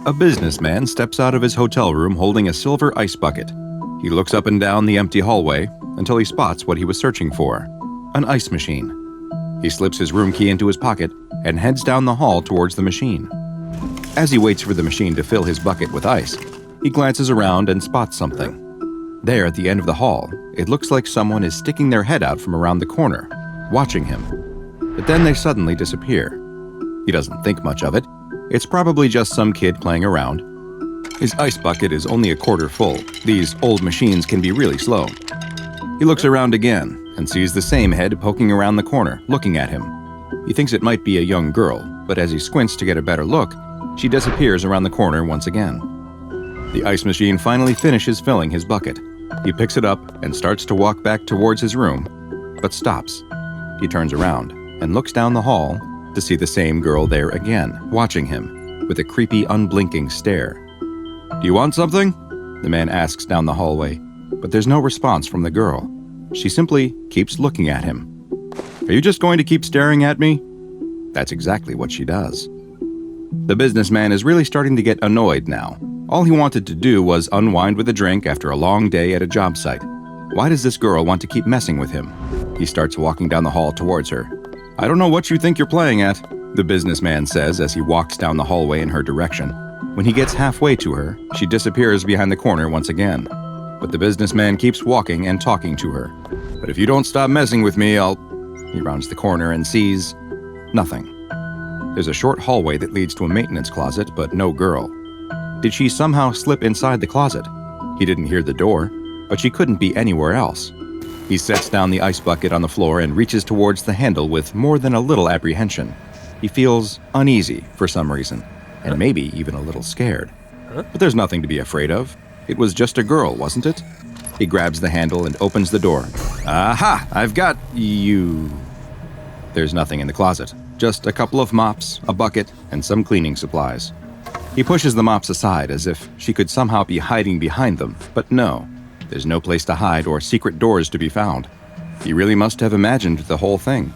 A businessman steps out of his hotel room holding a silver ice bucket. He looks up and down the empty hallway until he spots what he was searching for: an ice machine. He slips his room key into his pocket and heads down the hall towards the machine. As he waits for the machine to fill his bucket with ice, he glances around and spots something. There at the end of the hall, it looks like someone is sticking their head out from around the corner, watching him. But then they suddenly disappear. He doesn't think much of it. It's probably just some kid playing around. His ice bucket is only a quarter full. These old machines can be really slow. He looks around again and sees the same head poking around the corner, looking at him. He thinks it might be a young girl, but as he squints to get a better look, she disappears around the corner once again. The ice machine finally finishes filling his bucket. He picks it up and starts to walk back towards his room, but stops. He turns around and looks down the hall to see the same girl there again, watching him with a creepy, unblinking stare. "Do you want something?" the man asks down the hallway, but there's no response from the girl. She simply keeps looking at him. "Are you just going to keep staring at me?" That's exactly what she does. The businessman is really starting to get annoyed now. All he wanted to do was unwind with a drink after a long day at a job site. Why does this girl want to keep messing with him? He starts walking down the hall towards her. "I don't know what you think you're playing at," the businessman says as he walks down the hallway in her direction. When he gets halfway to her, she disappears behind the corner once again. But the businessman keeps walking and talking to her. "But if you don't stop messing with me, I'll..." He rounds the corner and sees nothing. There's a short hallway that leads to a maintenance closet, but no girl. Did she somehow slip inside the closet? He didn't hear the door, but she couldn't be anywhere else. He sets down the ice bucket on the floor and reaches towards the handle with more than a little apprehension. He feels uneasy for some reason, and maybe even a little scared. But there's nothing to be afraid of. It was just a girl, wasn't it? He grabs the handle and opens the door. "Aha! I've got you." There's nothing in the closet. Just a couple of mops, a bucket, and some cleaning supplies. He pushes the mops aside as if she could somehow be hiding behind them, but no. There's no place to hide or secret doors to be found. He really must have imagined the whole thing.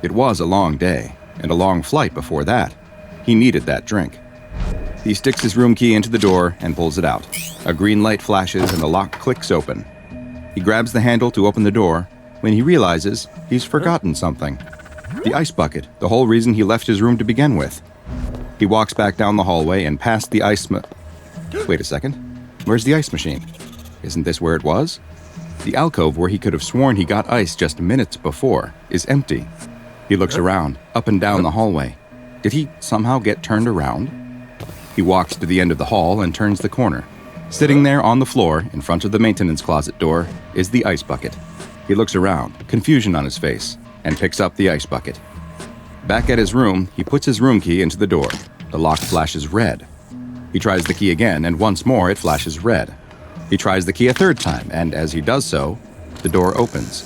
It was a long day, and a long flight before that. He needed that drink. He sticks his room key into the door and pulls it out. A green light flashes and the lock clicks open. He grabs the handle to open the door when he realizes he's forgotten something. The ice bucket, the whole reason he left his room to begin with. He walks back down the hallway and past the ice Wait a second. Where's the ice machine? Isn't this where it was? The alcove where he could have sworn he got ice just minutes before is empty. He looks around, up and down the hallway. Did he somehow get turned around? He walks to the end of the hall and turns the corner. Sitting there on the floor in front of the maintenance closet door is the ice bucket. He looks around, confusion on his face, and picks up the ice bucket. Back at his room, he puts his room key into the door. The lock flashes red. He tries the key again, and once more it flashes red. He tries the key a third time, and as he does so, the door opens.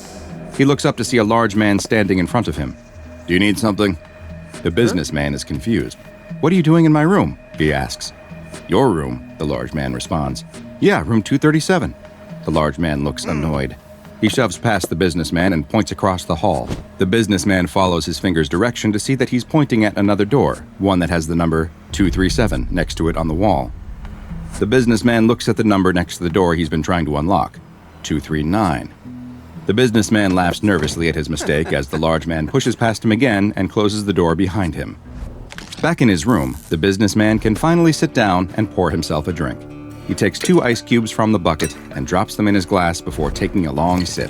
He looks up to see a large man standing in front of him. "Do you need something?" The businessman is confused. "What are you doing in my room?" he asks. "Your room," the large man responds. "Yeah, room 237. The large man looks annoyed. He shoves past the businessman and points across the hall. The businessman follows his finger's direction to see that he's pointing at another door, one that has the number 237 next to it on the wall. The businessman looks at the number next to the door he's been trying to unlock, 239. The businessman laughs nervously at his mistake as the large man pushes past him again and closes the door behind him. Back in his room, the businessman can finally sit down and pour himself a drink. He takes 2 ice cubes from the bucket and drops them in his glass before taking a long sip.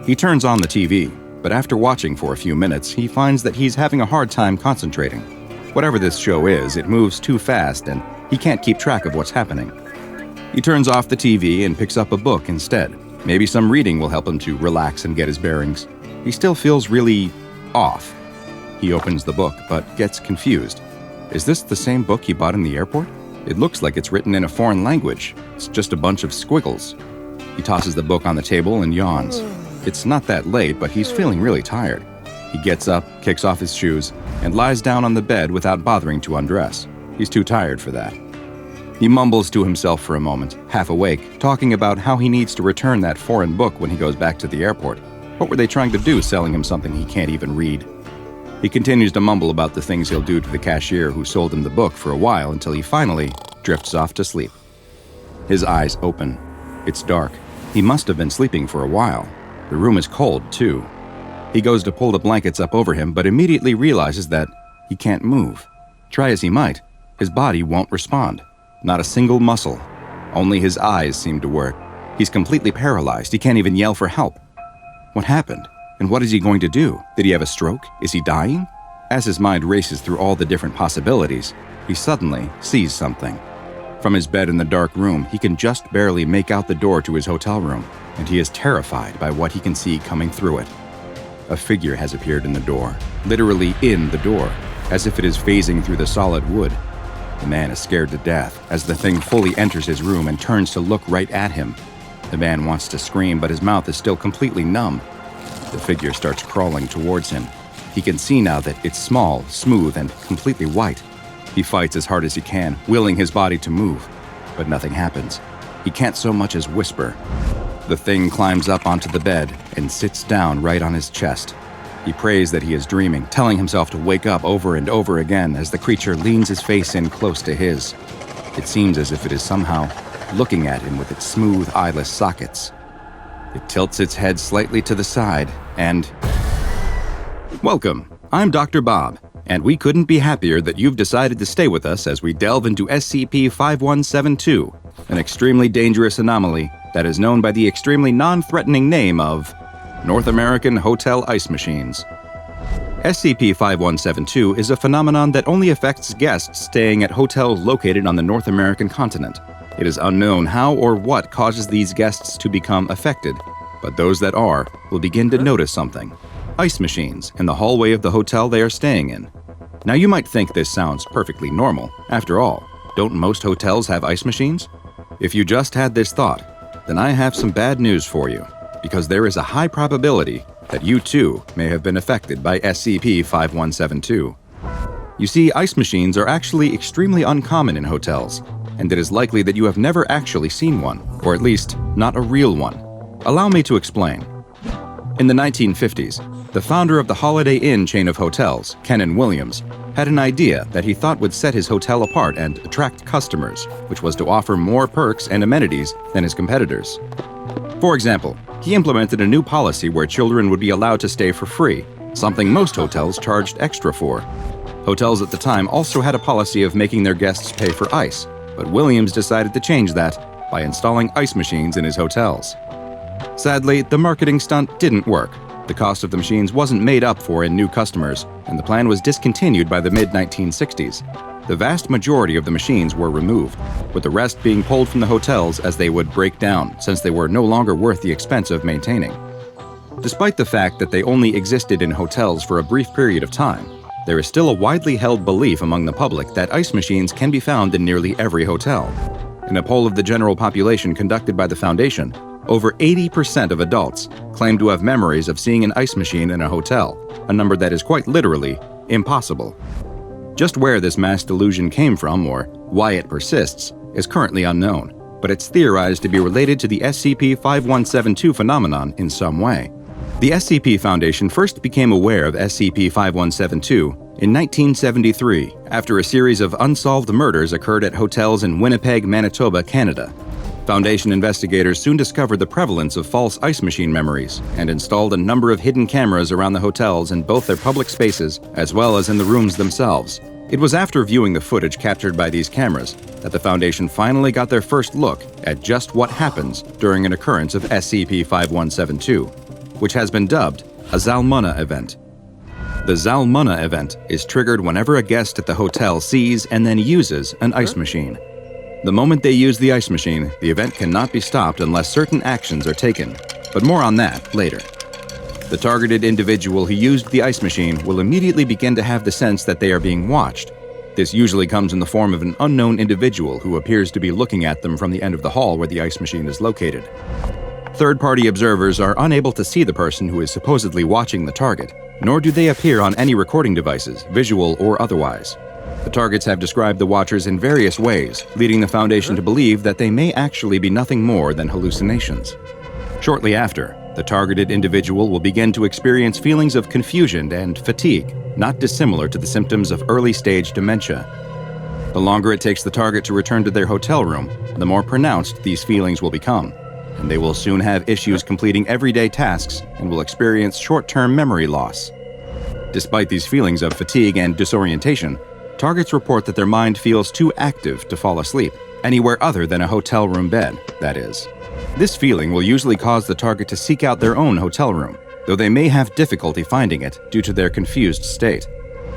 He turns on the TV, but after watching for a few minutes, he finds that he's having a hard time concentrating. Whatever this show is, it moves too fast and he can't keep track of what's happening. He turns off the TV and picks up a book instead. Maybe some reading will help him to relax and get his bearings. He still feels really off. He opens the book, but gets confused. Is this the same book he bought in the airport? It looks like it's written in a foreign language. It's just a bunch of squiggles. He tosses the book on the table and yawns. It's not that late, but he's feeling really tired. He gets up, kicks off his shoes, and lies down on the bed without bothering to undress. He's too tired for that. He mumbles to himself for a moment, half awake, talking about how he needs to return that foreign book when he goes back to the airport. What were they trying to do selling him something he can't even read? He continues to mumble about the things he'll do to the cashier who sold him the book for a while until he finally drifts off to sleep. His eyes open. It's dark. He must have been sleeping for a while. The room is cold, too. He goes to pull the blankets up over him, but immediately realizes that he can't move. Try as he might, his body won't respond. Not a single muscle. Only his eyes seem to work. He's completely paralyzed. He can't even yell for help. What happened? And what is he going to do? Did he have a stroke? Is he dying? As his mind races through all the different possibilities, he suddenly sees something. From his bed in the dark room, he can just barely make out the door to his hotel room, and he is terrified by what he can see coming through it. A figure has appeared in the door, literally in the door, as if it is phasing through the solid wood. The man is scared to death as the thing fully enters his room and turns to look right at him. The man wants to scream, but his mouth is still completely numb. The figure starts crawling towards him. He can see now that it's small, smooth, and completely white. He fights as hard as he can, willing his body to move, but nothing happens. He can't so much as whisper. The thing climbs up onto the bed and sits down right on his chest. He prays that he is dreaming, telling himself to wake up over and over again as the creature leans his face in close to his. It seems as if it is somehow looking at him with its smooth, eyeless sockets. It tilts its head slightly to the side and... Welcome, I'm DrBob, and we couldn't be happier that you've decided to stay with us as we delve into SCP-5172, an extremely dangerous anomaly that is known by the extremely non-threatening name of North American Hotel Ice Machines. SCP-5172 is a phenomenon that only affects guests staying at hotels located on the North American continent. It is unknown how or what causes these guests to become affected, but those that are will begin to notice something. Ice machines in the hallway of the hotel they are staying in. Now you might think this sounds perfectly normal. After all, don't most hotels have ice machines? If you just had this thought, then I have some bad news for you, because there is a high probability that you too may have been affected by SCP-5172. You see, ice machines are actually extremely uncommon in hotels, and it is likely that you have never actually seen one, or at least not a real one. Allow me to explain. In the 1950s, the founder of the Holiday Inn chain of hotels, Kenan Williams, had an idea that he thought would set his hotel apart and attract customers, which was to offer more perks and amenities than his competitors. For example, he implemented a new policy where children would be allowed to stay for free, something most hotels charged extra for. Hotels at the time also had a policy of making their guests pay for ice, but Williams decided to change that by installing ice machines in his hotels. Sadly, the marketing stunt didn't work. The cost of the machines wasn't made up for in new customers, and the plan was discontinued by the mid-1960s. The vast majority of the machines were removed, with the rest being pulled from the hotels as they would break down, since they were no longer worth the expense of maintaining. Despite the fact that they only existed in hotels for a brief period of time, there is still a widely held belief among the public that ice machines can be found in nearly every hotel. In a poll of the general population conducted by the Foundation, over 80% of adults claim to have memories of seeing an ice machine in a hotel, a number that is quite literally impossible. Just where this mass delusion came from, or why it persists, is currently unknown, but it's theorized to be related to the SCP-5172 phenomenon in some way. The SCP Foundation first became aware of SCP-5172 in 1973 after a series of unsolved murders occurred at hotels in Winnipeg, Manitoba, Canada. Foundation investigators soon discovered the prevalence of false ice machine memories and installed a number of hidden cameras around the hotels in both their public spaces as well as in the rooms themselves. It was after viewing the footage captured by these cameras that the Foundation finally got their first look at just what happens during an occurrence of SCP-5172, which has been dubbed a Zalmunna event. The Zalmunna event is triggered whenever a guest at the hotel sees and then uses an ice machine. The moment they use the ice machine, the event cannot be stopped unless certain actions are taken, but more on that later. The targeted individual who used the ice machine will immediately begin to have the sense that they are being watched. This usually comes in the form of an unknown individual who appears to be looking at them from the end of the hall where the ice machine is located. Third-party observers are unable to see the person who is supposedly watching the target, nor do they appear on any recording devices, visual or otherwise. The targets have described the watchers in various ways, leading the Foundation to believe that they may actually be nothing more than hallucinations. Shortly after, the targeted individual will begin to experience feelings of confusion and fatigue, not dissimilar to the symptoms of early-stage dementia. The longer it takes the target to return to their hotel room, the more pronounced these feelings will become, and they will soon have issues completing everyday tasks and will experience short-term memory loss. Despite these feelings of fatigue and disorientation, targets report that their mind feels too active to fall asleep, anywhere other than a hotel room bed, that is. This feeling will usually cause the target to seek out their own hotel room, though they may have difficulty finding it due to their confused state.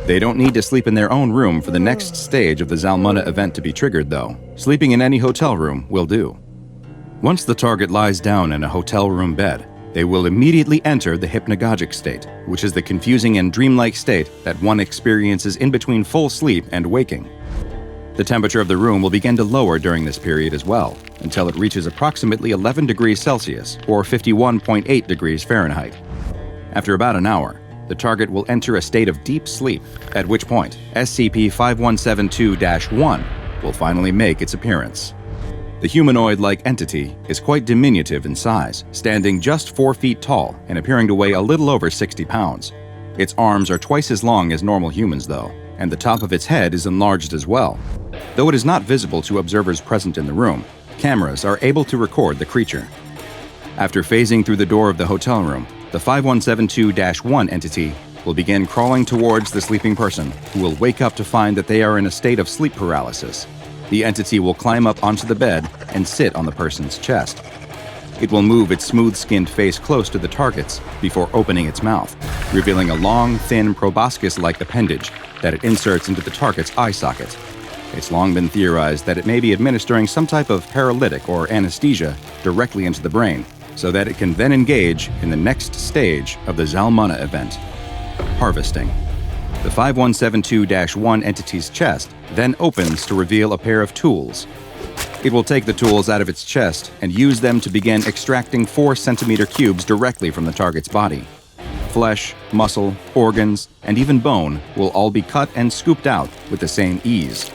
They don't need to sleep in their own room for the next stage of the Zalmunna event to be triggered, though. Sleeping in any hotel room will do. Once the target lies down in a hotel room bed, they will immediately enter the hypnagogic state, which is the confusing and dreamlike state that one experiences in between full sleep and waking. The temperature of the room will begin to lower during this period as well, until it reaches approximately 11 degrees Celsius or 51.8 degrees Fahrenheit. After about an hour, the target will enter a state of deep sleep, at which point SCP-5172-1 will finally make its appearance. The humanoid-like entity is quite diminutive in size, standing just 4 feet tall and appearing to weigh a little over 60 pounds. Its arms are twice as long as normal humans, though, and the top of its head is enlarged as well. Though it is not visible to observers present in the room, cameras are able to record the creature. After phasing through the door of the hotel room, the 5172-1 entity will begin crawling towards the sleeping person, who will wake up to find that they are in a state of sleep paralysis. The entity will climb up onto the bed and sit on the person's chest. It will move its smooth-skinned face close to the target's before opening its mouth, revealing a long, thin, proboscis-like appendage that it inserts into the target's eye socket. It's long been theorized that it may be administering some type of paralytic or anesthesia directly into the brain, so that it can then engage in the next stage of the Zalmunna event: harvesting. The 5172-1 entity's chest then opens to reveal a pair of tools. It will take the tools out of its chest and use them to begin extracting 4-centimeter cubes directly from the target's body. Flesh, muscle, organs, and even bone will all be cut and scooped out with the same ease,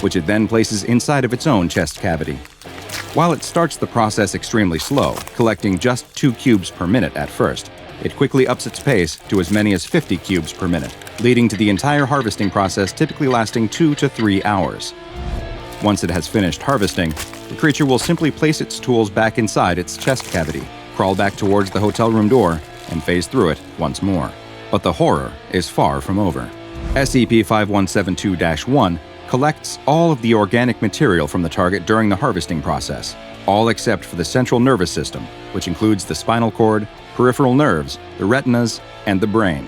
which it then places inside of its own chest cavity. While it starts the process extremely slow, collecting just 2 cubes per minute at first, it quickly ups its pace to as many as 50 cubes per minute, leading to the entire harvesting process typically lasting 2 to 3 hours. Once it has finished harvesting, the creature will simply place its tools back inside its chest cavity, crawl back towards the hotel room door, and phase through it once more. But the horror is far from over. SCP-5172-1 collects all of the organic material from the target during the harvesting process, all except for the central nervous system, which includes the spinal cord, peripheral nerves, the retinas, and the brain.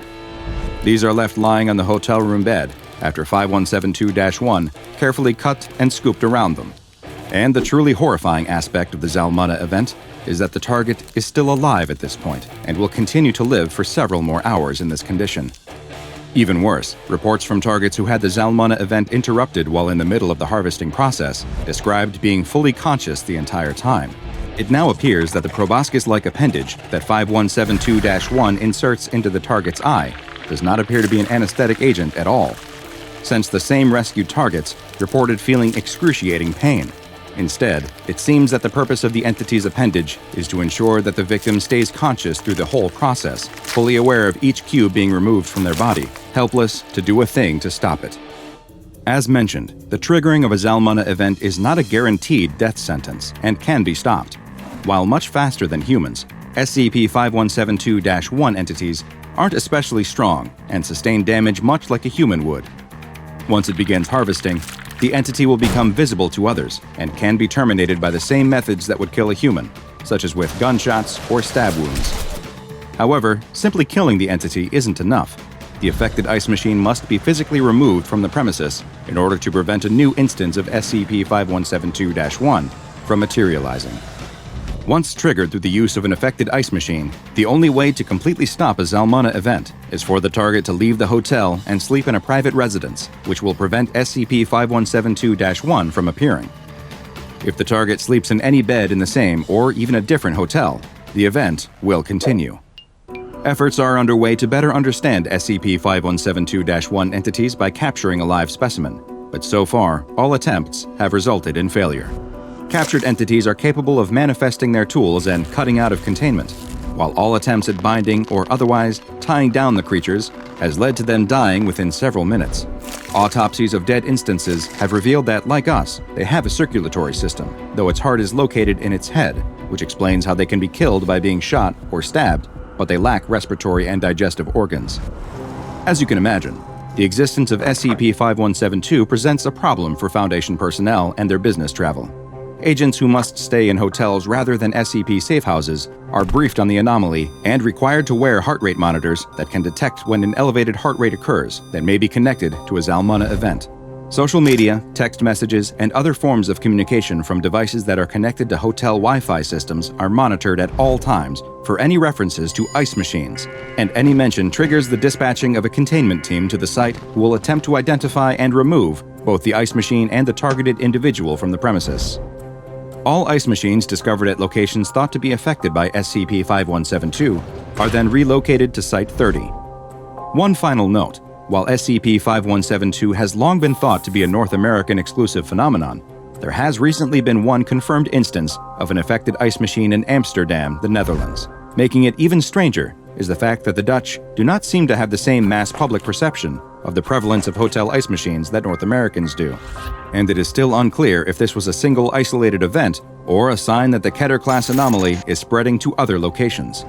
These are left lying on the hotel room bed after 5172-1 carefully cut and scooped around them. And the truly horrifying aspect of the Zalmunna event is that the target is still alive at this point and will continue to live for several more hours in this condition. Even worse, reports from targets who had the Zalmunna event interrupted while in the middle of the harvesting process described being fully conscious the entire time. It now appears that the proboscis-like appendage that 5172-1 inserts into the target's eye does not appear to be an anesthetic agent at all, since the same rescued targets reported feeling excruciating pain. Instead, it seems that the purpose of the entity's appendage is to ensure that the victim stays conscious through the whole process, fully aware of each cube being removed from their body, helpless to do a thing to stop it. As mentioned, the triggering of a Zalmunna event is not a guaranteed death sentence and can be stopped. While much faster than humans, SCP-5172-1 entities aren't especially strong and sustain damage much like a human would. Once it begins harvesting, the entity will become visible to others and can be terminated by the same methods that would kill a human, such as with gunshots or stab wounds. However, simply killing the entity isn't enough. The affected ice machine must be physically removed from the premises in order to prevent a new instance of SCP-5172-1 from materializing. Once triggered through the use of an affected ice machine, the only way to completely stop a Zalmunna event is for the target to leave the hotel and sleep in a private residence, which will prevent SCP-5172-1 from appearing. If the target sleeps in any bed in the same or even a different hotel, the event will continue. Efforts are underway to better understand SCP-5172-1 entities by capturing a live specimen, but so far, all attempts have resulted in failure. Captured entities are capable of manifesting their tools and cutting out of containment, while all attempts at binding or otherwise tying down the creatures has led to them dying within several minutes. Autopsies of dead instances have revealed that, like us, they have a circulatory system, though its heart is located in its head, which explains how they can be killed by being shot or stabbed, but they lack respiratory and digestive organs. As you can imagine, the existence of SCP-5172 presents a problem for Foundation personnel and their business travel. Agents who must stay in hotels rather than SCP safe houses are briefed on the anomaly and required to wear heart rate monitors that can detect when an elevated heart rate occurs that may be connected to a Zalmunna event. Social media, text messages, and other forms of communication from devices that are connected to hotel Wi-Fi systems are monitored at all times for any references to ice machines, and any mention triggers the dispatching of a containment team to the site who will attempt to identify and remove both the ice machine and the targeted individual from the premises. All ice machines discovered at locations thought to be affected by SCP-5172 are then relocated to Site 30. One final note: while SCP-5172 has long been thought to be a North American exclusive phenomenon, there has recently been one confirmed instance of an affected ice machine in Amsterdam, the Netherlands. Making it even stranger is the fact that the Dutch do not seem to have the same mass public perception of the prevalence of hotel ice machines that North Americans do. And it is still unclear if this was a single isolated event or a sign that the Keter-class anomaly is spreading to other locations.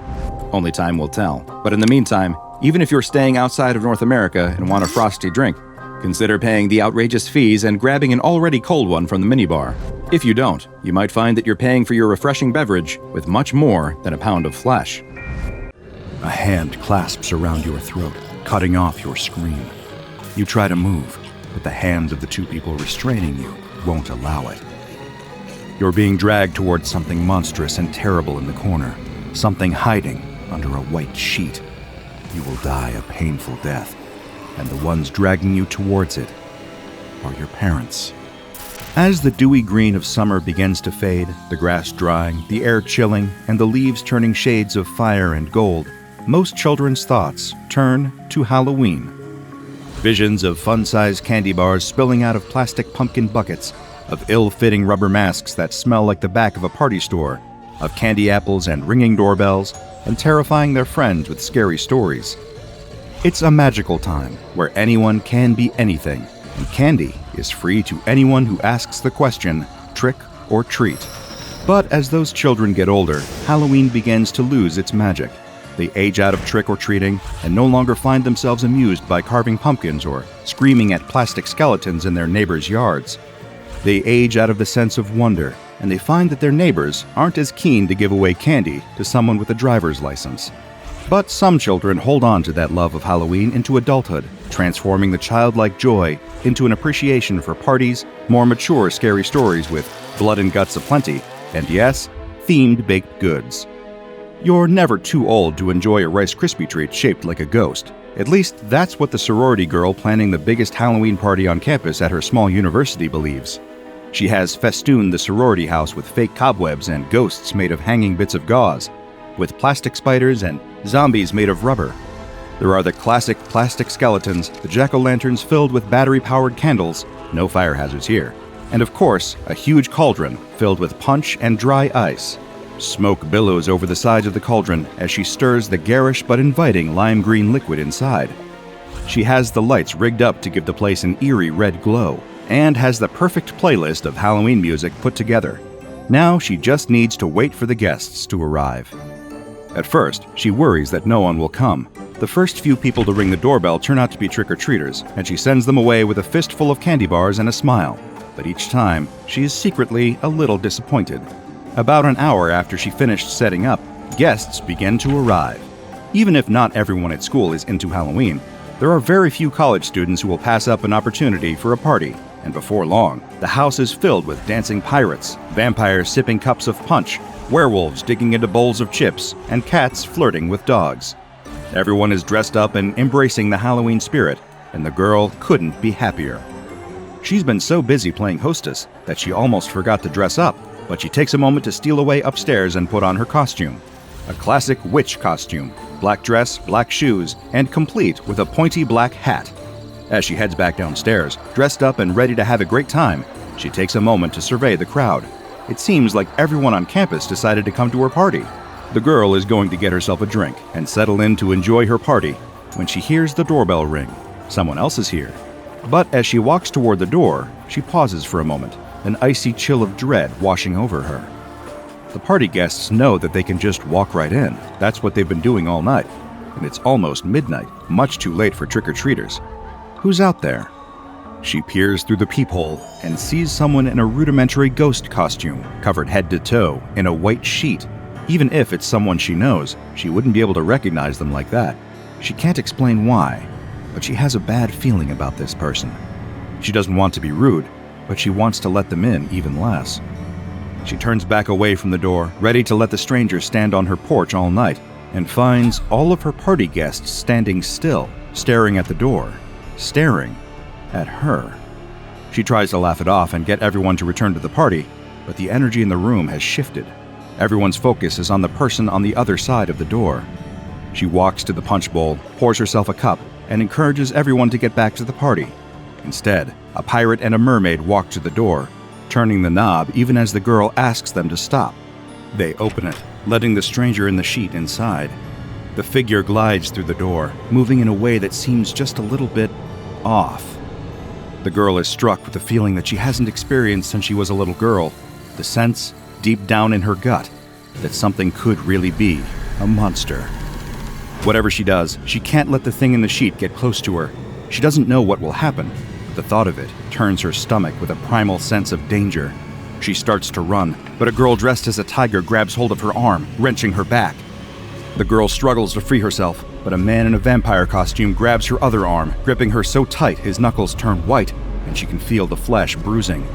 Only time will tell. But in the meantime, even if you're staying outside of North America and want a frosty drink, consider paying the outrageous fees and grabbing an already cold one from the minibar. If you don't, you might find that you're paying for your refreshing beverage with much more than a pound of flesh. A hand clasps around your throat, cutting off your scream. You try to move, but the hands of the two people restraining you won't allow it. You're being dragged towards something monstrous and terrible in the corner, something hiding under a white sheet. You will die a painful death, and the ones dragging you towards it are your parents. As the dewy green of summer begins to fade, the grass drying, the air chilling, and the leaves turning shades of fire and gold, most children's thoughts turn to Halloween. Visions of fun-sized candy bars spilling out of plastic pumpkin buckets, of ill-fitting rubber masks that smell like the back of a party store, of candy apples and ringing doorbells, and terrifying their friends with scary stories. It's a magical time where anyone can be anything, and candy is free to anyone who asks the question, trick or treat. But as those children get older, Halloween begins to lose its magic. They age out of trick-or-treating and no longer find themselves amused by carving pumpkins or screaming at plastic skeletons in their neighbors' yards. They age out of the sense of wonder, and they find that their neighbors aren't as keen to give away candy to someone with a driver's license. But some children hold on to that love of Halloween into adulthood, transforming the childlike joy into an appreciation for parties, more mature scary stories with blood and guts aplenty, and yes, themed baked goods. You're never too old to enjoy a Rice Krispie treat shaped like a ghost. At least that's what the sorority girl planning the biggest Halloween party on campus at her small university believes. She has festooned the sorority house with fake cobwebs and ghosts made of hanging bits of gauze, with plastic spiders and zombies made of rubber. There are the classic plastic skeletons, the jack-o'-lanterns filled with battery-powered candles, no fire hazards here, and of course, a huge cauldron filled with punch and dry ice. Smoke billows over the sides of the cauldron as she stirs the garish but inviting lime green liquid inside. She has the lights rigged up to give the place an eerie red glow, and has the perfect playlist of Halloween music put together. Now she just needs to wait for the guests to arrive. At first, she worries that no one will come. The first few people to ring the doorbell turn out to be trick-or-treaters, and she sends them away with a fistful of candy bars and a smile. But each time, she is secretly a little disappointed. About an hour after she finished setting up, guests begin to arrive. Even if not everyone at school is into Halloween, there are very few college students who will pass up an opportunity for a party, and before long, the house is filled with dancing pirates, vampires sipping cups of punch, werewolves digging into bowls of chips, and cats flirting with dogs. Everyone is dressed up and embracing the Halloween spirit, and the girl couldn't be happier. She's been so busy playing hostess that she almost forgot to dress up, but she takes a moment to steal away upstairs and put on her costume. A classic witch costume, black dress, black shoes, and complete with a pointy black hat. As she heads back downstairs, dressed up and ready to have a great time, she takes a moment to survey the crowd. It seems like everyone on campus decided to come to her party. The girl is going to get herself a drink and settle in to enjoy her party when she hears the doorbell ring. Someone else is here. But as she walks toward the door, she pauses for a moment, an icy chill of dread washing over her. The party guests know that they can just walk right in. That's what they've been doing all night. And it's almost midnight, much too late for trick-or-treaters. Who's out there? She peers through the peephole and sees someone in a rudimentary ghost costume, covered head to toe in a white sheet. Even if it's someone she knows, she wouldn't be able to recognize them like that. She can't explain why, but she has a bad feeling about this person. She doesn't want to be rude, but she wants to let them in even less. She turns back away from the door, ready to let the stranger stand on her porch all night, and finds all of her party guests standing still, staring at the door, staring at her. She tries to laugh it off and get everyone to return to the party, but the energy in the room has shifted. Everyone's focus is on the person on the other side of the door. She walks to the punch bowl, pours herself a cup, and encourages everyone to get back to the party. Instead, a pirate and a mermaid walk to the door, turning the knob even as the girl asks them to stop. They open it, letting the stranger in the sheet inside. The figure glides through the door, moving in a way that seems just a little bit off. The girl is struck with a feeling that she hasn't experienced since she was a little girl, the sense, deep down in her gut, that something could really be a monster. Whatever she does, she can't let the thing in the sheet get close to her. She doesn't know what will happen, but the thought of it turns her stomach with a primal sense of danger. She starts to run, but a girl dressed as a tiger grabs hold of her arm, wrenching her back. The girl struggles to free herself, but a man in a vampire costume grabs her other arm, gripping her so tight his knuckles turn white, and she can feel the flesh bruising.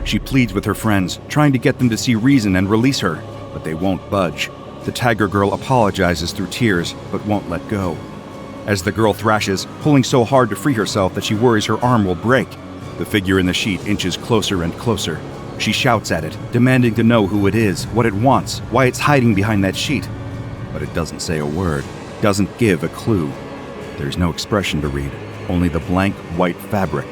She pleads with her friends, trying to get them to see reason and release her, but they won't budge. The tiger girl apologizes through tears, but won't let go. As the girl thrashes, pulling so hard to free herself that she worries her arm will break, the figure in the sheet inches closer and closer. She shouts at it, demanding to know who it is, what it wants, why it's hiding behind that sheet. But it doesn't say a word, doesn't give a clue. There's no expression to read, only the blank white fabric.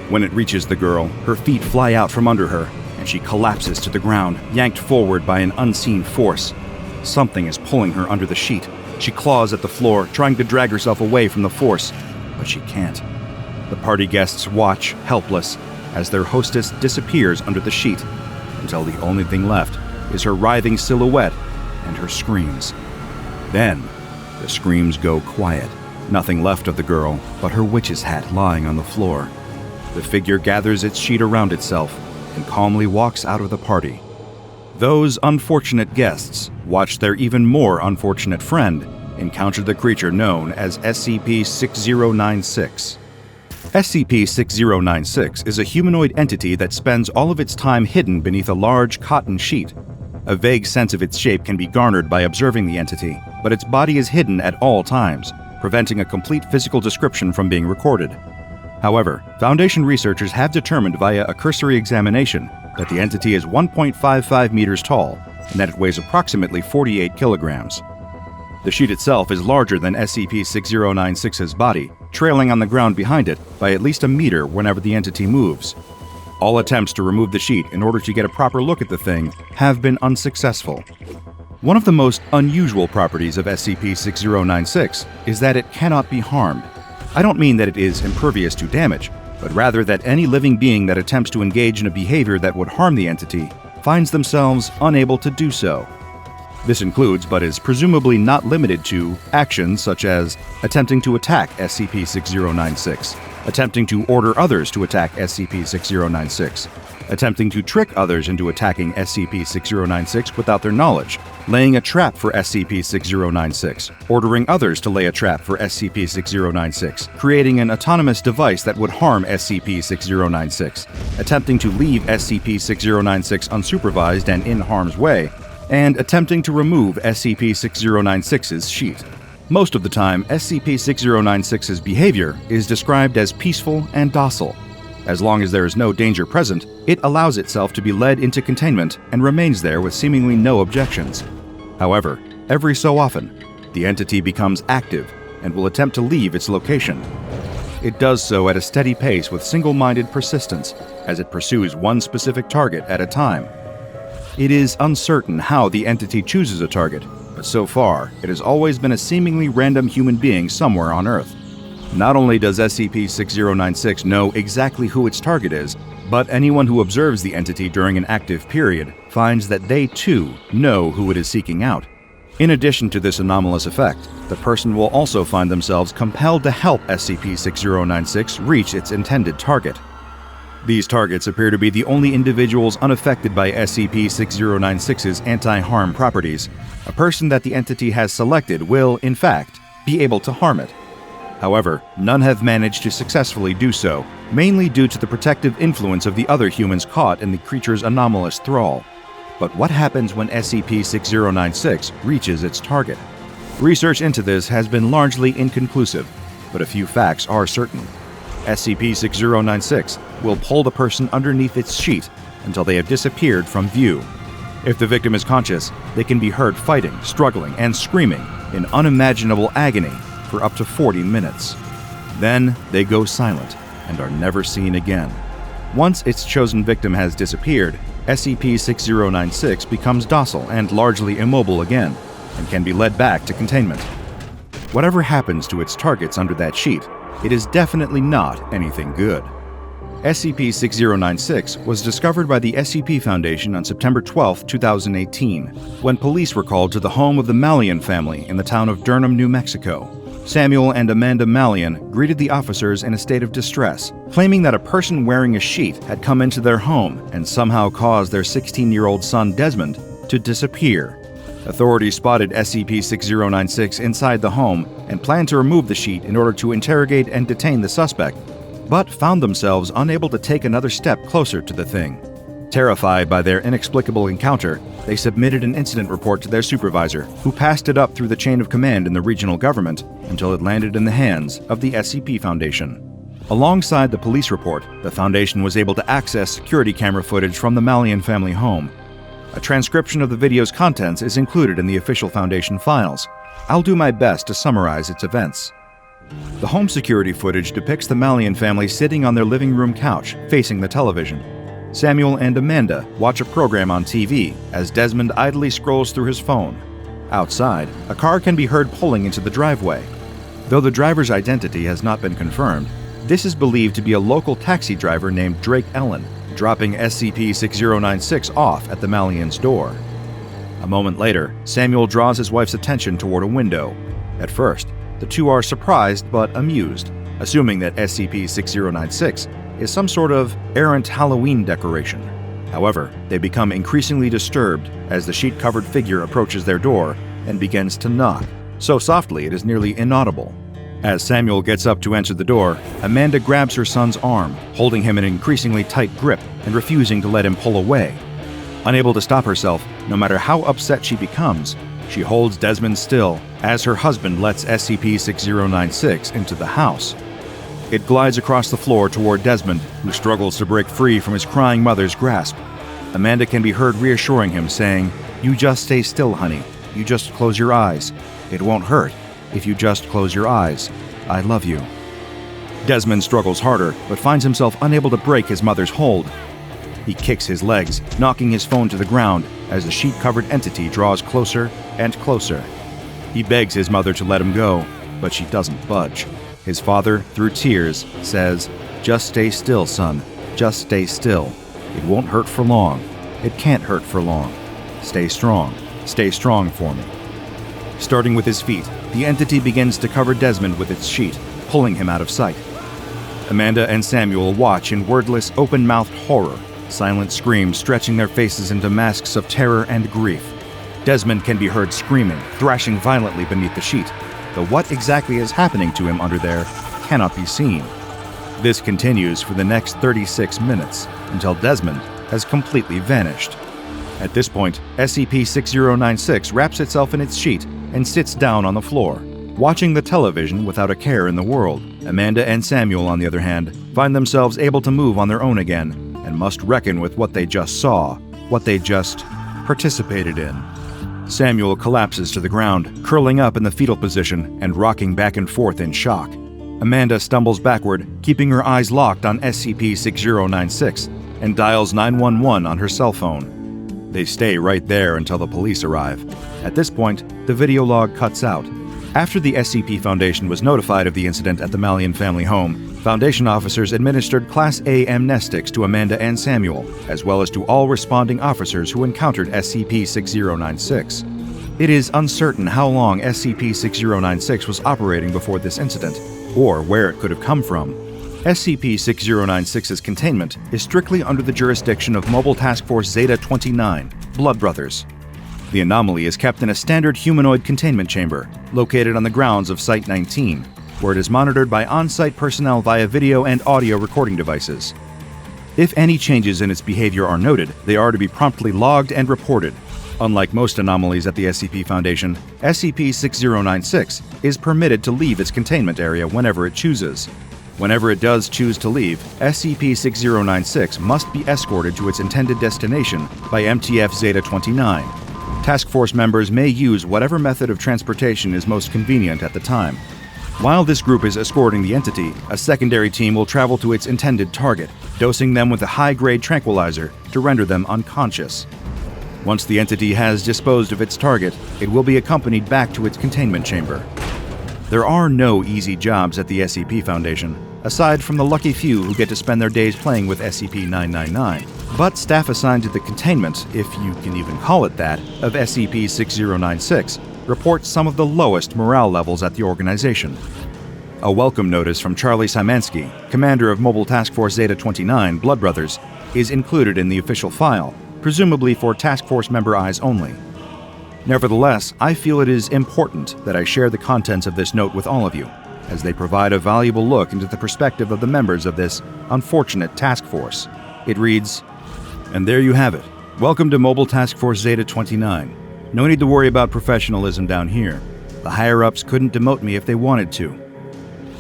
When it reaches the girl, her feet fly out from under her, and she collapses to the ground, yanked forward by an unseen force. Something is pulling her under the sheet. She claws at the floor, trying to drag herself away from the force, but she can't. The party guests watch, helpless, as their hostess disappears under the sheet, until the only thing left is her writhing silhouette and her screams. Then, the screams go quiet. Nothing left of the girl but her witch's hat lying on the floor. The figure gathers its sheet around itself and calmly walks out of the party. Those unfortunate guests watch their even more unfortunate friend encounter the creature known as SCP-6096. SCP-6096 is a humanoid entity that spends all of its time hidden beneath a large cotton sheet. A vague sense of its shape can be garnered by observing the entity, but its body is hidden at all times, preventing a complete physical description from being recorded. However, Foundation researchers have determined via a cursory examination that the entity is 1.55 meters tall and that it weighs approximately 48 kilograms. The sheet itself is larger than SCP-6096's body, trailing on the ground behind it by at least a meter whenever the entity moves. All attempts to remove the sheet in order to get a proper look at the thing have been unsuccessful. One of the most unusual properties of SCP-6096 is that it cannot be harmed. I don't mean that it is impervious to damage, but rather that any living being that attempts to engage in a behavior that would harm the entity finds themselves unable to do so. This includes, but is presumably not limited to, actions such as attempting to attack SCP-6096, attempting to order others to attack SCP-6096, attempting to trick others into attacking SCP-6096 without their knowledge, laying a trap for SCP-6096, ordering others to lay a trap for SCP-6096, creating an autonomous device that would harm SCP-6096, attempting to leave SCP-6096 unsupervised and in harm's way, and attempting to remove SCP-6096's sheet. Most of the time, SCP-6096's behavior is described as peaceful and docile. As long as there is no danger present, it allows itself to be led into containment and remains there with seemingly no objections. However, every so often, the entity becomes active and will attempt to leave its location. It does so at a steady pace with single-minded persistence as it pursues one specific target at a time. It is uncertain how the entity chooses a target, but so far, it has always been a seemingly random human being somewhere on Earth. Not only does SCP-6096 know exactly who its target is, but anyone who observes the entity during an active period finds that they too know who it is seeking out. In addition to this anomalous effect, the person will also find themselves compelled to help SCP-6096 reach its intended target. These targets appear to be the only individuals unaffected by SCP-6096's anti-harm properties. A person that the entity has selected will, in fact, be able to harm it. However, none have managed to successfully do so, mainly due to the protective influence of the other humans caught in the creature's anomalous thrall. But what happens when SCP-6096 reaches its target? Research into this has been largely inconclusive, but a few facts are certain. SCP-6096 will pull the person underneath its sheet until they have disappeared from view. If the victim is conscious, they can be heard fighting, struggling, and screaming in unimaginable agony for up to 40 minutes. Then they go silent and are never seen again. Once its chosen victim has disappeared, SCP-6096 becomes docile and largely immobile again, and can be led back to containment. Whatever happens to its targets under that sheet, it is definitely not anything good. SCP-6096 was discovered by the SCP Foundation on September 12, 2018, when police were called to the home of the Malian family in the town of Durham, New Mexico. Samuel and Amanda Malian greeted the officers in a state of distress, claiming that a person wearing a sheet had come into their home and somehow caused their 16-year-old son Desmond to disappear. Authorities spotted SCP-6096 inside the home and planned to remove the sheet in order to interrogate and detain the suspect, but found themselves unable to take another step closer to the thing. Terrified by their inexplicable encounter, they submitted an incident report to their supervisor, who passed it up through the chain of command in the regional government until it landed in the hands of the SCP Foundation. Alongside the police report, the Foundation was able to access security camera footage from the Malian family home. A transcription of the video's contents is included in the official Foundation files. I'll do my best to summarize its events. The home security footage depicts the Malian family sitting on their living room couch, facing the television. Samuel and Amanda watch a program on TV as Desmond idly scrolls through his phone. Outside, a car can be heard pulling into the driveway. Though the driver's identity has not been confirmed, this is believed to be a local taxi driver named Drake Ellen, dropping SCP-6096 off at the Malian's door. A moment later, Samuel draws his wife's attention toward a window. At first, the two are surprised but amused, assuming that SCP-6096 is some sort of errant Halloween decoration. However, they become increasingly disturbed as the sheet-covered figure approaches their door and begins to knock, so softly it is nearly inaudible. As Samuel gets up to enter the door, Amanda grabs her son's arm, holding him in an increasingly tight grip and refusing to let him pull away. Unable to stop herself, no matter how upset she becomes, she holds Desmond still as her husband lets SCP-6096 into the house. It glides across the floor toward Desmond, who struggles to break free from his crying mother's grasp. Amanda can be heard reassuring him, saying, "You just stay still, honey. You just close your eyes. It won't hurt if you just close your eyes. I love you." Desmond struggles harder, but finds himself unable to break his mother's hold. He kicks his legs, knocking his phone to the ground as the sheet-covered entity draws closer and closer. He begs his mother to let him go, but she doesn't budge. His father, through tears, says, "Just stay still, son. Just stay still. It won't hurt for long. It can't hurt for long. Stay strong. Stay strong for me." Starting with his feet, the entity begins to cover Desmond with its sheet, pulling him out of sight. Amanda and Samuel watch in wordless, open-mouthed horror, silent screams stretching their faces into masks of terror and grief. Desmond can be heard screaming, thrashing violently beneath the sheet, though what exactly is happening to him under there cannot be seen. This continues for the next 36 minutes, until Desmond has completely vanished. At this point, SCP-6096 wraps itself in its sheet and sits down on the floor, watching the television without a care in the world. Amanda and Samuel, on the other hand, find themselves able to move on their own again, and must reckon with what they just saw, what they just participated in. Samuel collapses to the ground, curling up in the fetal position and rocking back and forth in shock. Amanda stumbles backward, keeping her eyes locked on SCP-6096, and dials 911 on her cell phone. They stay right there until the police arrive. At this point, the video log cuts out. After the SCP Foundation was notified of the incident at the Malian family home, Foundation officers administered Class A amnestics to Amanda and Samuel, as well as to all responding officers who encountered SCP-6096. It is uncertain how long SCP-6096 was operating before this incident, or where it could have come from. SCP-6096's containment is strictly under the jurisdiction of Mobile Task Force Zeta-29, Blood Brothers. The anomaly is kept in a standard humanoid containment chamber, located on the grounds of Site-19, where it is monitored by on-site personnel via video and audio recording devices. If any changes in its behavior are noted, they are to be promptly logged and reported. Unlike most anomalies at the SCP Foundation, SCP-6096 is permitted to leave its containment area whenever it chooses. Whenever it does choose to leave, SCP-6096 must be escorted to its intended destination by MTF Zeta-29. Task Force members may use whatever method of transportation is most convenient at the time. While this group is escorting the entity, a secondary team will travel to its intended target, dosing them with a high-grade tranquilizer to render them unconscious. Once the entity has disposed of its target, it will be accompanied back to its containment chamber. There are no easy jobs at the SCP Foundation, aside from the lucky few who get to spend their days playing with SCP-999. But staff assigned to the containment, if you can even call it that, of SCP-6096 reports some of the lowest morale levels at the organization. A welcome notice from Charlie Szymanski, commander of Mobile Task Force Zeta-29, Blood Brothers, is included in the official file, presumably for Task Force member eyes only. Nevertheless, I feel it is important that I share the contents of this note with all of you, as they provide a valuable look into the perspective of the members of this unfortunate task force. It reads, "And there you have it. Welcome to Mobile Task Force Zeta-29. No need to worry about professionalism down here. The higher-ups couldn't demote me if they wanted to.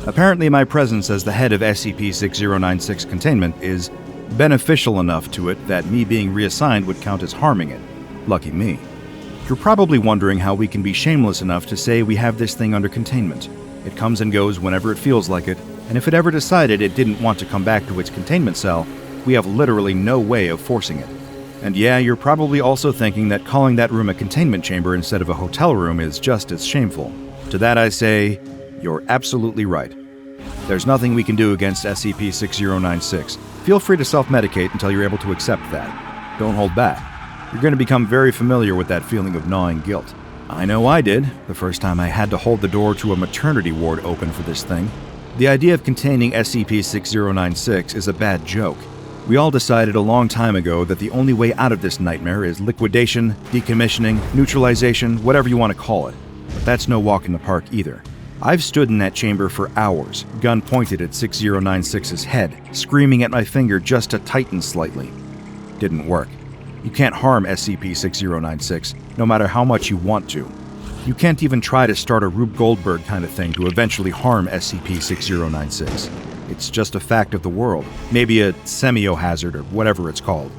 Apparently my presence as the head of SCP-6096 containment is beneficial enough to it that me being reassigned would count as harming it. Lucky me. You're probably wondering how we can be shameless enough to say we have this thing under containment. It comes and goes whenever it feels like it, and if it ever decided it didn't want to come back to its containment cell, we have literally no way of forcing it. And yeah, you're probably also thinking that calling that room a containment chamber instead of a hotel room is just as shameful. To that I say, you're absolutely right. There's nothing we can do against SCP-6096. Feel free to self-medicate until you're able to accept that. Don't hold back. You're going to become very familiar with that feeling of gnawing guilt. I know I did, the first time I had to hold the door to a maternity ward open for this thing. The idea of containing SCP-6096 is a bad joke. We all decided a long time ago that the only way out of this nightmare is liquidation, decommissioning, neutralization, whatever you want to call it. But that's no walk in the park either. I've stood in that chamber for hours, gun pointed at 6096's head, screaming at my finger just to tighten slightly. Didn't work. You can't harm SCP-6096, no matter how much you want to. You can't even try to start a Rube Goldberg kind of thing to eventually harm SCP-6096. It's just a fact of the world, maybe a semiohazard or whatever it's called.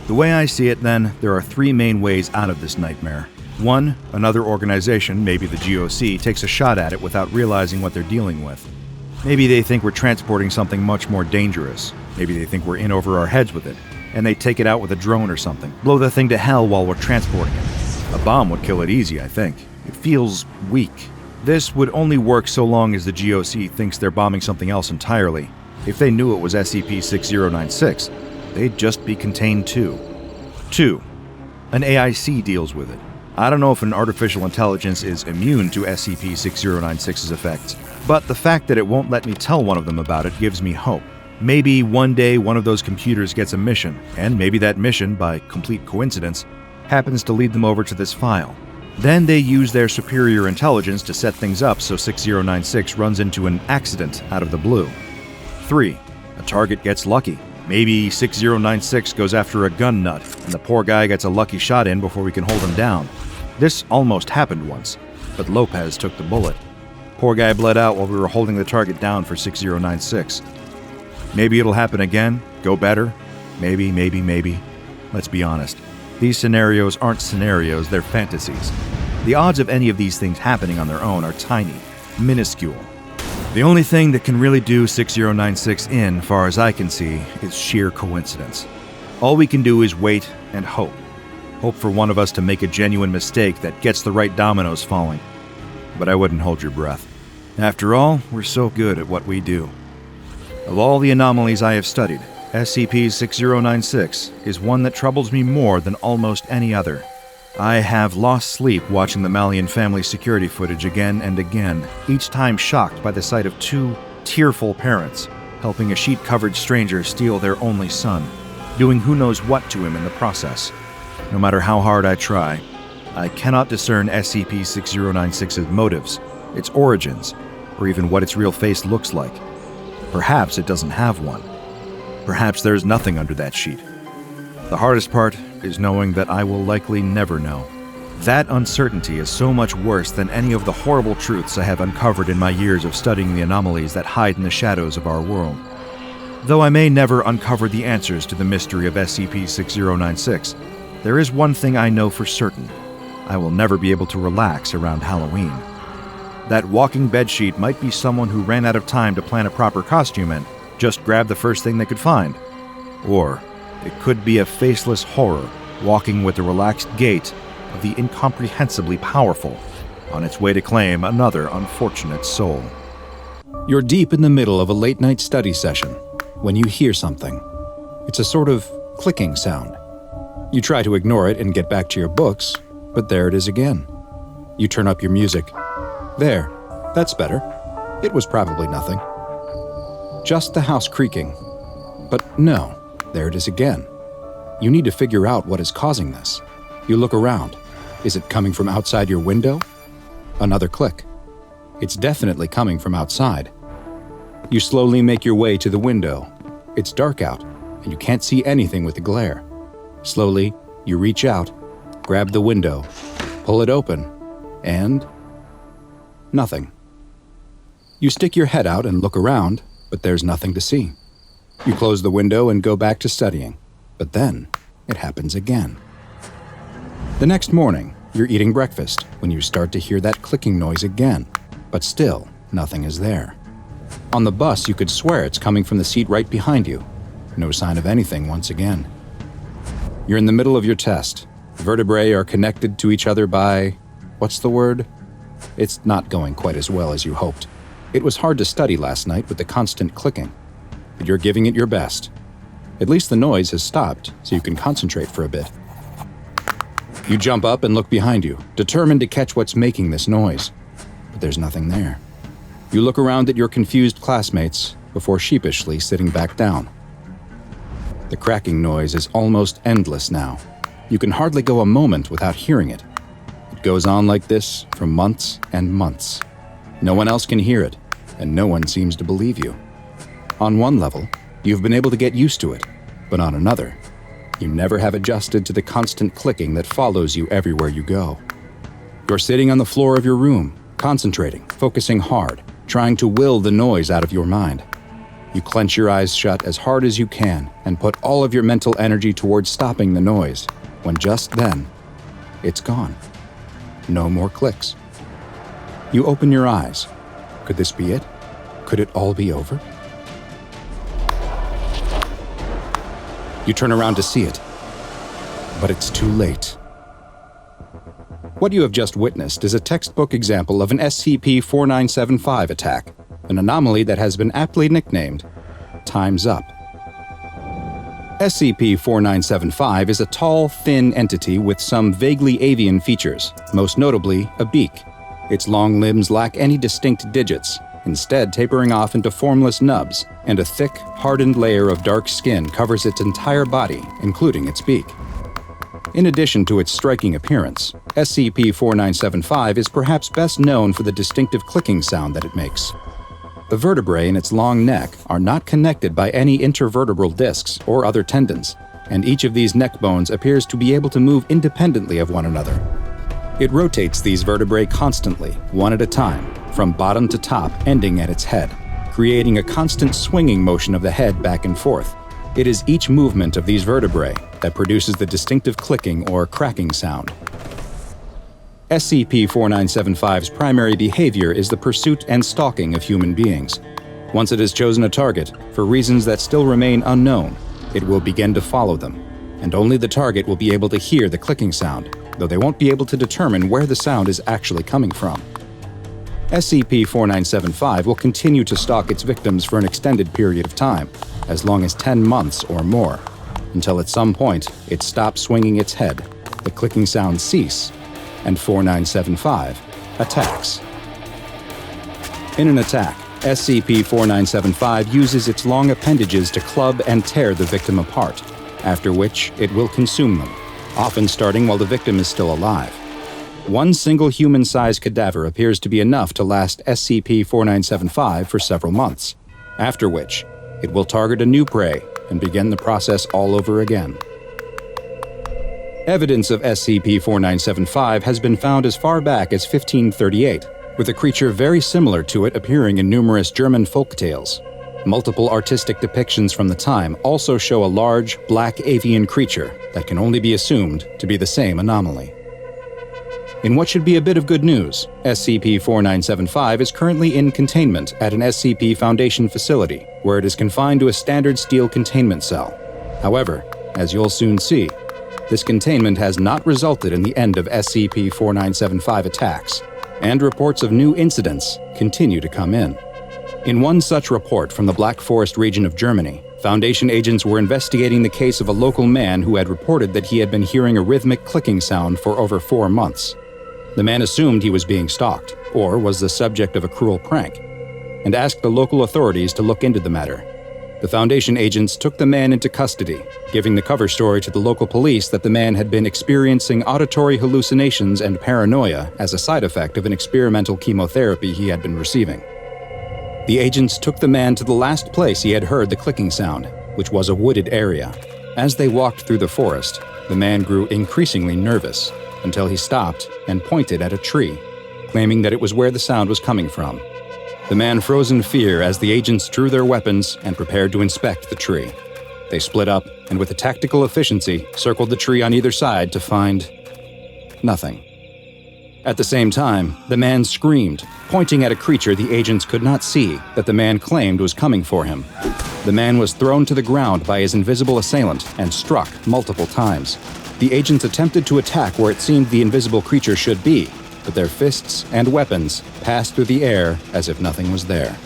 The way I see it, then, there are three main ways out of this nightmare. One, another organization, maybe the GOC, takes a shot at it without realizing what they're dealing with. Maybe they think we're transporting something much more dangerous. Maybe they think we're in over our heads with it, and they take it out with a drone or something, blow the thing to hell while we're transporting it. A bomb would kill it easy, I think. It feels weak. This would only work so long as the GOC thinks they're bombing something else entirely. If they knew it was SCP-6096, they'd just be contained too. 2. An AIC deals with it. I don't know if an artificial intelligence is immune to SCP-6096's effects, but the fact that it won't let me tell one of them about it gives me hope. Maybe one day one of those computers gets a mission, and maybe that mission, by complete coincidence, happens to lead them over to this file. Then they use their superior intelligence to set things up so 6096 runs into an accident out of the blue. 3. A target gets lucky. Maybe 6096 goes after a gun nut, and the poor guy gets a lucky shot in before we can hold him down. This almost happened once, but Lopez took the bullet. Poor guy bled out while we were holding the target down for 6096. Maybe it'll happen again, go better. Maybe. Let's be honest. These scenarios aren't scenarios, they're fantasies. The odds of any of these things happening on their own are tiny, minuscule. The only thing that can really do 6096 in, far as I can see, is sheer coincidence. All we can do is wait and hope. Hope for one of us to make a genuine mistake that gets the right dominoes falling. But I wouldn't hold your breath. After all, we're so good at what we do. Of all the anomalies I have studied, SCP-6096 is one that troubles me more than almost any other. I have lost sleep watching the Malian family security footage again and again, each time shocked by the sight of two tearful parents helping a sheet-covered stranger steal their only son, doing who knows what to him in the process. No matter how hard I try, I cannot discern SCP-6096's motives, its origins, or even what its real face looks like. Perhaps it doesn't have one. Perhaps there's nothing under that sheet. The hardest part is knowing that I will likely never know. That uncertainty is so much worse than any of the horrible truths I have uncovered in my years of studying the anomalies that hide in the shadows of our world. Though I may never uncover the answers to the mystery of SCP-6096, there is one thing I know for certain. I will never be able to relax around Halloween. That walking bedsheet might be someone who ran out of time to plan a proper costume and just grabbed the first thing they could find. Or it could be a faceless horror walking with the relaxed gait of the incomprehensibly powerful on its way to claim another unfortunate soul. You're deep in the middle of a late-night study session when you hear something. It's a sort of clicking sound. You try to ignore it and get back to your books, but there it is again. You turn up your music. There, that's better. It was probably nothing. Just the house creaking. But no, there it is again. You need to figure out what is causing this. You look around. Is it coming from outside your window? Another click. It's definitely coming from outside. You slowly make your way to the window. It's dark out, and you can't see anything with the glare. Slowly, you reach out, grab the window, pull it open, and nothing. You stick your head out and look around, but there's nothing to see. You close the window and go back to studying, but then it happens again. The next morning, you're eating breakfast when you start to hear that clicking noise again, but still, nothing is there. On the bus, you could swear it's coming from the seat right behind you. No sign of anything once again. You're in the middle of your test. Vertebrae are connected to each other by... what's the word? It's not going quite as well as you hoped. It was hard to study last night with the constant clicking, but you're giving it your best. At least the noise has stopped, so you can concentrate for a bit. You jump up and look behind you, determined to catch what's making this noise, but there's nothing there. You look around at your confused classmates before sheepishly sitting back down. The cracking noise is almost endless now. You can hardly go a moment without hearing it. It goes on like this for months and months. No one else can hear it, and no one seems to believe you. On one level, you've been able to get used to it, but on another, you never have adjusted to the constant clicking that follows you everywhere you go. You're sitting on the floor of your room, concentrating, focusing hard, trying to will the noise out of your mind. You clench your eyes shut as hard as you can and put all of your mental energy towards stopping the noise, when just then, it's gone. No more clicks. You open your eyes. Could this be it? Could it all be over? You turn around to see it, but it's too late. What you have just witnessed is a textbook example of an SCP-4975 attack, an anomaly that has been aptly nicknamed Time's Up. SCP-4975 is a tall, thin entity with some vaguely avian features, most notably a beak. Its long limbs lack any distinct digits, instead tapering off into formless nubs, and a thick, hardened layer of dark skin covers its entire body, including its beak. In addition to its striking appearance, SCP-4975 is perhaps best known for the distinctive clicking sound that it makes. The vertebrae in its long neck are not connected by any intervertebral discs or other tendons, and each of these neck bones appears to be able to move independently of one another. It rotates these vertebrae constantly, one at a time, from bottom to top, ending at its head, creating a constant swinging motion of the head back and forth. It is each movement of these vertebrae that produces the distinctive clicking or cracking sound. SCP-4975's primary behavior is the pursuit and stalking of human beings. Once it has chosen a target, for reasons that still remain unknown, it will begin to follow them, and only the target will be able to hear the clicking sound, though they won't be able to determine where the sound is actually coming from. SCP-4975 will continue to stalk its victims for an extended period of time, as long as 10 months or more, until at some point it stops swinging its head, the clicking sounds cease, and 4975 attacks. In an attack, SCP-4975 uses its long appendages to club and tear the victim apart, after which it will consume them, often starting while the victim is still alive. One single human-sized cadaver appears to be enough to last SCP-4975 for several months, after which it will target a new prey and begin the process all over again. Evidence of SCP-4975 has been found as far back as 1538, with a creature very similar to it appearing in numerous German folk tales. Multiple artistic depictions from the time also show a large, black avian creature that can only be assumed to be the same anomaly. In what should be a bit of good news, SCP-4975 is currently in containment at an SCP Foundation facility, where it is confined to a standard steel containment cell. However, as you'll soon see, this containment has not resulted in the end of SCP-4975 attacks, and reports of new incidents continue to come in. In one such report from the Black Forest region of Germany, Foundation agents were investigating the case of a local man who had reported that he had been hearing a rhythmic clicking sound for over 4 months. The man assumed he was being stalked, or was the subject of a cruel prank, and asked the local authorities to look into the matter. The Foundation agents took the man into custody, giving the cover story to the local police that the man had been experiencing auditory hallucinations and paranoia as a side effect of an experimental chemotherapy he had been receiving. The agents took the man to the last place he had heard the clicking sound, which was a wooded area. As they walked through the forest, the man grew increasingly nervous, until he stopped and pointed at a tree, claiming that it was where the sound was coming from. The man froze in fear as the agents drew their weapons and prepared to inspect the tree. They split up and with a tactical efficiency circled the tree on either side to find nothing. At the same time, the man screamed, pointing at a creature the agents could not see that the man claimed was coming for him. The man was thrown to the ground by his invisible assailant and struck multiple times. The agents attempted to attack where it seemed the invisible creature should be, but their fists and weapons passed through the air as if nothing was there.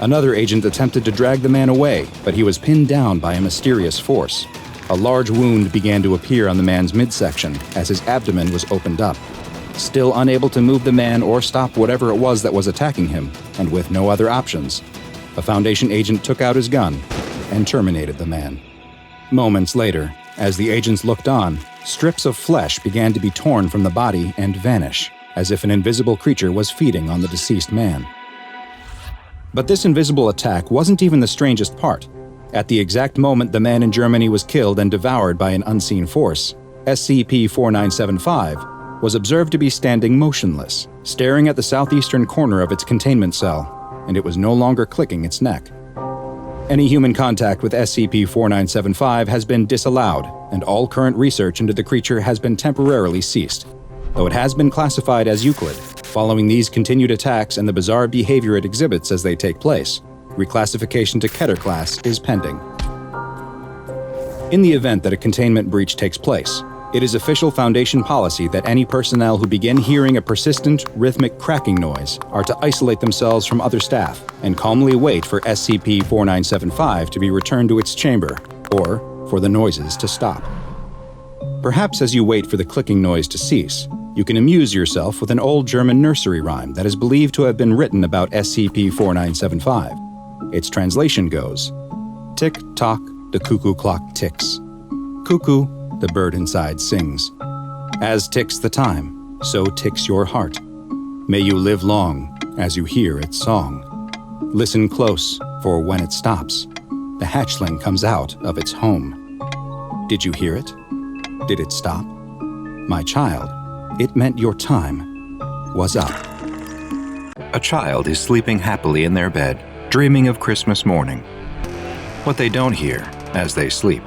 Another agent attempted to drag the man away, but he was pinned down by a mysterious force. A large wound began to appear on the man's midsection as his abdomen was opened up. Still unable to move the man or stop whatever it was that was attacking him, and with no other options, a Foundation agent took out his gun and terminated the man. Moments later, as the agents looked on, strips of flesh began to be torn from the body and vanish, as if an invisible creature was feeding on the deceased man. But this invisible attack wasn't even the strangest part. At the exact moment the man in Germany was killed and devoured by an unseen force, SCP-4975 was observed to be standing motionless, staring at the southeastern corner of its containment cell, and it was no longer clicking its neck. Any human contact with SCP-4975 has been disallowed, and all current research into the creature has been temporarily ceased, though it has been classified as Euclid. Following these continued attacks and the bizarre behavior it exhibits as they take place, reclassification to Keter class is pending. In the event that a containment breach takes place, it is official Foundation policy that any personnel who begin hearing a persistent, rhythmic cracking noise are to isolate themselves from other staff and calmly wait for SCP-4975 to be returned to its chamber, or for the noises to stop. Perhaps as you wait for the clicking noise to cease, you can amuse yourself with an old German nursery rhyme that is believed to have been written about SCP-4975. Its translation goes, "Tick-tock, the cuckoo clock ticks. Cuckoo, the bird inside sings. As ticks the time, so ticks your heart. May you live long as you hear its song. Listen close, for when it stops, the hatchling comes out of its home. Did you hear it? Did it stop? My child, it meant your time was up." A child is sleeping happily in their bed, dreaming of Christmas morning. What they don't hear as they sleep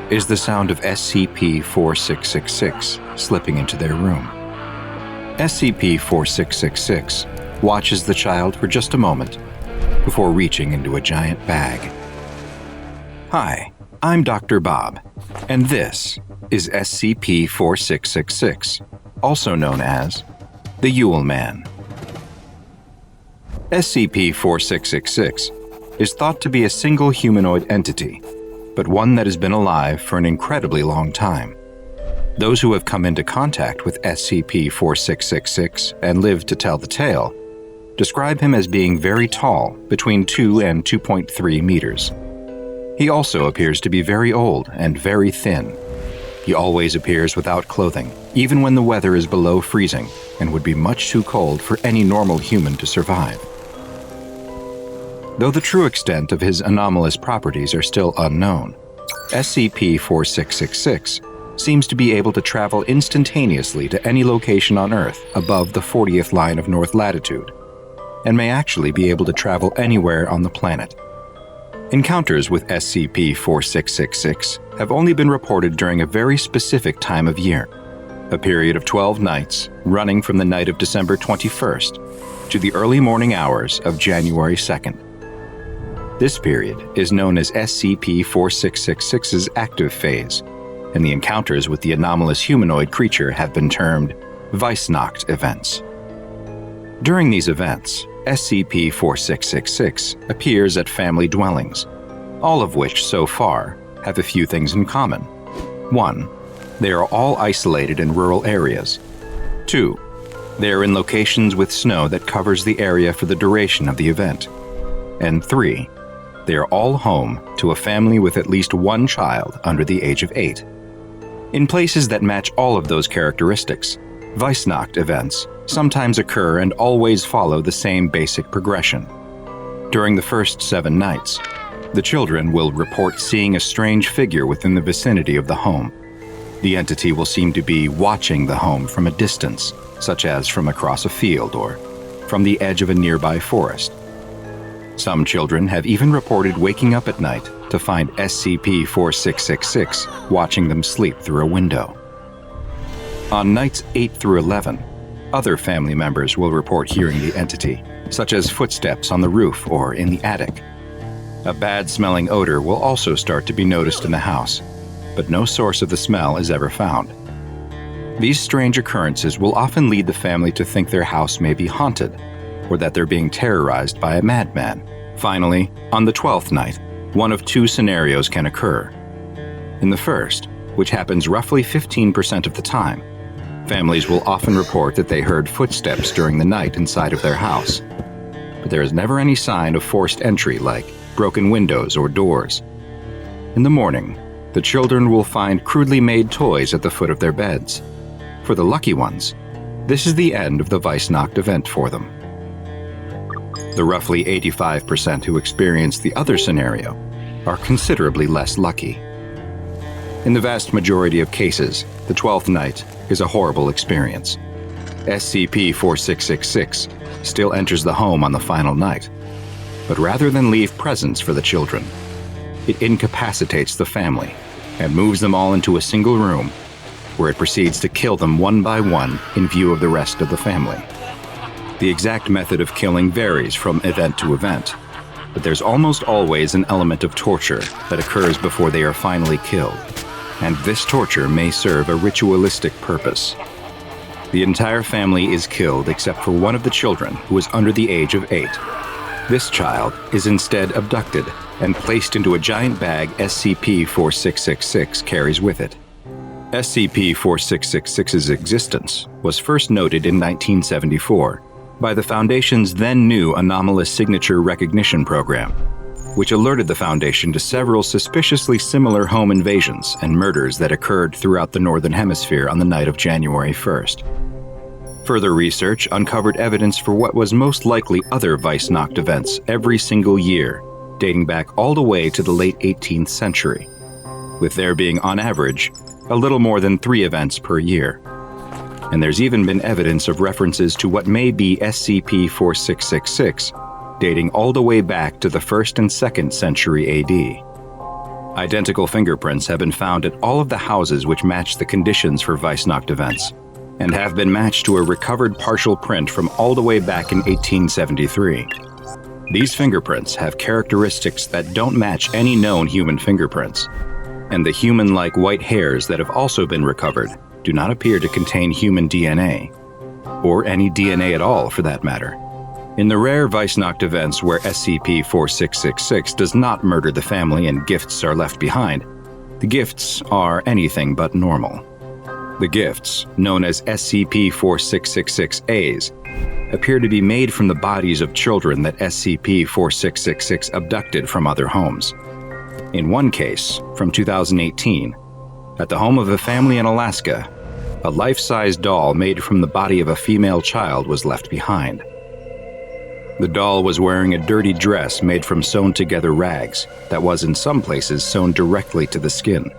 is the sound of SCP-4666 slipping into their room. SCP-4666 watches the child for just a moment before reaching into a giant bag. "Hi, I'm Dr. Bob, And this is SCP-4666, also known as the Yule Man. SCP-4666 is thought to be a single humanoid entity, but one that has been alive for an incredibly long time. Those who have come into contact with SCP-4666 and lived to tell the tale describe him as being very tall, between 2 and 2.3 meters. He also appears to be very old and very thin. He always appears without clothing, even when the weather is below freezing and would be much too cold for any normal human to survive. Though the true extent of his anomalous properties are still unknown, SCP-4666 seems to be able to travel instantaneously to any location on Earth above the 40th line of north latitude, and may actually be able to travel anywhere on the planet. Encounters with SCP-4666 have only been reported during a very specific time of year, a period of 12 nights running from the night of December 21st to the early morning hours of January 2nd. This period is known as SCP-4666's active phase, and the encounters with the anomalous humanoid creature have been termed Weissnacht events. During these events, SCP-4666 appears at family dwellings, all of which, so far, have a few things in common. 1. They are all isolated in rural areas. 2. They are in locations with snow that covers the area for the duration of the event. And 3. They are all home to a family with at least one child under the age of 8. In places that match all of those characteristics, Weissnacht events sometimes occur and always follow the same basic progression. During the first 7 nights, the children will report seeing a strange figure within the vicinity of the home. The entity will seem to be watching the home from a distance, such as from across a field or from the edge of a nearby forest. Some children have even reported waking up at night to find SCP-4666 watching them sleep through a window. On nights 8 through 11, other family members will report hearing the entity, such as footsteps on the roof or in the attic. A bad-smelling odor will also start to be noticed in the house, but no source of the smell is ever found. These strange occurrences will often lead the family to think their house may be haunted, or that they're being terrorized by a madman. Finally, on the 12th night, one of 2 scenarios can occur. In the first, which happens roughly 15% of the time, families will often report that they heard footsteps during the night inside of their house, but there is never any sign of forced entry like broken windows or doors. In the morning, the children will find crudely made toys at the foot of their beds. For the lucky ones, this is the end of the Weissnacht event for them. The roughly 85% who experience the other scenario are considerably less lucky. In the vast majority of cases, the 12th night is a horrible experience. SCP-4666 still enters the home on the final night, but rather than leave presents for the children, it incapacitates the family and moves them all into a single room, where it proceeds to kill them one by one in view of the rest of the family. The exact method of killing varies from event to event, but there's almost always an element of torture that occurs before they are finally killed, and this torture may serve a ritualistic purpose. The entire family is killed except for one of the children who is under the age of 8. This child is instead abducted and placed into a giant bag SCP-4666 carries with it. SCP-4666's existence was first noted in 1974 by the Foundation's then-new Anomalous Signature Recognition Program, which alerted the Foundation to several suspiciously similar home invasions and murders that occurred throughout the Northern Hemisphere on the night of January 1st. Further research uncovered evidence for what was most likely other Weissnacht events every single year, dating back all the way to the late 18th century, with there being, on average, a little more than 3 events per year. And there's even been evidence of references to what may be SCP-4666, dating all the way back to the 1st and 2nd century AD. Identical fingerprints have been found at all of the houses which match the conditions for Weissnacht events, and have been matched to a recovered partial print from all the way back in 1873. These fingerprints have characteristics that don't match any known human fingerprints. and the human-like white hairs that have also been recovered do not appear to contain human DNA, or any DNA at all for that matter. In the rare Weissnacht events where SCP-4666 does not murder the family and gifts are left behind, the gifts are anything but normal. The gifts, known as SCP-4666As, appear to be made from the bodies of children that SCP-4666 abducted from other homes. In one case, from 2018, at the home of a family in Alaska, a life-size doll made from the body of a female child was left behind. The doll was wearing a dirty dress made from sewn-together rags that was in some places sewn directly to the skin.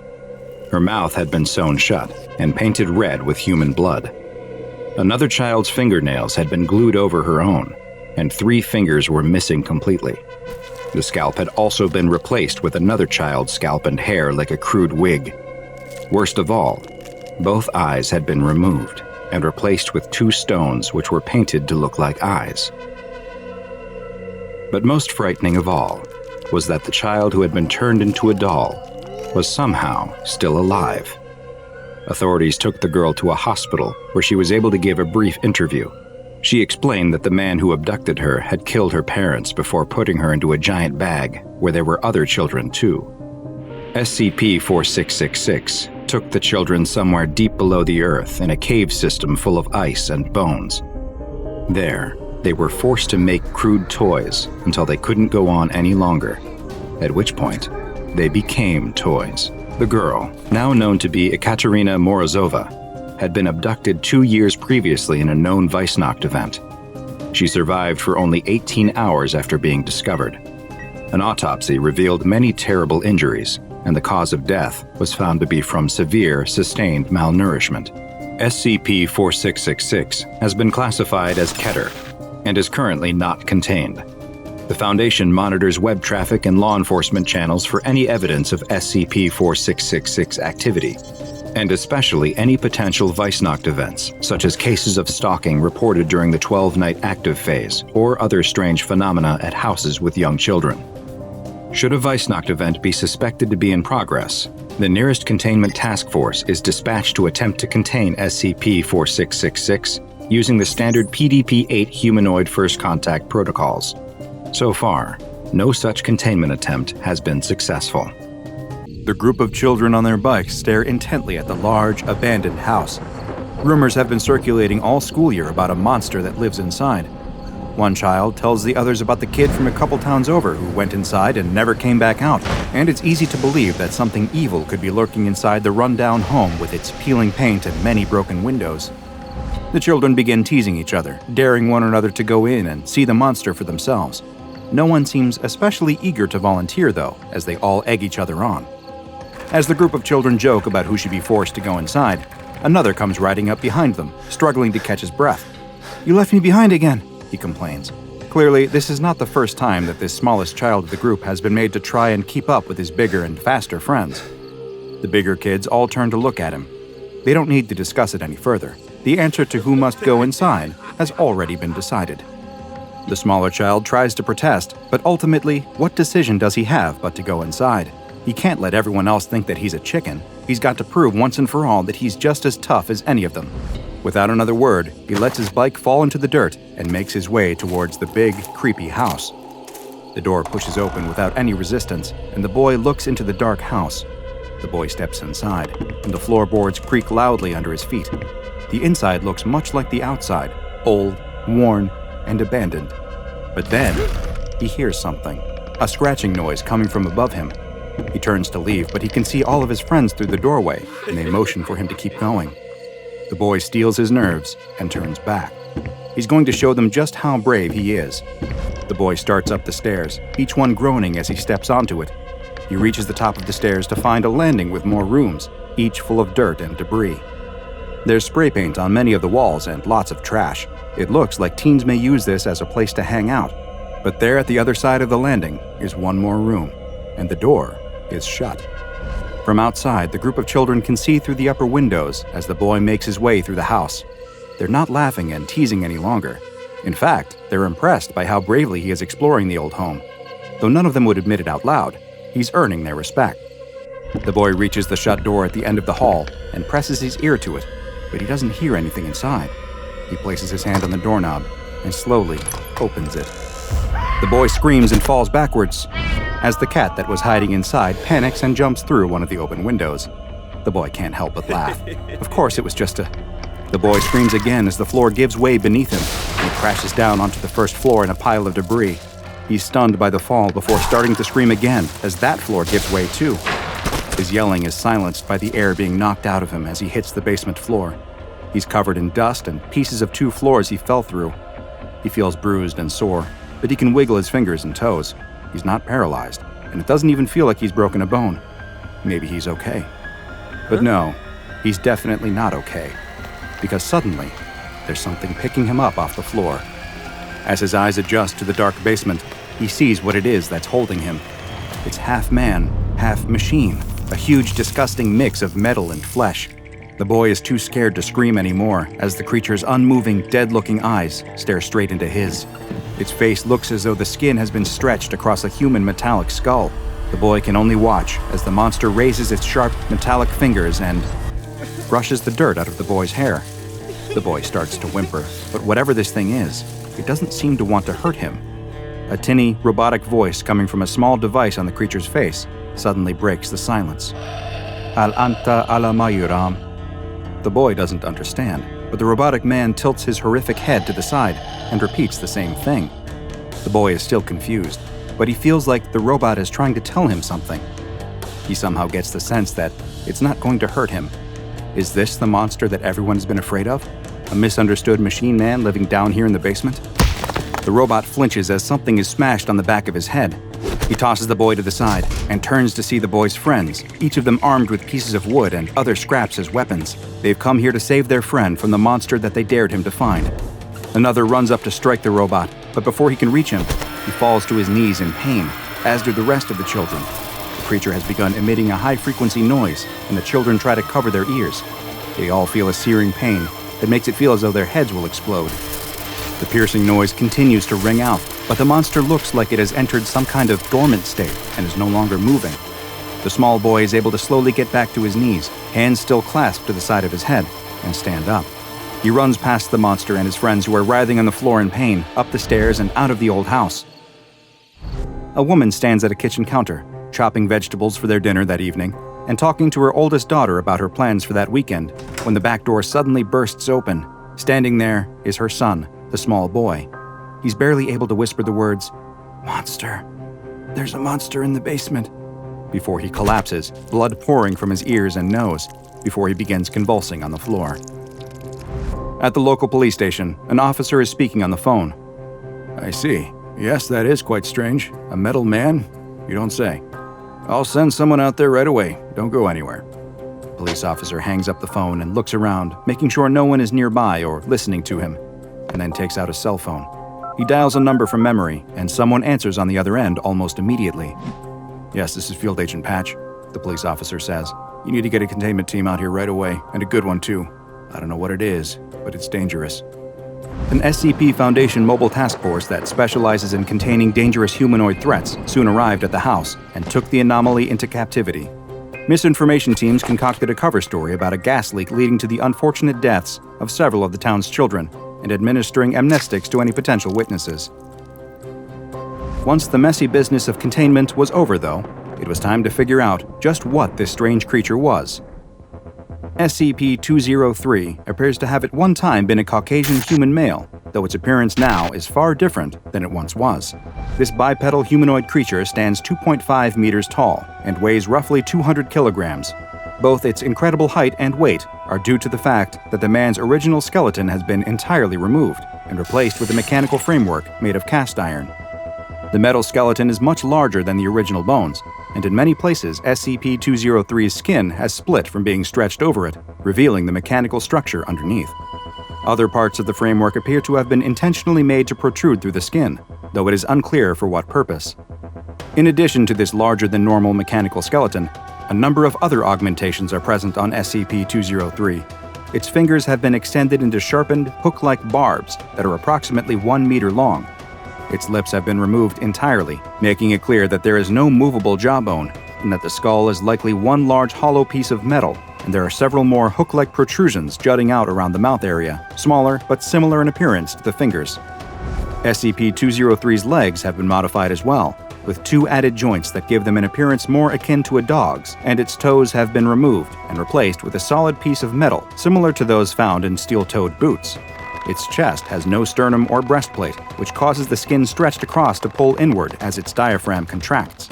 Her mouth had been sewn shut and painted red with human blood. Another child's fingernails had been glued over her own, and 3 fingers were missing completely. The scalp had also been replaced with another child's scalp and hair like a crude wig. Worst of all, both eyes had been removed and replaced with 2 stones which were painted to look like eyes. But most frightening of all was that the child who had been turned into a doll was somehow still alive. Authorities took the girl to a hospital where she was able to give a brief interview. She explained that the man who abducted her had killed her parents before putting her into a giant bag where there were other children too. SCP-4666 took the children somewhere deep below the earth in a cave system full of ice and bones. There, they were forced to make crude toys until they couldn't go on any longer, at which point they became toys. The girl, now known to be Ekaterina Morozova, had been abducted 2 years previously in a known Weissnacht event. She survived for only 18 hours after being discovered. An autopsy revealed many terrible injuries, and the cause of death was found to be from severe, sustained malnourishment. SCP-4666 has been classified as Keter and is currently not contained. The Foundation monitors web traffic and law enforcement channels for any evidence of SCP-4666 activity, and especially any potential Weissnacht events, such as cases of stalking reported during the 12-night active phase or other strange phenomena at houses with young children. Should a Weissnacht event be suspected to be in progress, the nearest containment task force is dispatched to attempt to contain SCP-4666 using the standard PDP-8 humanoid first contact protocols. So far, no such containment attempt has been successful. The group of children on their bikes stare intently at the large, abandoned house. Rumors have been circulating all school year about a monster that lives inside. One child tells the others about the kid from a couple towns over who went inside and never came back out, and it's easy to believe that something evil could be lurking inside the rundown home with its peeling paint and many broken windows. The children begin teasing each other, daring one another to go in and see the monster for themselves. No one seems especially eager to volunteer, though, as they all egg each other on. As the group of children joke about who should be forced to go inside, another comes riding up behind them, struggling to catch his breath. "You left me behind again," he complains. Clearly, this is not the first time that this smallest child of the group has been made to try and keep up with his bigger and faster friends. The bigger kids all turn to look at him. They don't need to discuss it any further. The answer to who must go inside has already been decided. The smaller child tries to protest, but ultimately, what decision does he have but to go inside? He can't let everyone else think that he's a chicken. He's got to prove once and for all that he's just as tough as any of them. Without another word, he lets his bike fall into the dirt and makes his way towards the big, creepy house. The door pushes open without any resistance, and the boy looks into the dark house. The boy steps inside, and the floorboards creak loudly under his feet. The inside looks much like the outside, old, worn, and abandoned. But then, he hears something, a scratching noise coming from above him. He turns to leave, but he can see all of his friends through the doorway, and they motion for him to keep going. The boy steels his nerves and turns back. He's going to show them just how brave he is. The boy starts up the stairs, each one groaning as he steps onto it. He reaches the top of the stairs to find a landing with more rooms, each full of dirt and debris. There's spray paint on many of the walls and lots of trash. It looks like teens may use this as a place to hang out. But there at the other side of the landing is one more room, and the door is shut. From outside, the group of children can see through the upper windows as the boy makes his way through the house. They're not laughing and teasing any longer. In fact, they're impressed by how bravely he is exploring the old home. Though none of them would admit it out loud, he's earning their respect. The boy reaches the shut door at the end of the hall and presses his ear to it, but he doesn't hear anything inside. He places his hand on the doorknob and slowly opens it. The boy screams and falls backwards as the cat that was hiding inside panics and jumps through one of the open windows. The boy can't help but laugh. Of course it was just a... The boy screams again as the floor gives way beneath him and he crashes down onto the first floor in a pile of debris. He's stunned by the fall before starting to scream again as that floor gives way too. His yelling is silenced by the air being knocked out of him as he hits the basement floor. He's covered in dust and pieces of 2 floors he fell through. He feels bruised and sore, but he can wiggle his fingers and toes. He's not paralyzed, and it doesn't even feel like he's broken a bone. Maybe he's okay. But no, he's definitely not okay. Because suddenly, there's something picking him up off the floor. As his eyes adjust to the dark basement, he sees what it is that's holding him. It's half man, half machine, a huge, disgusting mix of metal and flesh. The boy is too scared to scream anymore as the creature's unmoving, dead-looking eyes stare straight into his. Its face looks as though the skin has been stretched across a human metallic skull. The boy can only watch as the monster raises its sharp, metallic fingers and brushes the dirt out of the boy's hair. The boy starts to whimper, but whatever this thing is, it doesn't seem to want to hurt him. A tinny, robotic voice coming from a small device on the creature's face suddenly breaks the silence. Al anta ala mayuram. The boy doesn't understand, but the robotic man tilts his horrific head to the side and repeats the same thing. The boy is still confused, but he feels like the robot is trying to tell him something. He somehow gets the sense that it's not going to hurt him. Is this the monster that everyone has been afraid of? A misunderstood machine man living down here in the basement? The robot flinches as something is smashed on the back of his head. He tosses the boy to the side and turns to see the boy's friends, each of them armed with pieces of wood and other scraps as weapons. They've come here to save their friend from the monster that they dared him to find. Another runs up to strike the robot, but before he can reach him, he falls to his knees in pain, as do the rest of the children. The creature has begun emitting a high-frequency noise, and the children try to cover their ears. They all feel a searing pain that makes it feel as though their heads will explode. The piercing noise continues to ring out, but the monster looks like it has entered some kind of dormant state and is no longer moving. The small boy is able to slowly get back to his knees, hands still clasped to the side of his head, and stand up. He runs past the monster and his friends who are writhing on the floor in pain, up the stairs and out of the old house. A woman stands at a kitchen counter, chopping vegetables for their dinner that evening, and talking to her oldest daughter about her plans for that weekend, when the back door suddenly bursts open. Standing there is her son, the small boy. He's barely able to whisper the words, "Monster. There's a monster in the basement," before he collapses, blood pouring from his ears and nose, before he begins convulsing on the floor. At the local police station, an officer is speaking on the phone. "I see. Yes, that is quite strange. A metal man? You don't say. I'll send someone out there right away. Don't go anywhere." The police officer hangs up the phone and looks around, making sure no one is nearby or listening to him, and then takes out a cell phone. He dials a number from memory, and someone answers on the other end almost immediately. "Yes, this is Field Agent Patch," the police officer says. "You need to get a containment team out here right away, and a good one too. I don't know what it is, but it's dangerous." An SCP Foundation mobile task force that specializes in containing dangerous humanoid threats soon arrived at the house and took the anomaly into captivity. Misinformation teams concocted a cover story about a gas leak leading to the unfortunate deaths of several of the town's children and administering amnestics to any potential witnesses. Once the messy business of containment was over, though, it was time to figure out just what this strange creature was. SCP-203 appears to have at one time been a Caucasian human male, though its appearance now is far different than it once was. This bipedal humanoid creature stands 2.5 meters tall and weighs roughly 200 kilograms. Both its incredible height and weight are due to the fact that the man's original skeleton has been entirely removed and replaced with a mechanical framework made of cast iron. The metal skeleton is much larger than the original bones, and in many places SCP-203's skin has split from being stretched over it, revealing the mechanical structure underneath. Other parts of the framework appear to have been intentionally made to protrude through the skin, though it is unclear for what purpose. In addition to this larger-than-normal mechanical skeleton, a number of other augmentations are present on SCP-203. Its fingers have been extended into sharpened, hook-like barbs that are approximately 1 meter long. Its lips have been removed entirely, making it clear that there is no movable jawbone, in that the skull is likely one large hollow piece of metal, and there are several more hook-like protrusions jutting out around the mouth area, smaller but similar in appearance to the fingers. SCP-203's legs have been modified as well, with 2 added joints that give them an appearance more akin to a dog's, and its toes have been removed and replaced with a solid piece of metal similar to those found in steel-toed boots. Its chest has no sternum or breastplate, which causes the skin stretched across to pull inward as its diaphragm contracts.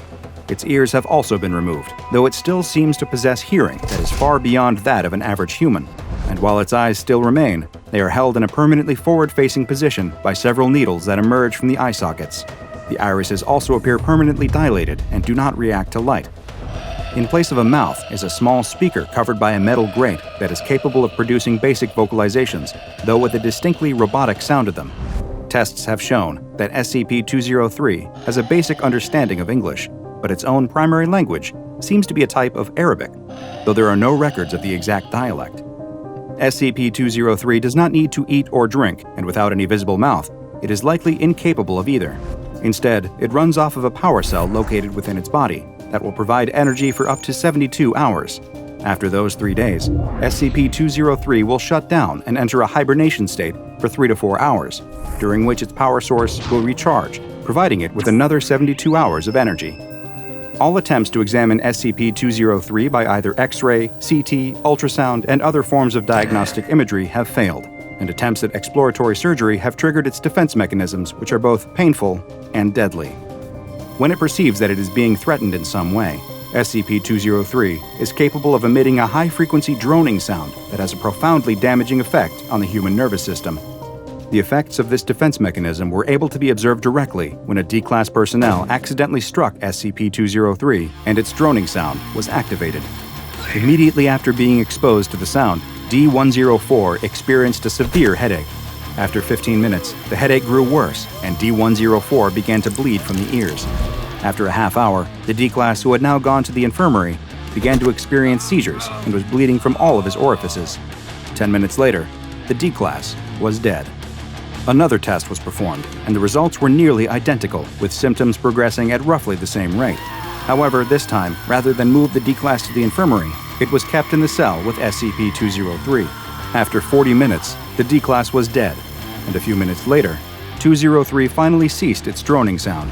Its ears have also been removed, though it still seems to possess hearing that is far beyond that of an average human. And while its eyes still remain, they are held in a permanently forward-facing position by several needles that emerge from the eye sockets. The irises also appear permanently dilated and do not react to light. In place of a mouth is a small speaker covered by a metal grate that is capable of producing basic vocalizations, though with a distinctly robotic sound to them. Tests have shown that SCP-203 has a basic understanding of English, but its own primary language seems to be a type of Arabic, though there are no records of the exact dialect. SCP-203 does not need to eat or drink, and without any visible mouth, it is likely incapable of either. Instead, it runs off of a power cell located within its body that will provide energy for up to 72 hours. After those 3 days, SCP-203 will shut down and enter a hibernation state for 3 to 4 hours, during which its power source will recharge, providing it with another 72 hours of energy. All attempts to examine SCP-203 by either X-ray, CT, ultrasound, and other forms of diagnostic imagery have failed, and attempts at exploratory surgery have triggered its defense mechanisms, which are both painful and deadly. When it perceives that it is being threatened in some way, SCP-203 is capable of emitting a high-frequency droning sound that has a profoundly damaging effect on the human nervous system. The effects of this defense mechanism were able to be observed directly when a D-Class personnel accidentally struck SCP-203 and its droning sound was activated. Immediately after being exposed to the sound, D-104 experienced a severe headache. After 15 minutes, the headache grew worse, and D-104 began to bleed from the ears. After a half hour, the D-Class, who had now gone to the infirmary, began to experience seizures and was bleeding from all of his orifices. 10 minutes later, the D-Class was dead. Another test was performed, and the results were nearly identical, with symptoms progressing at roughly the same rate. However, this time, rather than move the D-Class to the infirmary, it was kept in the cell with SCP-203. After 40 minutes, the D-Class was dead, and a few minutes later, 203 finally ceased its droning sound.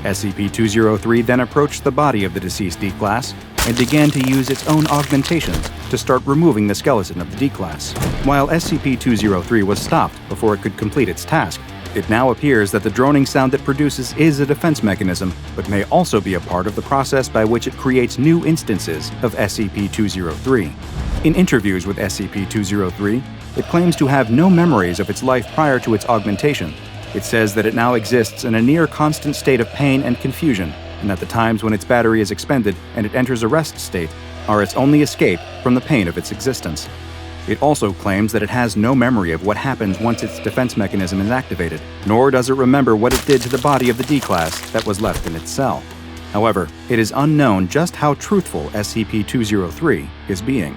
SCP-203 then approached the body of the deceased D-Class and began to use its own augmentations to start removing the skeleton of the D-Class. While SCP-203 was stopped before it could complete its task, it now appears that the droning sound it produces is a defense mechanism, but may also be a part of the process by which it creates new instances of SCP-203. In interviews with SCP-203, it claims to have no memories of its life prior to its augmentation. It says that it now exists in a near-constant state of pain and confusion, and that the times when its battery is expended and it enters a rest state are its only escape from the pain of its existence. It also claims that it has no memory of what happens once its defense mechanism is activated, nor does it remember what it did to the body of the D-Class that was left in its cell. However, it is unknown just how truthful SCP-203 is being.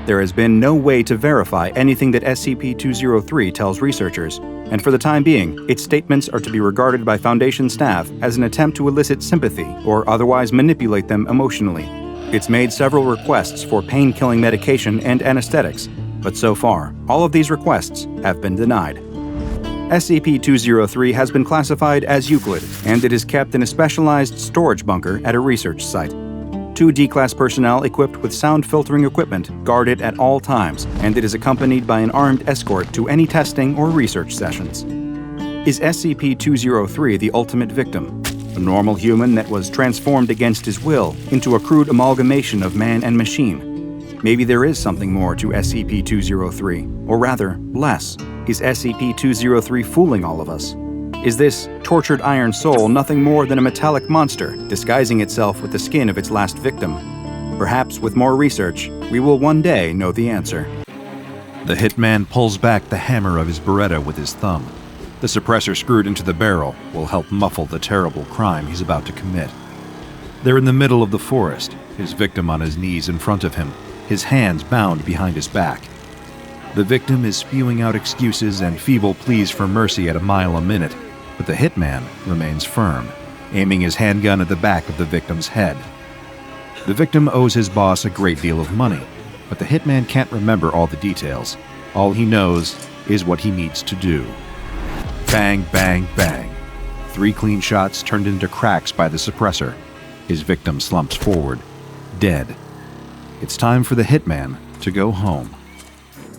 There has been no way to verify anything that SCP-203 tells researchers, and for the time being, its statements are to be regarded by Foundation staff as an attempt to elicit sympathy or otherwise manipulate them emotionally. It's made several requests for pain-killing medication and anesthetics, but so far, all of these requests have been denied. SCP-203 has been classified as Euclid, and it is kept in a specialized storage bunker at a research site. 2 D-Class personnel equipped with sound filtering equipment guard it at all times, and it is accompanied by an armed escort to any testing or research sessions. Is SCP-203 the ultimate victim? A normal human that was transformed against his will into a crude amalgamation of man and machine? Maybe there is something more to SCP-203, or rather, less. Is SCP-203 fooling all of us? Is this tortured iron soul nothing more than a metallic monster disguising itself with the skin of its last victim? Perhaps with more research, we will one day know the answer. The hitman pulls back the hammer of his Beretta with his thumb. The suppressor screwed into the barrel will help muffle the terrible crime he's about to commit. They're in the middle of the forest, his victim on his knees in front of him, his hands bound behind his back. The victim is spewing out excuses and feeble pleas for mercy at a mile a minute, but the hitman remains firm, aiming his handgun at the back of the victim's head. The victim owes his boss a great deal of money, but the hitman can't remember all the details. All he knows is what he needs to do. Bang, bang, bang. 3 clean shots turned into cracks by the suppressor. His victim slumps forward, dead. It's time for the hitman to go home.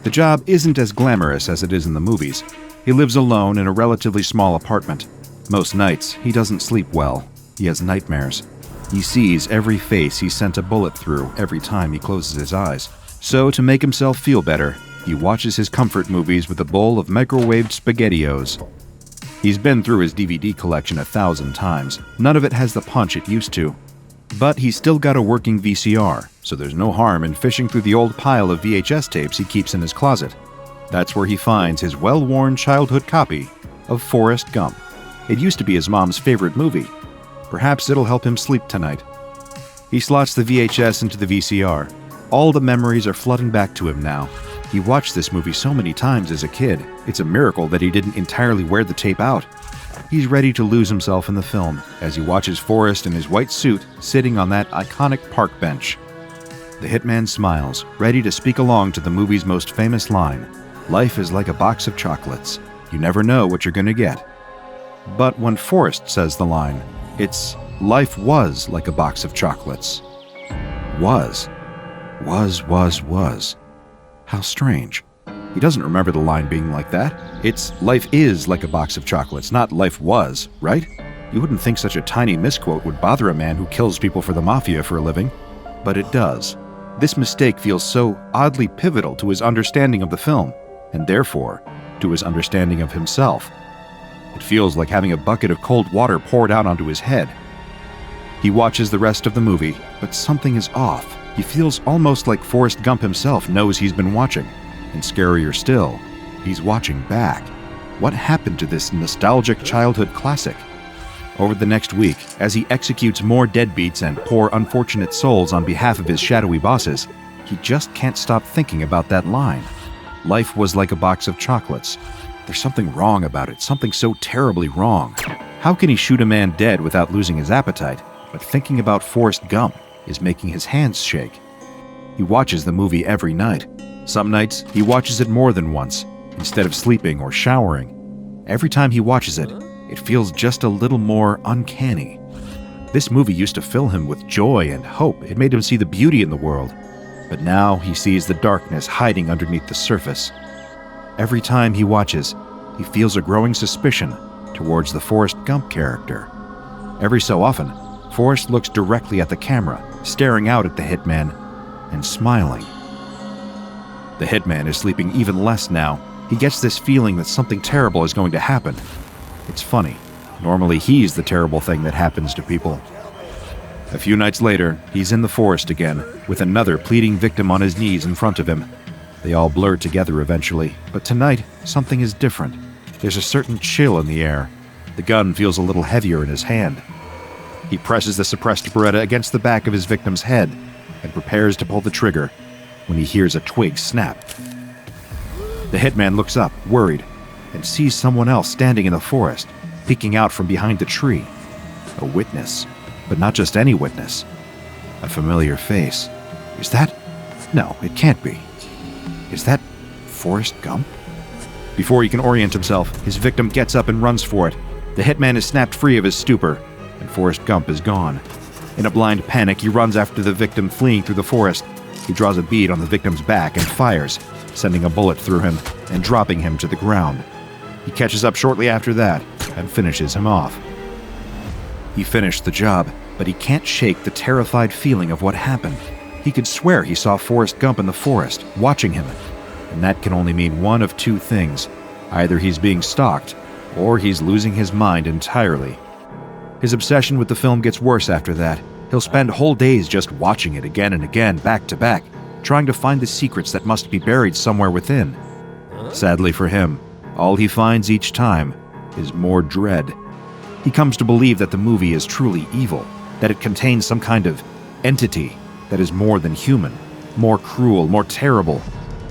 The job isn't as glamorous as it is in the movies. He lives alone in a relatively small apartment. Most nights, he doesn't sleep well. He has nightmares. He sees every face he sent a bullet through every time he closes his eyes. So, to make himself feel better, he watches his comfort movies with a bowl of microwaved SpaghettiOs. He's been through his DVD collection 1,000 times. None of it has the punch it used to. But he's still got a working VCR, so there's no harm in fishing through the old pile of VHS tapes he keeps in his closet. That's where he finds his well-worn childhood copy of Forrest Gump. It used to be his mom's favorite movie. Perhaps it'll help him sleep tonight. He slots the VHS into the VCR. All the memories are flooding back to him now. He watched this movie so many times as a kid. It's a miracle that he didn't entirely wear the tape out. He's ready to lose himself in the film as he watches Forrest in his white suit sitting on that iconic park bench. The hitman smiles, ready to speak along to the movie's most famous line, "Life is like a box of chocolates. You never know what you're going to get." But when Forrest says the line, it's "Life was like a box of chocolates." Was. How strange. He doesn't remember the line being like that. It's "Life is like a box of chocolates," not "Life was," right? You wouldn't think such a tiny misquote would bother a man who kills people for the mafia for a living. But it does. This mistake feels so oddly pivotal to his understanding of the film, and therefore, to his understanding of himself. It feels like having a bucket of cold water poured out onto his head. He watches the rest of the movie, but something is off. He feels almost like Forrest Gump himself knows he's been watching. And scarier still, he's watching back. What happened to this nostalgic childhood classic? Over the next week, as he executes more deadbeats and poor unfortunate souls on behalf of his shadowy bosses, he just can't stop thinking about that line. Life was like a box of chocolates. There's something wrong about it, something so terribly wrong. How can he shoot a man dead without losing his appetite? But thinking about Forrest Gump is making his hands shake. He watches the movie every night. Some nights, he watches it more than once, instead of sleeping or showering. Every time he watches it, it feels just a little more uncanny. This movie used to fill him with joy and hope. It made him see the beauty in the world. But now he sees the darkness hiding underneath the surface. Every time he watches, he feels a growing suspicion towards the Forrest Gump character. Every so often, Forrest looks directly at the camera, staring out at the hitman, and smiling. The hitman is sleeping even less now. He gets this feeling that something terrible is going to happen. It's funny. Normally he's the terrible thing that happens to people. A few nights later, he's in the forest again, with another pleading victim on his knees in front of him. They all blur together eventually, but tonight, something is different. There's a certain chill in the air. The gun feels a little heavier in his hand. He presses the suppressed Beretta against the back of his victim's head and prepares to pull the trigger when he hears a twig snap. The hitman looks up, worried, and sees someone else standing in the forest, peeking out from behind the tree. A witness, but not just any witness. A familiar face. Is that? No, it can't be. Is that Forrest Gump? Before he can orient himself, his victim gets up and runs for it. The hitman is snapped free of his stupor, and Forrest Gump is gone. In a blind panic, he runs after the victim fleeing through the forest. He draws a bead on the victim's back and fires, sending a bullet through him and dropping him to the ground. He catches up shortly after that and finishes him off. He finished the job, but he can't shake the terrified feeling of what happened. He could swear he saw Forrest Gump in the forest, watching him. And that can only mean one of two things. Either he's being stalked, or he's losing his mind entirely. His obsession with the film gets worse after that. He'll spend whole days just watching it again and again, back to back, trying to find the secrets that must be buried somewhere within. Sadly for him, all he finds each time is more dread. He comes to believe that the movie is truly evil, that it contains some kind of entity that is more than human, more cruel, more terrible,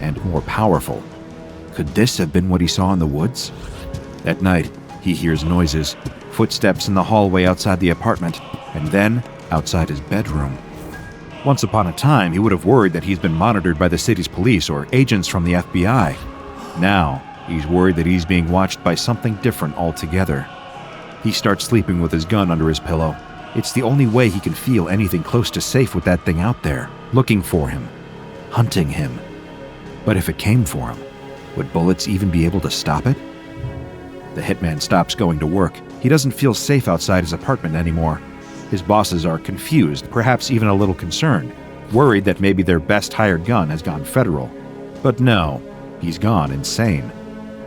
and more powerful. Could this have been what he saw in the woods? At night, he hears noises, footsteps in the hallway outside the apartment, and then outside his bedroom. Once upon a time, he would have worried that he's been monitored by the city's police or agents from the FBI. Now, he's worried that he's being watched by something different altogether. He starts sleeping with his gun under his pillow. It's the only way he can feel anything close to safe with that thing out there, looking for him, hunting him. But if it came for him, would bullets even be able to stop it? The hitman stops going to work. He doesn't feel safe outside his apartment anymore. His bosses are confused, perhaps even a little concerned, worried that maybe their best hired gun has gone federal. But no, he's gone insane.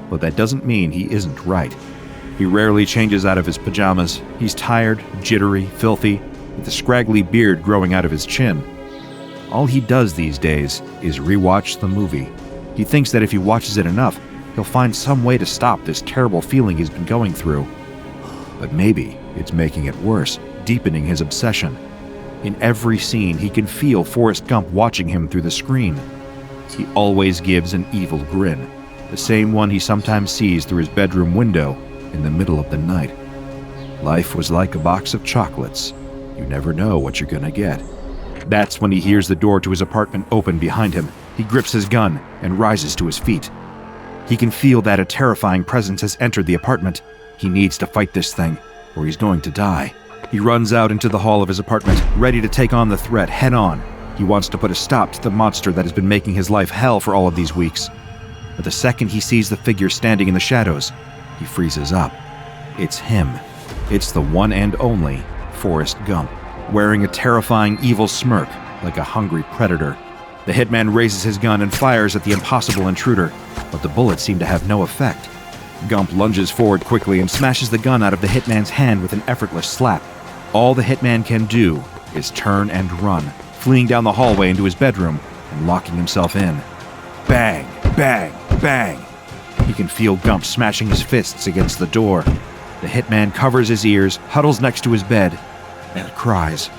But that doesn't mean he isn't right. He rarely changes out of his pajamas. He's tired, jittery, filthy, with a scraggly beard growing out of his chin. All he does these days is rewatch the movie. He thinks that if he watches it enough, he'll find some way to stop this terrible feeling he's been going through. But maybe it's making it worse, deepening his obsession. In every scene, he can feel Forrest Gump watching him through the screen. He always gives an evil grin, the same one he sometimes sees through his bedroom window in the middle of the night. Life was like a box of chocolates. You never know what you're gonna get. That's when he hears the door to his apartment open behind him. He grips his gun and rises to his feet. He can feel that a terrifying presence has entered the apartment. He needs to fight this thing, or he's going to die. He runs out into the hall of his apartment, ready to take on the threat head on. He wants to put a stop to the monster that has been making his life hell for all of these weeks. But the second he sees the figure standing in the shadows, he freezes up. It's him. It's the one and only Forrest Gump, wearing a terrifying evil smirk like a hungry predator. The hitman raises his gun and fires at the impossible intruder, but the bullets seem to have no effect. Gump lunges forward quickly and smashes the gun out of the hitman's hand with an effortless slap. All the hitman can do is turn and run, fleeing down the hallway into his bedroom and locking himself in. Bang, bang, bang. He can feel Gump smashing his fists against the door. The hitman covers his ears, huddles next to his bed, and cries.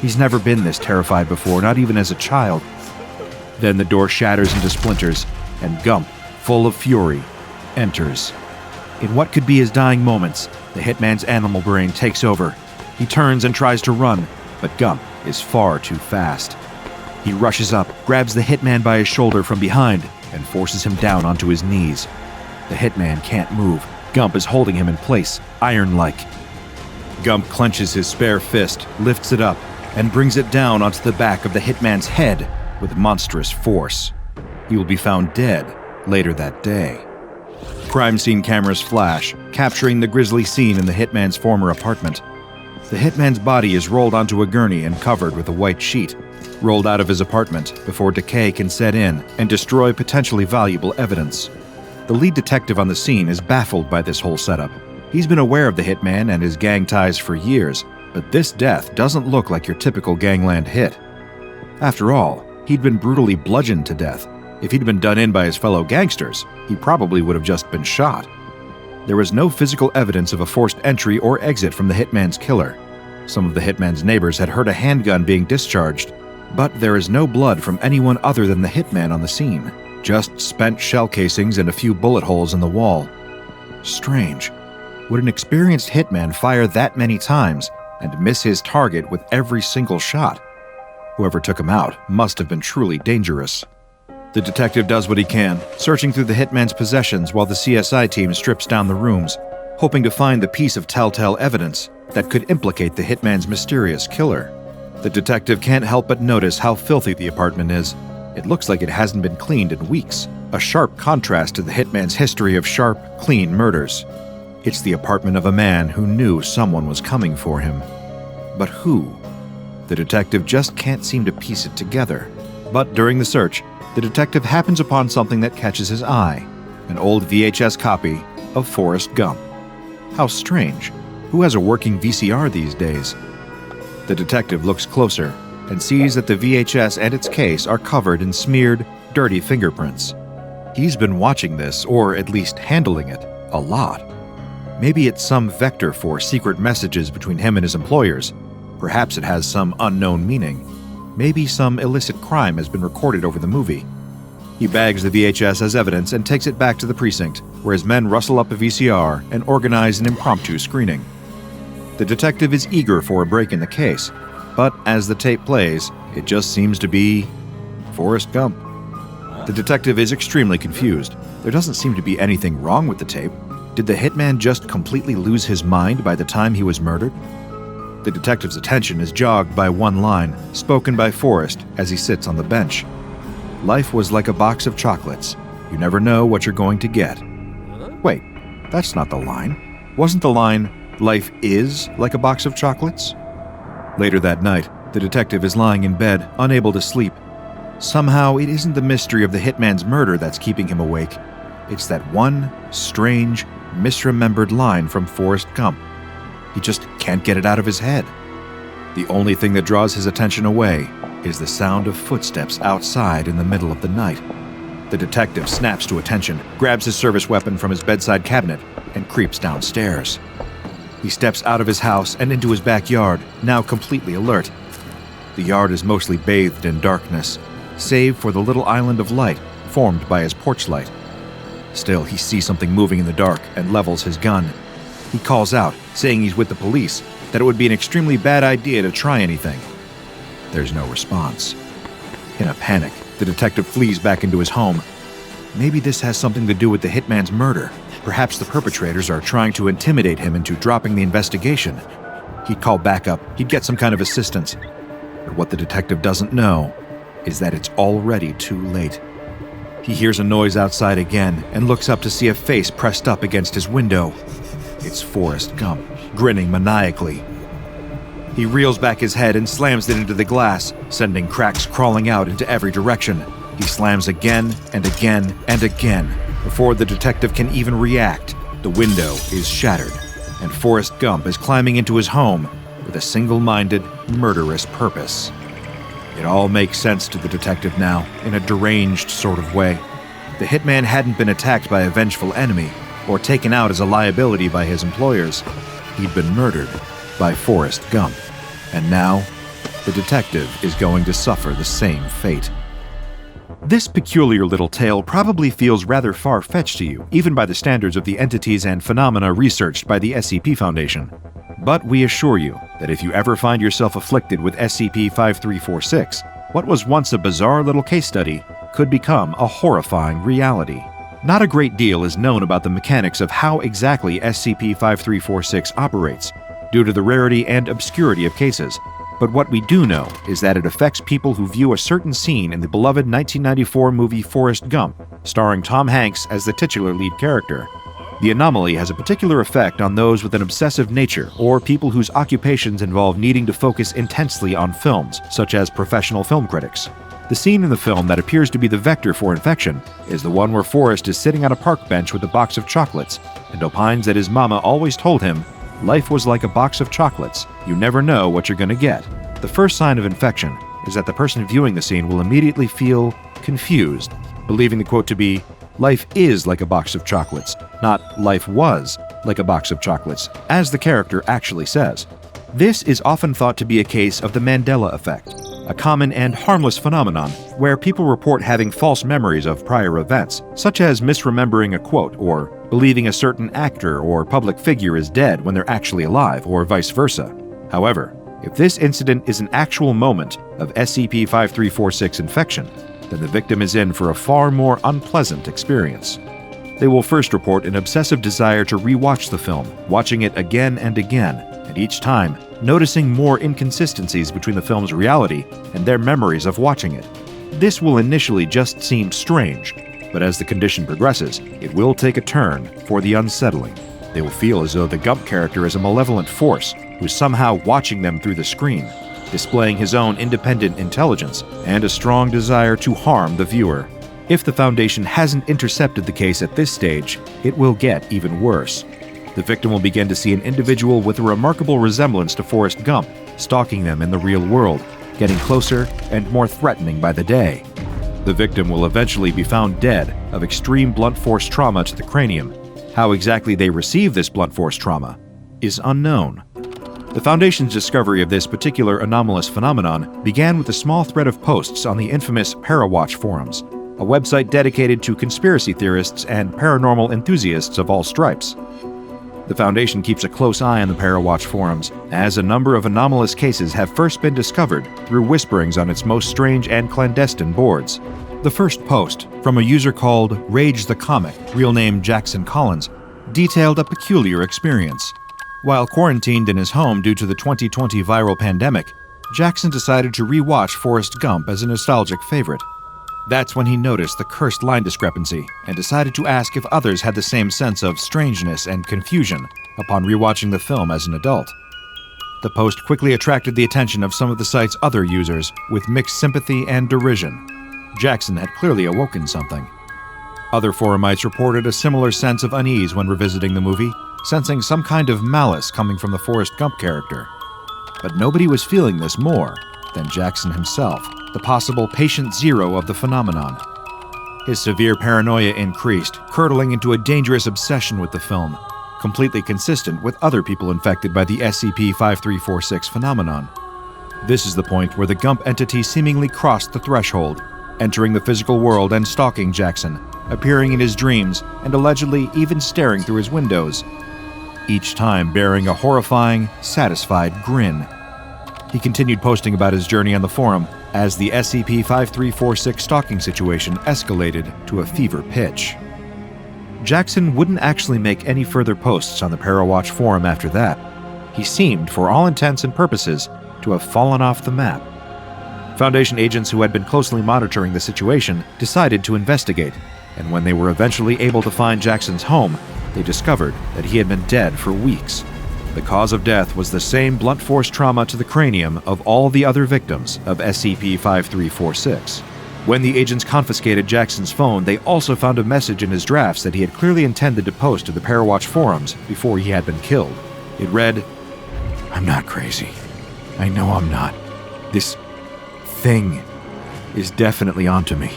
He's never been this terrified before, not even as a child. Then the door shatters into splinters, and Gump, full of fury, enters. In what could be his dying moments, the hitman's animal brain takes over. He turns and tries to run, but Gump is far too fast. He rushes up, grabs the hitman by his shoulder from behind, and forces him down onto his knees. The hitman can't move. Gump is holding him in place, iron-like. Gump clenches his spare fist, lifts it up, and brings it down onto the back of the hitman's head with monstrous force. He will be found dead later that day. Crime scene cameras flash, capturing the grisly scene in the hitman's former apartment. The hitman's body is rolled onto a gurney and covered with a white sheet, rolled out of his apartment before decay can set in and destroy potentially valuable evidence. The lead detective on the scene is baffled by this whole setup. He's been aware of the hitman and his gang ties for years, but this death doesn't look like your typical gangland hit. After all, he'd been brutally bludgeoned to death. If he'd been done in by his fellow gangsters, he probably would have just been shot. There was no physical evidence of a forced entry or exit from the hitman's killer. Some of the hitman's neighbors had heard a handgun being discharged, but there is no blood from anyone other than the hitman on the scene. Just spent shell casings and a few bullet holes in the wall. Strange. Would an experienced hitman fire that many times and miss his target with every single shot? Whoever took him out must have been truly dangerous. The detective does what he can, searching through the hitman's possessions while the CSI team strips down the rooms, hoping to find the piece of telltale evidence that could implicate the hitman's mysterious killer. The detective can't help but notice how filthy the apartment is. It looks like it hasn't been cleaned in weeks, a sharp contrast to the hitman's history of sharp, clean murders. It's the apartment of a man who knew someone was coming for him. But who? The detective just can't seem to piece it together. But during the search, the detective happens upon something that catches his eye, an old VHS copy of Forrest Gump. How strange. Who has a working VCR these days? The detective looks closer and sees that the VHS and its case are covered in smeared, dirty fingerprints. He's been watching this, or at least handling it, a lot. Maybe it's some vector for secret messages between him and his employers. Perhaps it has some unknown meaning. Maybe some illicit crime has been recorded over the movie. He bags the VHS as evidence and takes it back to the precinct, where his men rustle up a VCR and organize an impromptu screening. The detective is eager for a break in the case, but as the tape plays, It just seems to be Forrest Gump. The detective is extremely confused. There doesn't seem to be anything wrong with the tape. Did the hitman just completely lose his mind by the time he was murdered? The detective's attention is jogged by one line, spoken by Forrest as he sits on the bench. Life was like a box of chocolates. You never know what you're going to get. Wait, that's not the line. Wasn't the line, life is like a box of chocolates? Later that night, the detective is lying in bed, unable to sleep. Somehow, it isn't the mystery of the hitman's murder that's keeping him awake. It's that one strange, misremembered line from Forrest Gump. He just can't get it out of his head. The only thing that draws his attention away is the sound of footsteps outside in the middle of the night. The detective snaps to attention, grabs his service weapon from his bedside cabinet, and creeps downstairs. He steps out of his house and into his backyard, now completely alert. The yard is mostly bathed in darkness, save for the little island of light formed by his porch light. Still, he sees something moving in the dark and levels his gun. He calls out, saying he's with the police, that it would be an extremely bad idea to try anything. There's no response. In a panic, the detective flees back into his home. Maybe this has something to do with the hitman's murder. Perhaps the perpetrators are trying to intimidate him into dropping the investigation. He'd call backup, he'd get some kind of assistance. But what the detective doesn't know is that it's already too late. He hears a noise outside again and looks up to see a face pressed up against his window. It's Forrest Gump, grinning maniacally. He reels back his head and slams it into the glass, sending cracks crawling out into every direction. He slams again and again and again. Before the detective can even react, the window is shattered, and Forrest Gump is climbing into his home with a single-minded, murderous purpose. It all makes sense to the detective now, in a deranged sort of way. The hitman hadn't been attacked by a vengeful enemy, or taken out as a liability by his employers. He'd been murdered by Forrest Gump. And now, the detective is going to suffer the same fate. This peculiar little tale probably feels rather far-fetched to you, even by the standards of the entities and phenomena researched by the SCP Foundation. But we assure you that if you ever find yourself afflicted with SCP-5346, what was once a bizarre little case study could become a horrifying reality. Not a great deal is known about the mechanics of how exactly SCP-5346 operates, due to the rarity and obscurity of cases, but what we do know is that it affects people who view a certain scene in the beloved 1994 movie Forrest Gump, starring Tom Hanks as the titular lead character. The anomaly has a particular effect on those with an obsessive nature or people whose occupations involve needing to focus intensely on films, such as professional film critics. The scene in the film that appears to be the vector for infection is the one where Forrest is sitting on a park bench with a box of chocolates and opines that his mama always told him, "Life was like a box of chocolates. You never know what you're going to get." The first sign of infection is that the person viewing the scene will immediately feel confused, believing the quote to be, "Life is like a box of chocolates," not "life was like a box of chocolates," as the character actually says. This is often thought to be a case of the Mandela effect, a common and harmless phenomenon where people report having false memories of prior events, such as misremembering a quote or believing a certain actor or public figure is dead when they're actually alive, or vice versa. However, if this incident is an actual moment of SCP-5346 infection, then the victim is in for a far more unpleasant experience. They will first report an obsessive desire to re-watch the film, watching it again and again, and each time noticing more inconsistencies between the film's reality and their memories of watching it. This will initially just seem strange, but as the condition progresses, it will take a turn for the unsettling. They will feel as though the Gump character is a malevolent force who's somehow watching them through the screen, displaying his own independent intelligence and a strong desire to harm the viewer. If the Foundation hasn't intercepted the case at this stage, it will get even worse. The victim will begin to see an individual with a remarkable resemblance to Forrest Gump, stalking them in the real world, getting closer and more threatening by the day. The victim will eventually be found dead of extreme blunt force trauma to the cranium. How exactly they receive this blunt force trauma is unknown. The Foundation's discovery of this particular anomalous phenomenon began with a small thread of posts on the infamous Parawatch forums, a website dedicated to conspiracy theorists and paranormal enthusiasts of all stripes. The Foundation keeps a close eye on the Parawatch forums, as a number of anomalous cases have first been discovered through whisperings on its most strange and clandestine boards. The first post, from a user called Rage the Comic, real name Jackson Collins, detailed a peculiar experience. While quarantined in his home due to the 2020 viral pandemic, Jackson decided to re-watch Forrest Gump as a nostalgic favorite. That's when he noticed the cursed line discrepancy and decided to ask if others had the same sense of strangeness and confusion upon rewatching the film as an adult. The post quickly attracted the attention of some of the site's other users with mixed sympathy and derision. Jackson had clearly awoken something. Other forumites reported a similar sense of unease when revisiting the movie, sensing some kind of malice coming from the Forrest Gump character. But nobody was feeling this more than Jackson himself, the possible patient zero of the phenomenon. His severe paranoia increased, curdling into a dangerous obsession with the film, completely consistent with other people infected by the SCP-5346 phenomenon. This is the point where the Gump entity seemingly crossed the threshold, entering the physical world and stalking Jackson, appearing in his dreams and allegedly even staring through his windows, each time bearing a horrifying, satisfied grin. He continued posting about his journey on the forum as the SCP-5346 stalking situation escalated to a fever pitch. Jackson wouldn't actually make any further posts on the Parawatch forum after that. He seemed, for all intents and purposes, to have fallen off the map. Foundation agents who had been closely monitoring the situation decided to investigate, and when they were eventually able to find Jackson's home, they discovered that he had been dead for weeks. The cause of death was the same blunt force trauma to the cranium of all the other victims of SCP-5346. When the agents confiscated Jackson's phone, they also found a message in his drafts that he had clearly intended to post to the Parawatch forums before he had been killed. It read, "I'm not crazy. I know I'm not. This thing is definitely onto me.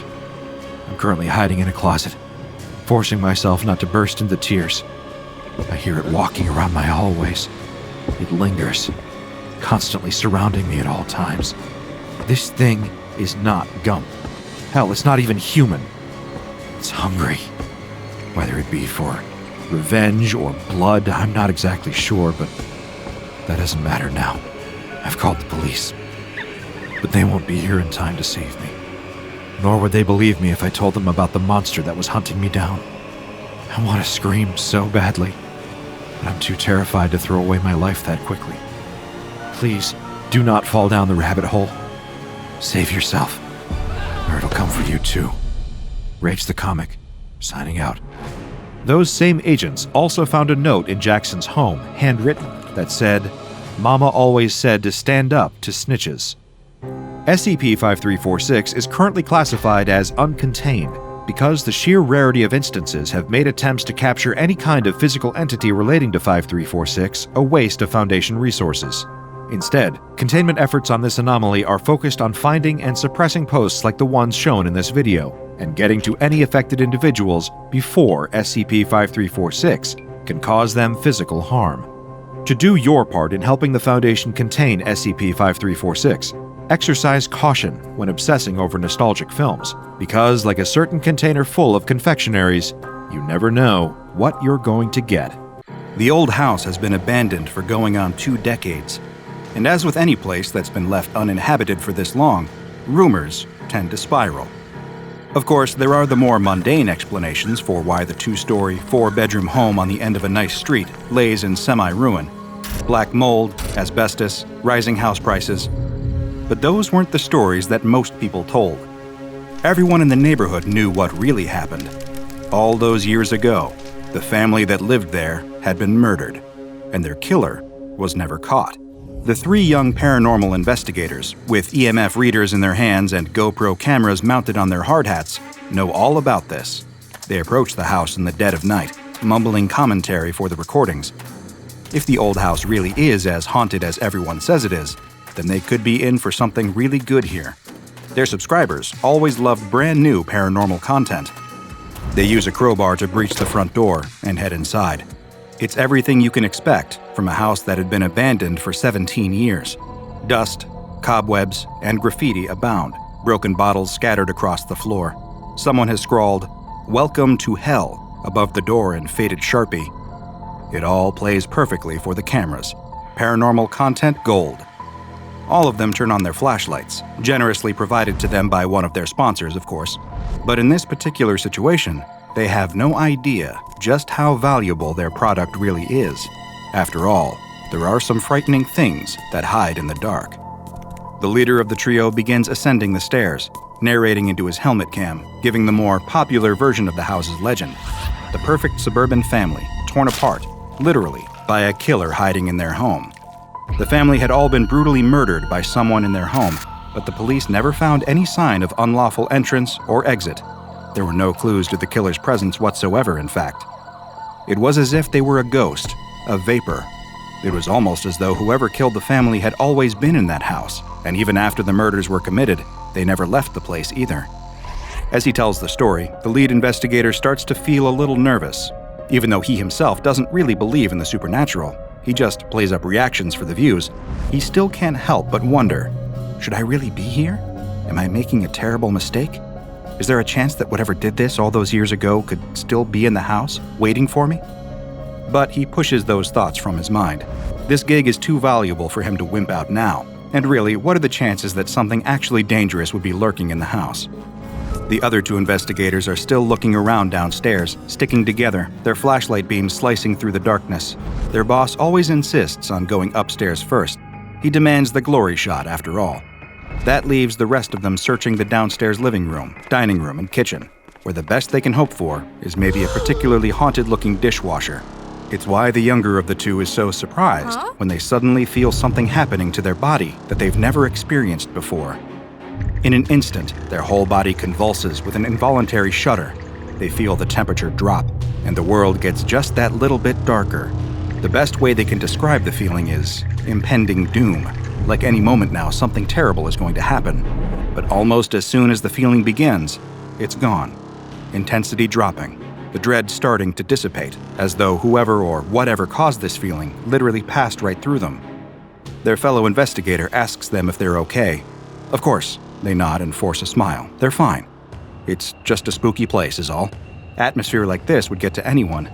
I'm currently hiding in a closet, forcing myself not to burst into tears. I hear it walking around my hallways. It lingers, constantly surrounding me at all times. This thing is not Gump. Hell, it's not even human. It's hungry. Whether it be for revenge or blood, I'm not exactly sure, but that doesn't matter now. I've called the police. But they won't be here in time to save me. Nor would they believe me if I told them about the monster that was hunting me down. I want to scream so badly, but I'm too terrified to throw away my life that quickly. Please, do not fall down the rabbit hole. Save yourself, or it'll come for you too. Rage the Comic, signing out." Those same agents also found a note in Jackson's home, handwritten, that said, "Mama always said to stand up to snitches." SCP-5346 is currently classified as uncontained because the sheer rarity of instances have made attempts to capture any kind of physical entity relating to 5346 a waste of Foundation resources. Instead, containment efforts on this anomaly are focused on finding and suppressing posts like the ones shown in this video, and getting to any affected individuals before SCP-5346 can cause them physical harm. To do your part in helping the Foundation contain SCP-5346, exercise caution when obsessing over nostalgic films, because like a certain container full of confectionaries, you never know what you're going to get. The old house has been abandoned for going on 2 decades, and as with any place that's been left uninhabited for this long, rumors tend to spiral. Of course, there are the more mundane explanations for why the 2-story, 4-bedroom home on the end of a nice street lays in semi-ruin. Black mold, asbestos, rising house prices. But those weren't the stories that most people told. Everyone in the neighborhood knew what really happened. All those years ago, the family that lived there had been murdered, and their killer was never caught. The 3 young paranormal investigators, with EMF readers in their hands and GoPro cameras mounted on their hard hats, know all about this. They approach the house in the dead of night, mumbling commentary for the recordings. If the old house really is as haunted as everyone says it is, then they could be in for something really good here. Their subscribers always loved brand new paranormal content. They use a crowbar to breach the front door and head inside. It's everything you can expect from a house that had been abandoned for 17 years. Dust, cobwebs, and graffiti abound, broken bottles scattered across the floor. Someone has scrawled, "Welcome to Hell," above the door in faded Sharpie. It all plays perfectly for the cameras. Paranormal content gold. All of them turn on their flashlights, generously provided to them by one of their sponsors, of course. But in this particular situation, they have no idea just how valuable their product really is. After all, there are some frightening things that hide in the dark. The leader of the trio begins ascending the stairs, narrating into his helmet cam, giving the more popular version of the house's legend. The perfect suburban family, torn apart, literally, by a killer hiding in their home. The family had all been brutally murdered by someone in their home, but the police never found any sign of unlawful entrance or exit. There were no clues to the killer's presence whatsoever, in fact. It was as if they were a ghost, a vapor. It was almost as though whoever killed the family had always been in that house, and even after the murders were committed, they never left the place either. As he tells the story, the lead investigator starts to feel a little nervous. Even though he himself doesn't really believe in the supernatural, he just plays up reactions for the views, he still can't help but wonder, should I really be here? Am I making a terrible mistake? Is there a chance that whatever did this all those years ago could still be in the house, waiting for me? But he pushes those thoughts from his mind. This gig is too valuable for him to wimp out now. And really, what are the chances that something actually dangerous would be lurking in the house? The other two investigators are still looking around downstairs, sticking together, their flashlight beams slicing through the darkness. Their boss always insists on going upstairs first. He demands the glory shot, after all. That leaves the rest of them searching the downstairs living room, dining room, and kitchen, where the best they can hope for is maybe a particularly haunted-looking dishwasher. It's why the younger of the two is so surprised when they suddenly feel something happening to their body that they've never experienced before. In an instant, their whole body convulses with an involuntary shudder. They feel the temperature drop, and the world gets just that little bit darker. The best way they can describe the feeling is impending doom. Like any moment now, something terrible is going to happen. But almost as soon as the feeling begins, it's gone. Intensity dropping. The dread starting to dissipate, as though whoever or whatever caused this feeling literally passed right through them. Their fellow investigator asks them if they're okay. Of course, they nod and force a smile. They're fine. It's just a spooky place, is all. Atmosphere like this would get to anyone.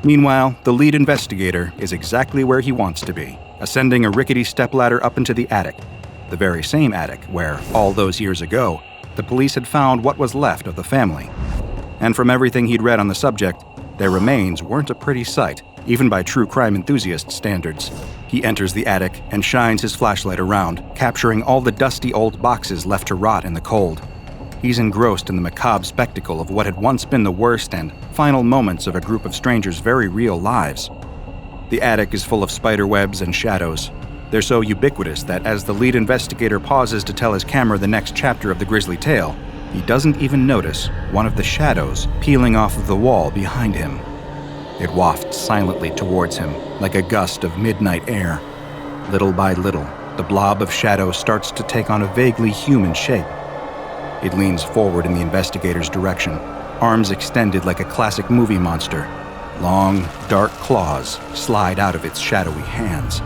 Meanwhile, the lead investigator is exactly where he wants to be, ascending a rickety stepladder up into the attic. The very same attic where, all those years ago, the police had found what was left of the family. And from everything he'd read on the subject, their remains weren't a pretty sight, even by true crime enthusiast standards. He enters the attic and shines his flashlight around, capturing all the dusty old boxes left to rot in the cold. He's engrossed in the macabre spectacle of what had once been the worst and final moments of a group of strangers' very real lives. The attic is full of spider webs and shadows. They're so ubiquitous that as the lead investigator pauses to tell his camera the next chapter of the grisly tale, he doesn't even notice one of the shadows peeling off of the wall behind him. It wafts silently towards him like a gust of midnight air. Little by little, the blob of shadow starts to take on a vaguely human shape. It leans forward in the investigator's direction, arms extended like a classic movie monster. Long, dark claws slide out of its shadowy hands.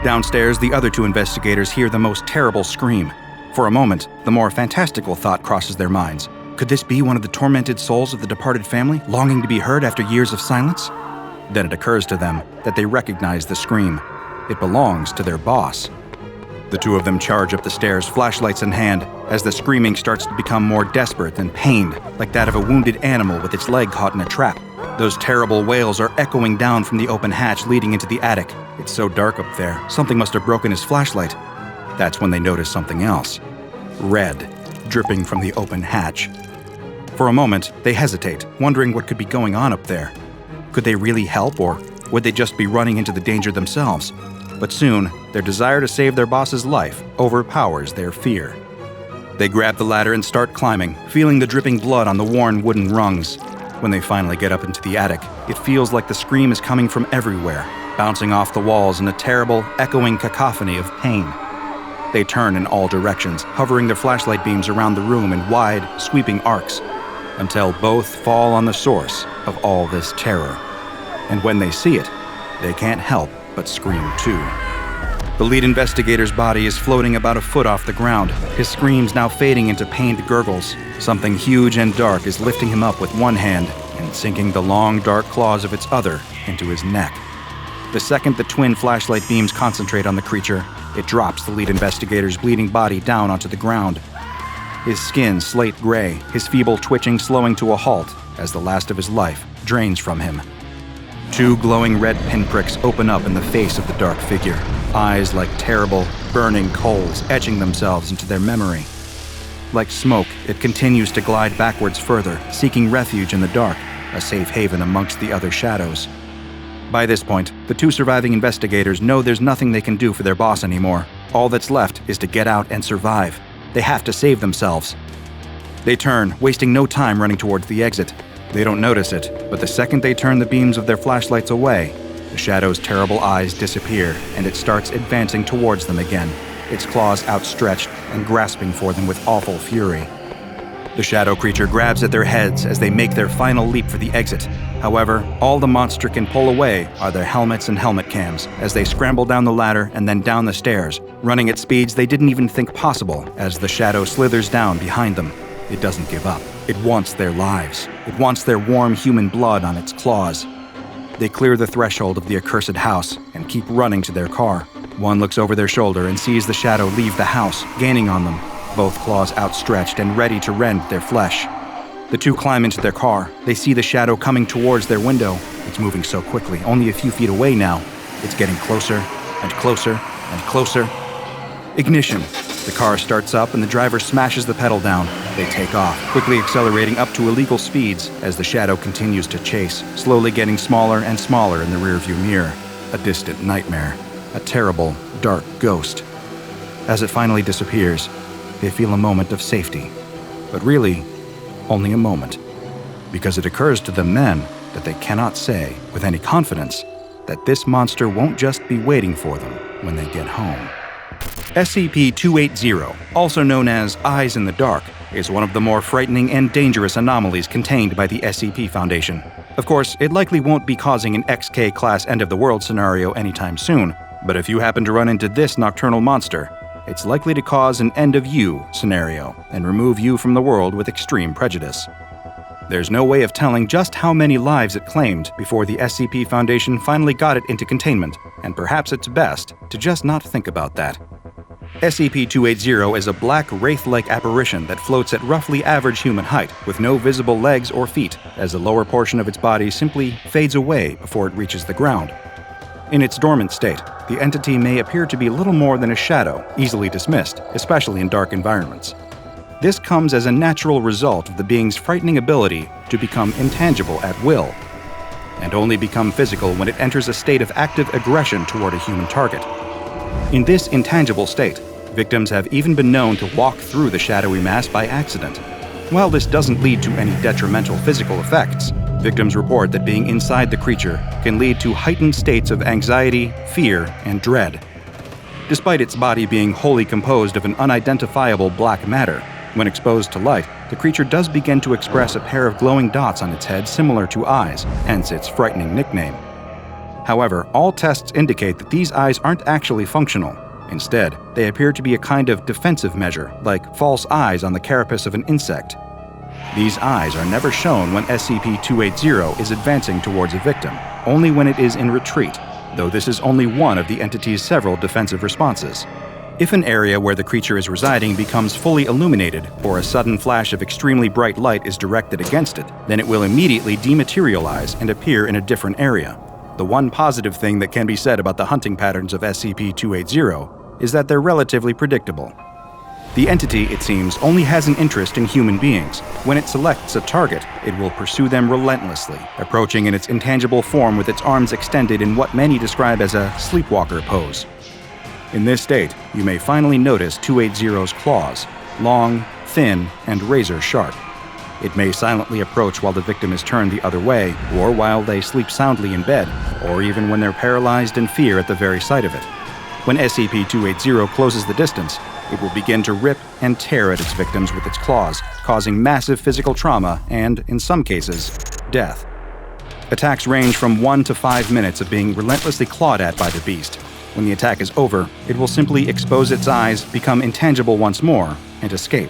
Downstairs, the other two investigators hear the most terrible scream. For a moment, the more fantastical thought crosses their minds. Could this be one of the tormented souls of the departed family, longing to be heard after years of silence? Then it occurs to them that they recognize the scream. It belongs to their boss. The two of them charge up the stairs, flashlights in hand, as the screaming starts to become more desperate and pained, like that of a wounded animal with its leg caught in a trap. Those terrible wails are echoing down from the open hatch leading into the attic. It's so dark up there, something must have broken his flashlight. That's when they notice something else. Red, dripping from the open hatch. For a moment, they hesitate, wondering what could be going on up there. Could they really help, or would they just be running into the danger themselves? But soon, their desire to save their boss's life overpowers their fear. They grab the ladder and start climbing, feeling the dripping blood on the worn wooden rungs. When they finally get up into the attic, it feels like the scream is coming from everywhere, bouncing off the walls in a terrible, echoing cacophony of pain. They turn in all directions, hovering their flashlight beams around the room in wide, sweeping arcs, until both fall on the source of all this terror. And when they see it, they can't help but scream too. The lead investigator's body is floating about a foot off the ground, his screams now fading into pained gurgles. Something huge and dark is lifting him up with one hand and sinking the long, dark claws of its other into his neck. The second the twin flashlight beams concentrate on the creature, it drops the lead investigator's bleeding body down onto the ground. His skin slate gray, his feeble twitching slowing to a halt as the last of his life drains from him. 2 glowing red pinpricks open up in the face of the dark figure, eyes like terrible, burning coals etching themselves into their memory. Like smoke, it continues to glide backwards further, seeking refuge in the dark, a safe haven amongst the other shadows. By this point, the 2 surviving investigators know there's nothing they can do for their boss anymore. All that's left is to get out and survive. They have to save themselves. They turn, wasting no time running towards the exit. They don't notice it, but the second they turn the beams of their flashlights away, the shadow's terrible eyes disappear, and it starts advancing towards them again, its claws outstretched and grasping for them with awful fury. The shadow creature grabs at their heads as they make their final leap for the exit. However, all the monster can pull away are their helmets and helmet cams as they scramble down the ladder and then down the stairs, running at speeds they didn't even think possible as the shadow slithers down behind them. It doesn't give up. It wants their lives. It wants their warm human blood on its claws. They clear the threshold of the accursed house and keep running to their car. One looks over their shoulder and sees the shadow leave the house, gaining on them, both claws outstretched and ready to rend their flesh. The 2 climb into their car. They see the shadow coming towards their window. It's moving so quickly, only a few feet away now. It's getting closer and closer and closer. Ignition. The car starts up and the driver smashes the pedal down. They take off, quickly accelerating up to illegal speeds as the shadow continues to chase, slowly getting smaller and smaller in the rearview mirror. A distant nightmare. A terrible, dark ghost. As it finally disappears, they feel a moment of safety. But really, only a moment. Because it occurs to them then that they cannot say, with any confidence, that this monster won't just be waiting for them when they get home. SCP-280, also known as Eyes in the Dark, is one of the more frightening and dangerous anomalies contained by the SCP Foundation. Of course, it likely won't be causing an XK-class end-of-the-world scenario anytime soon, but if you happen to run into this nocturnal monster, it's likely to cause an end-of-you scenario and remove you from the world with extreme prejudice. There's no way of telling just how many lives it claimed before the SCP Foundation finally got it into containment, and perhaps it's best to just not think about that. SCP-280 is a black wraith-like apparition that floats at roughly average human height, with no visible legs or feet, as the lower portion of its body simply fades away before it reaches the ground. In its dormant state, the entity may appear to be little more than a shadow, easily dismissed, especially in dark environments. This comes as a natural result of the being's frightening ability to become intangible at will, and only become physical when it enters a state of active aggression toward a human target. In this intangible state, victims have even been known to walk through the shadowy mass by accident. While this doesn't lead to any detrimental physical effects, victims report that being inside the creature can lead to heightened states of anxiety, fear, and dread. Despite its body being wholly composed of an unidentifiable black matter, when exposed to light, the creature does begin to express a pair of glowing dots on its head similar to eyes, hence its frightening nickname. However, all tests indicate that these eyes aren't actually functional. Instead, they appear to be a kind of defensive measure, like false eyes on the carapace of an insect. These eyes are never shown when SCP-280 is advancing towards a victim, only when it is in retreat, though this is only one of the entity's several defensive responses. If an area where the creature is residing becomes fully illuminated, or a sudden flash of extremely bright light is directed against it, then it will immediately dematerialize and appear in a different area. The one positive thing that can be said about the hunting patterns of SCP-280 is that they're relatively predictable. The entity, it seems, only has an interest in human beings. When it selects a target, it will pursue them relentlessly, approaching in its intangible form with its arms extended in what many describe as a sleepwalker pose. In this state, you may finally notice 280's claws, long, thin, and razor-sharp. It may silently approach while the victim is turned the other way, or while they sleep soundly in bed, or even when they're paralyzed in fear at the very sight of it. When SCP-280 closes the distance, it will begin to rip and tear at its victims with its claws, causing massive physical trauma and, in some cases, death. Attacks range from 1 to 5 minutes of being relentlessly clawed at by the beast. When the attack is over, it will simply expose its eyes, become intangible once more, and escape.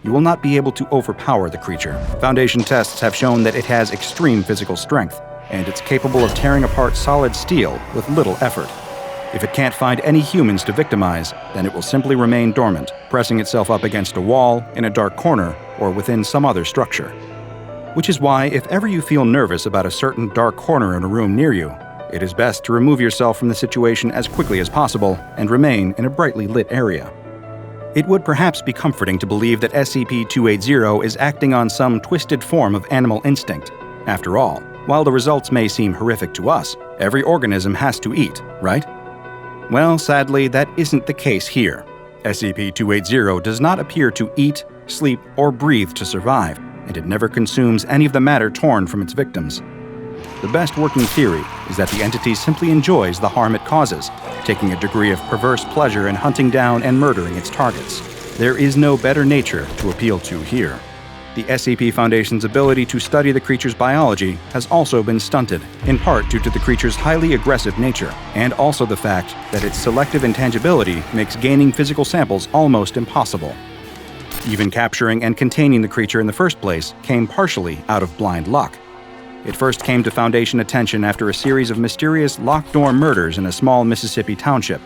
You will not be able to overpower the creature. Foundation tests have shown that it has extreme physical strength, and it's capable of tearing apart solid steel with little effort. If it can't find any humans to victimize, then it will simply remain dormant, pressing itself up against a wall, in a dark corner, or within some other structure. Which is why, if ever you feel nervous about a certain dark corner in a room near you, it is best to remove yourself from the situation as quickly as possible and remain in a brightly lit area. It would perhaps be comforting to believe that SCP-280 is acting on some twisted form of animal instinct. After all, while the results may seem horrific to us, every organism has to eat, right? Well, sadly, that isn't the case here. SCP-280 does not appear to eat, sleep, or breathe to survive, and it never consumes any of the matter torn from its victims. The best working theory is that the entity simply enjoys the harm it causes, taking a degree of perverse pleasure in hunting down and murdering its targets. There is no better nature to appeal to here. The SCP Foundation's ability to study the creature's biology has also been stunted, in part due to the creature's highly aggressive nature, and also the fact that its selective intangibility makes gaining physical samples almost impossible. Even capturing and containing the creature in the first place came partially out of blind luck. It first came to Foundation attention after a series of mysterious locked-door murders in a small Mississippi township.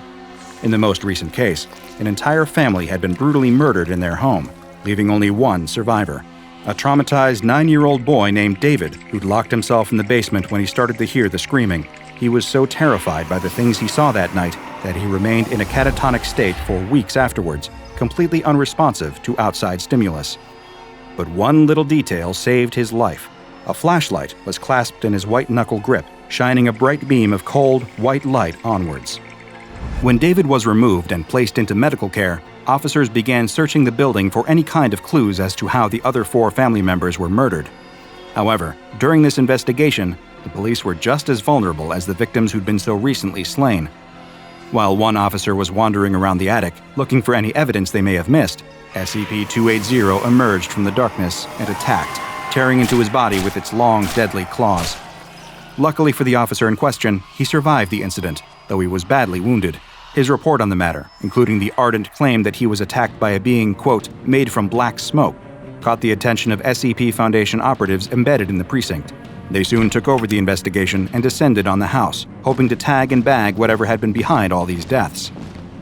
In the most recent case, an entire family had been brutally murdered in their home, leaving only one survivor. A traumatized 9-year-old boy named David, who'd locked himself in the basement when he started to hear the screaming. He was so terrified by the things he saw that night that he remained in a catatonic state for weeks afterwards, completely unresponsive to outside stimulus. But one little detail saved his life. A flashlight was clasped in his white-knuckle grip, shining a bright beam of cold, white light onwards. When David was removed and placed into medical care, officers began searching the building for any kind of clues as to how the other 4 family members were murdered. However, during this investigation, the police were just as vulnerable as the victims who'd been so recently slain. While one officer was wandering around the attic, looking for any evidence they may have missed, SCP-280 emerged from the darkness and attacked, tearing into his body with its long, deadly claws. Luckily for the officer in question, he survived the incident, though he was badly wounded. His report on the matter, including the ardent claim that he was attacked by a being, quote, made from black smoke, caught the attention of SCP Foundation operatives embedded in the precinct. They soon took over the investigation and descended on the house, hoping to tag and bag whatever had been behind all these deaths.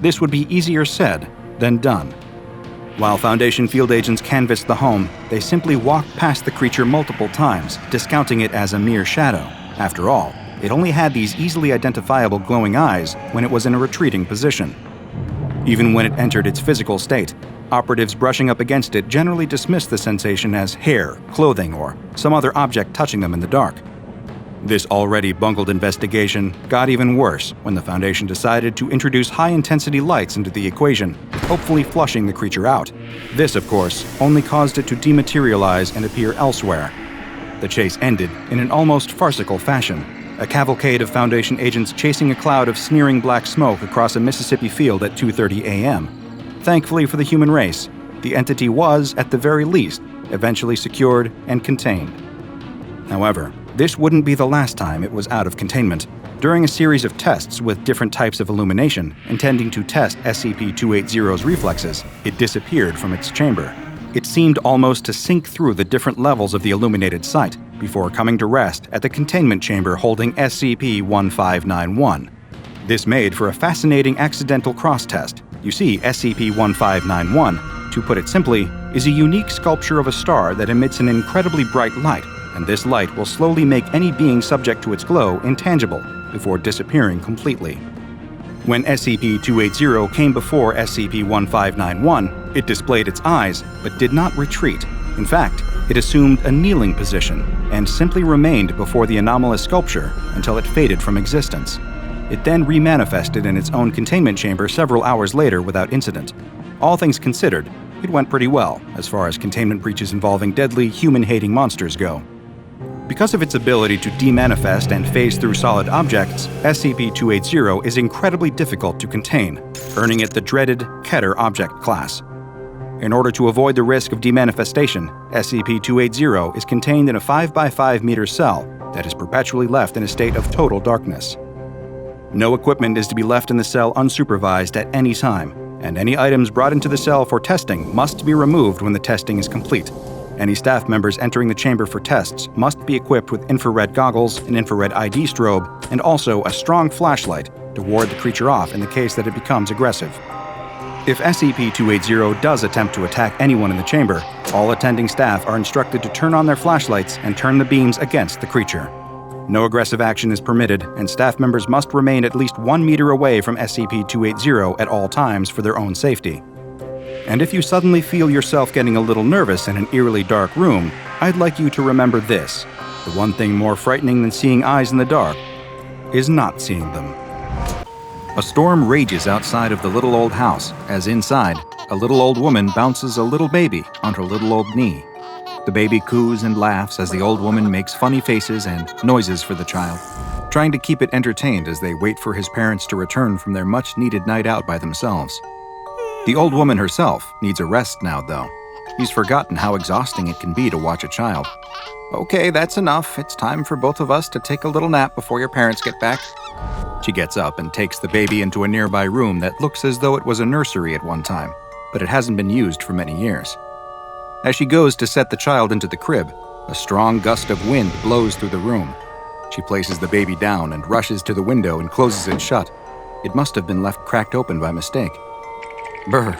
This would be easier said than done. While Foundation field agents canvassed the home, they simply walked past the creature multiple times, discounting it as a mere shadow. After all, it only had these easily identifiable glowing eyes when it was in a retreating position. Even when it entered its physical state, operatives brushing up against it generally dismissed the sensation as hair, clothing, or some other object touching them in the dark. This already bungled investigation got even worse when the Foundation decided to introduce high-intensity lights into the equation, hopefully flushing the creature out. This, of course, only caused it to dematerialize and appear elsewhere. The chase ended in an almost farcical fashion. A cavalcade of Foundation agents chasing a cloud of sneering black smoke across a Mississippi field at 2:30 a.m. Thankfully for the human race, the entity was, at the very least, eventually secured and contained. However, this wouldn't be the last time it was out of containment. During a series of tests with different types of illumination, intending to test SCP-280's reflexes, it disappeared from its chamber. It seemed almost to sink through the different levels of the illuminated site, before coming to rest at the containment chamber holding SCP-1591. This made for a fascinating accidental cross-test. You see, SCP-1591, to put it simply, is a unique sculpture of a star that emits an incredibly bright light, and this light will slowly make any being subject to its glow intangible before disappearing completely. When SCP-280 came before SCP-1591, it displayed its eyes but did not retreat. In fact, it assumed a kneeling position and simply remained before the anomalous sculpture until it faded from existence. It then remanifested in its own containment chamber several hours later without incident. All things considered, it went pretty well as far as containment breaches involving deadly, human-hating monsters go. Because of its ability to demanifest and phase through solid objects, SCP-280 is incredibly difficult to contain, earning it the dreaded Keter object class. In order to avoid the risk of demanifestation, SCP-280 is contained in a 5x5 meter cell that is perpetually left in a state of total darkness. No equipment is to be left in the cell unsupervised at any time, and any items brought into the cell for testing must be removed when the testing is complete. Any staff members entering the chamber for tests must be equipped with infrared goggles, an infrared ID strobe, and also a strong flashlight to ward the creature off in the case that it becomes aggressive. If SCP-280 does attempt to attack anyone in the chamber, all attending staff are instructed to turn on their flashlights and turn the beams against the creature. No aggressive action is permitted, and staff members must remain at least 1 meter away from SCP-280 at all times for their own safety. And if you suddenly feel yourself getting a little nervous in an eerily dark room, I'd like you to remember this: the one thing more frightening than seeing eyes in the dark is not seeing them. A storm rages outside of the little old house, as inside, a little old woman bounces a little baby on her little old knee. The baby coos and laughs as the old woman makes funny faces and noises for the child, trying to keep it entertained as they wait for his parents to return from their much-needed night out by themselves. The old woman herself needs a rest now, though. She's forgotten how exhausting it can be to watch a child. "Okay, that's enough. It's time for both of us to take a little nap before your parents get back." She gets up and takes the baby into a nearby room that looks as though it was a nursery at one time, but it hasn't been used for many years. As she goes to set the child into the crib, a strong gust of wind blows through the room. She places the baby down and rushes to the window and closes it shut. It must have been left cracked open by mistake. Brr,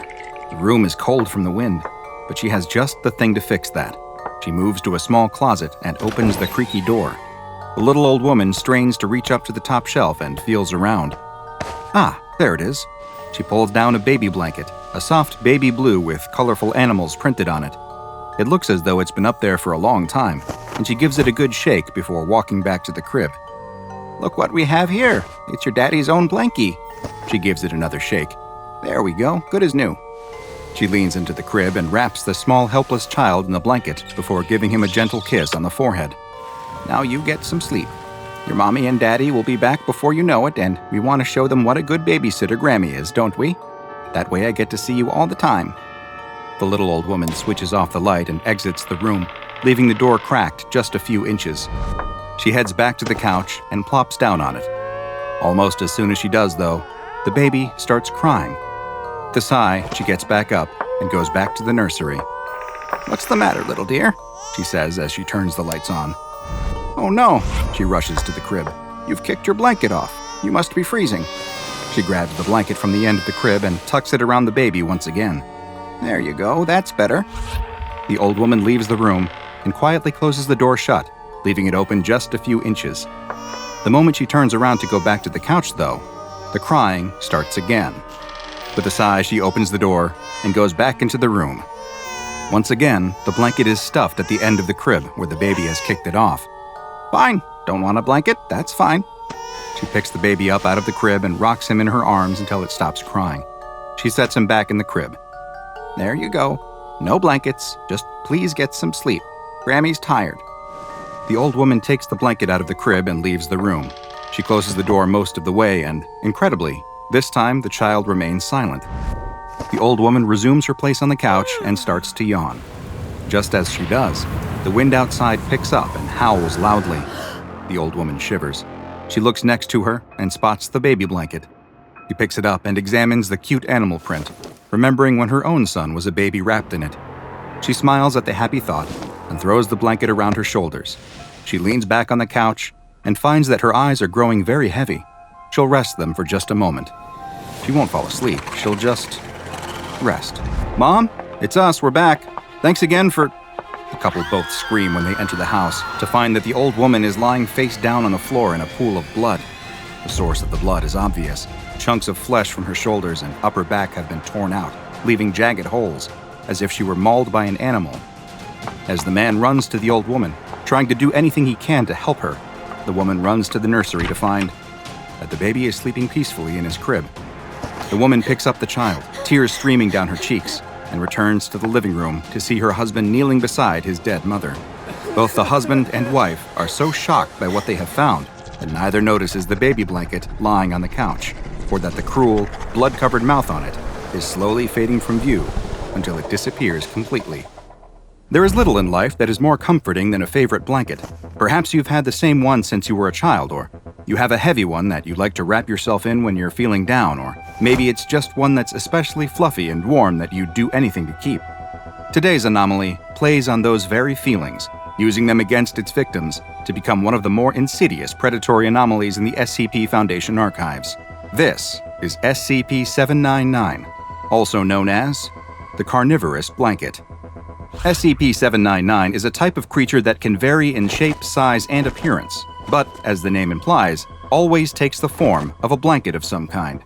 the room is cold from the wind, but she has just the thing to fix that. She moves to a small closet and opens the creaky door. The little old woman strains to reach up to the top shelf and feels around. Ah, there it is. She pulls down a baby blanket, a soft baby blue with colorful animals printed on it. It looks as though it's been up there for a long time, and she gives it a good shake before walking back to the crib. "Look what we have here. It's your daddy's own blankie." She gives it another shake. "There we go, good as new." She leans into the crib and wraps the small helpless child in the blanket before giving him a gentle kiss on the forehead. "Now you get some sleep. Your mommy and daddy will be back before you know it, and we want to show them what a good babysitter Grammy is, don't we? That way I get to see you all the time." The little old woman switches off the light and exits the room, leaving the door cracked just a few inches. She heads back to the couch and plops down on it. Almost as soon as she does, though, the baby starts crying. With a sigh, she gets back up and goes back to the nursery. "What's the matter, little dear?" she says as she turns the lights on. "Oh no," she rushes to the crib. "You've kicked your blanket off. You must be freezing." She grabs the blanket from the end of the crib and tucks it around the baby once again. "There you go, that's better." The old woman leaves the room and quietly closes the door shut, leaving it open just a few inches. The moment she turns around to go back to the couch, though, the crying starts again. With a sigh, she opens the door and goes back into the room. Once again, the blanket is stuffed at the end of the crib where the baby has kicked it off. "Fine, don't want a blanket? That's fine." She picks the baby up out of the crib and rocks him in her arms until it stops crying. She sets him back in the crib. "There you go. No blankets. Just please get some sleep. Grammy's tired." The old woman takes the blanket out of the crib and leaves the room. She closes the door most of the way and, incredibly, this time the child remains silent. The old woman resumes her place on the couch and starts to yawn. Just as she does, the wind outside picks up and howls loudly. The old woman shivers. She looks next to her and spots the baby blanket. She picks it up and examines the cute animal print, remembering when her own son was a baby wrapped in it. She smiles at the happy thought and throws the blanket around her shoulders. She leans back on the couch and finds that her eyes are growing very heavy. She'll rest them for just a moment. She won't fall asleep. She'll just rest. "Mom, it's us. We're back. Thanks again for..." The couple both scream when they enter the house to find that the old woman is lying face down on the floor in a pool of blood. The source of the blood is obvious. Chunks of flesh from her shoulders and upper back have been torn out, leaving jagged holes, as if she were mauled by an animal. As the man runs to the old woman, trying to do anything he can to help her, the woman runs to the nursery to find that the baby is sleeping peacefully in his crib. The woman picks up the child, tears streaming down her cheeks, and returns to the living room to see her husband kneeling beside his dead mother. Both the husband and wife are so shocked by what they have found that neither notices the baby blanket lying on the couch, or that the cruel, blood-covered mouth on it is slowly fading from view until it disappears completely. There is little in life that is more comforting than a favorite blanket. Perhaps you've had the same one since you were a child, or You have a heavy one that you like to wrap yourself in when you're feeling down, or maybe it's just one that's especially fluffy and warm that you'd do anything to keep. Today's anomaly plays on those very feelings, using them against its victims to become one of the more insidious predatory anomalies in the SCP Foundation archives. This is SCP-799, also known as the Carnivorous Blanket. SCP-799 is a type of creature that can vary in shape, size, and appearance, but, as the name implies, always takes the form of a blanket of some kind.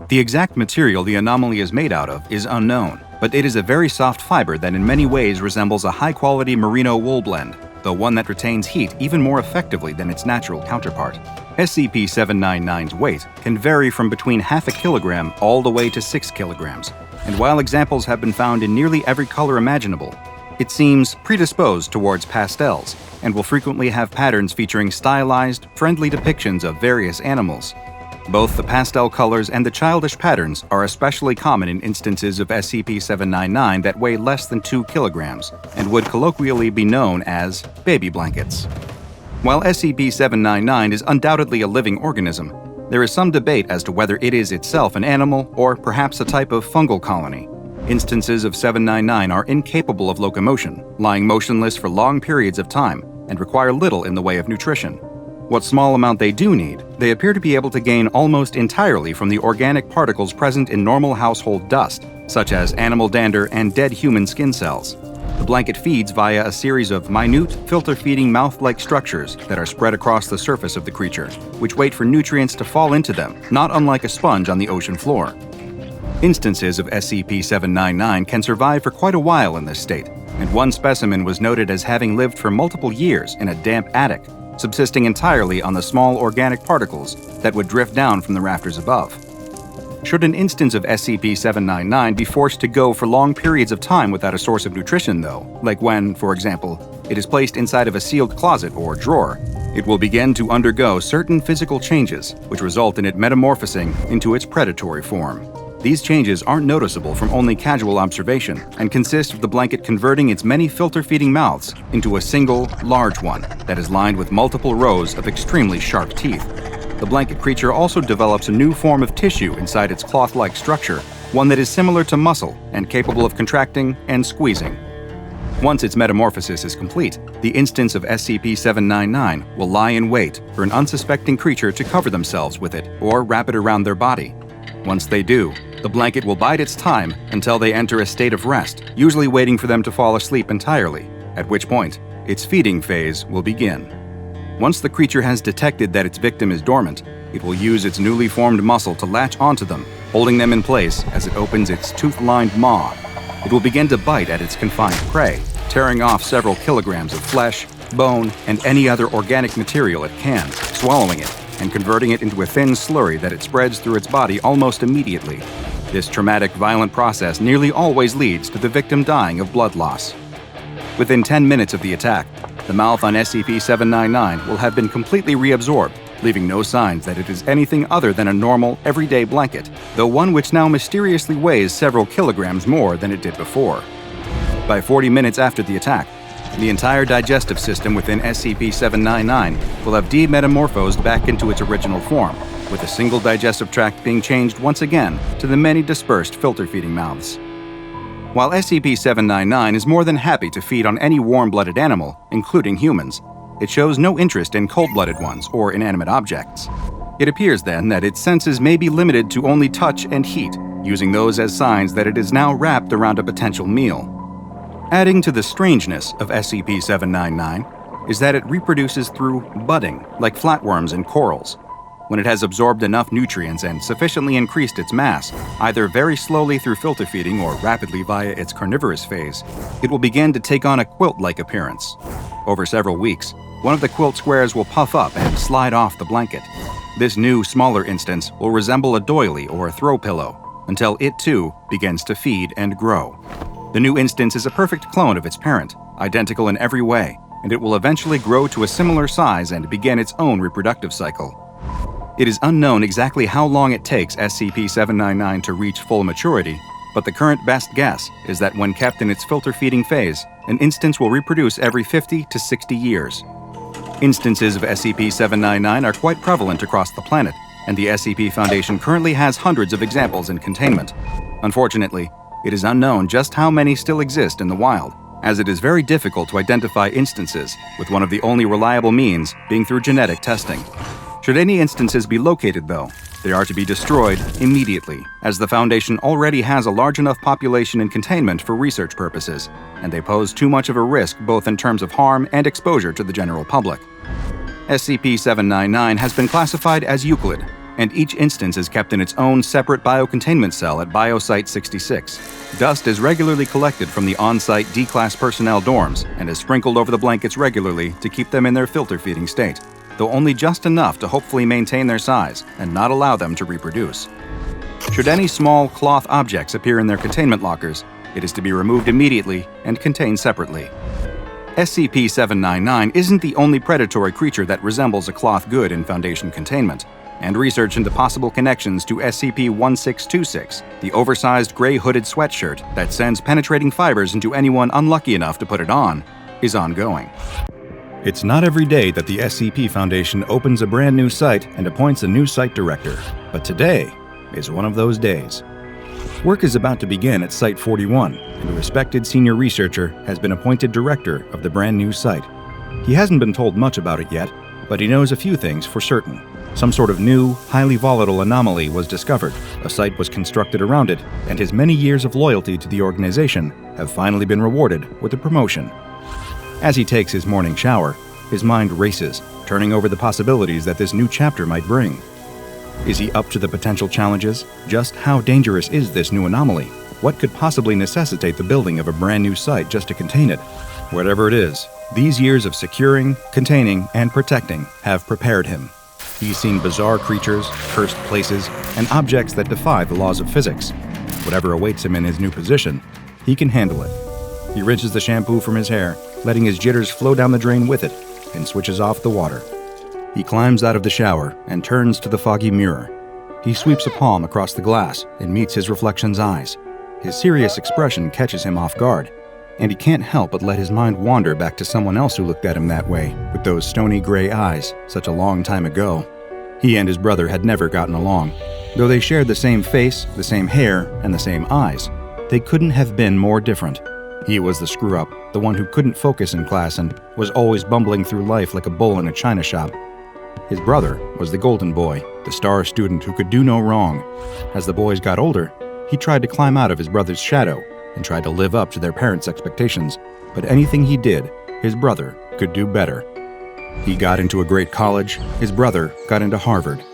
The exact material the anomaly is made out of is unknown, but it is a very soft fiber that in many ways resembles a high-quality merino wool blend, though one that retains heat even more effectively than its natural counterpart. SCP-799's weight can vary from between half a kilogram all the way to 6 kilograms, and while examples have been found in nearly every color imaginable, it seems predisposed towards pastels and will frequently have patterns featuring stylized, friendly depictions of various animals. Both the pastel colors and the childish patterns are especially common in instances of SCP-799 that weigh less than 2 kilograms and would colloquially be known as baby blankets. While SCP-799 is undoubtedly a living organism, there is some debate as to whether it is itself an animal or perhaps a type of fungal colony. Instances of 799 are incapable of locomotion, lying motionless for long periods of time, and require little in the way of nutrition. What small amount they do need, they appear to be able to gain almost entirely from the organic particles present in normal household dust, such as animal dander and dead human skin cells. The blanket feeds via a series of minute, filter-feeding mouth-like structures that are spread across the surface of the creature, which wait for nutrients to fall into them, not unlike a sponge on the ocean floor. Instances of SCP-799 can survive for quite a while in this state, and one specimen was noted as having lived for multiple years in a damp attic, subsisting entirely on the small organic particles that would drift down from the rafters above. Should an instance of SCP-799 be forced to go for long periods of time without a source of nutrition, though, like when, for example, it is placed inside of a sealed closet or drawer, it will begin to undergo certain physical changes, which result in it metamorphosing into its predatory form. These changes aren't noticeable from only casual observation and consist of the blanket converting its many filter-feeding mouths into a single, large one that is lined with multiple rows of extremely sharp teeth. The blanket creature also develops a new form of tissue inside its cloth-like structure, one that is similar to muscle and capable of contracting and squeezing. Once its metamorphosis is complete, the instance of SCP-799 will lie in wait for an unsuspecting creature to cover themselves with it or wrap it around their body. Once they do, the blanket will bide its time until they enter a state of rest, usually waiting for them to fall asleep entirely, at which point its feeding phase will begin. Once the creature has detected that its victim is dormant, it will use its newly formed muscle to latch onto them, holding them in place as it opens its tooth-lined maw. It will begin to bite at its confined prey, tearing off several kilograms of flesh, bone, and any other organic material it can, swallowing it, and converting it into a thin slurry that it spreads through its body almost immediately. This traumatic, violent process nearly always leads to the victim dying of blood loss. Within 10 minutes of the attack, the mouth on SCP-799 will have been completely reabsorbed, leaving no signs that it is anything other than a normal, everyday blanket, though one which now mysteriously weighs several kilograms more than it did before. By 40 minutes after the attack, the entire digestive system within SCP-799 will have demetamorphosed back into its original form, with a single digestive tract being changed once again to the many dispersed filter-feeding mouths. While SCP-799 is more than happy to feed on any warm-blooded animal, including humans, it shows no interest in cold-blooded ones or inanimate objects. It appears then that its senses may be limited to only touch and heat, using those as signs that it is now wrapped around a potential meal. Adding to the strangeness of SCP-799 is that it reproduces through budding, like flatworms and corals. When it has absorbed enough nutrients and sufficiently increased its mass, either very slowly through filter feeding or rapidly via its carnivorous phase, it will begin to take on a quilt-like appearance. Over several weeks, one of the quilt squares will puff up and slide off the blanket. This new, smaller instance will resemble a doily or a throw pillow, until it too begins to feed and grow. The new instance is a perfect clone of its parent, identical in every way, and it will eventually grow to a similar size and begin its own reproductive cycle. It is unknown exactly how long it takes SCP-799 to reach full maturity, but the current best guess is that when kept in its filter-feeding phase, an instance will reproduce every 50 to 60 years. Instances of SCP-799 are quite prevalent across the planet, and the SCP Foundation currently has hundreds of examples in containment. Unfortunately, it is unknown just how many still exist in the wild, as it is very difficult to identify instances, with one of the only reliable means being through genetic testing. Should any instances be located, though, they are to be destroyed immediately, as the Foundation already has a large enough population in containment for research purposes, and they pose too much of a risk both in terms of harm and exposure to the general public. SCP-799 has been classified as Euclid, and each instance is kept in its own separate biocontainment cell at Biosite 66. Dust is regularly collected from the on-site D-Class personnel dorms and is sprinkled over the blankets regularly to keep them in their filter-feeding state, though only just enough to hopefully maintain their size and not allow them to reproduce. Should any small cloth objects appear in their containment lockers, it is to be removed immediately and contained separately. SCP-799 isn't the only predatory creature that resembles a cloth good in Foundation containment, and research into possible connections to SCP-4666, the oversized gray-hooded sweatshirt that sends penetrating fibers into anyone unlucky enough to put it on, is ongoing. It's not every day that the SCP Foundation opens a brand new site and appoints a new site director, but today is one of those days. Work is about to begin at Site 41, and a respected senior researcher has been appointed director of the brand new site. He hasn't been told much about it yet, but he knows a few things for certain. Some sort of new, highly volatile anomaly was discovered, a site was constructed around it, and his many years of loyalty to the organization have finally been rewarded with a promotion. As he takes his morning shower, his mind races, turning over the possibilities that this new chapter might bring. Is he up to the potential challenges? Just how dangerous is this new anomaly? What could possibly necessitate the building of a brand new site just to contain it? Whatever it is, these years of securing, containing, and protecting have prepared him. He's seen bizarre creatures, cursed places, and objects that defy the laws of physics. Whatever awaits him in his new position, he can handle it. He rinses the shampoo from his hair, letting his jitters flow down the drain with it, and switches off the water. He climbs out of the shower and turns to the foggy mirror. He sweeps a palm across the glass and meets his reflection's eyes. His serious expression catches him off guard, and he can't help but let his mind wander back to someone else who looked at him that way, with those stony gray eyes, such a long time ago. He and his brother had never gotten along. Though they shared the same face, the same hair, and the same eyes, they couldn't have been more different. He was the screw-up, the one who couldn't focus in class and was always bumbling through life like a bull in a china shop. His brother was the golden boy, the star student who could do no wrong. As the boys got older, he tried to climb out of his brother's shadow and tried to live up to their parents' expectations, but anything he did, his brother could do better. He got into a great college, his brother got into Harvard.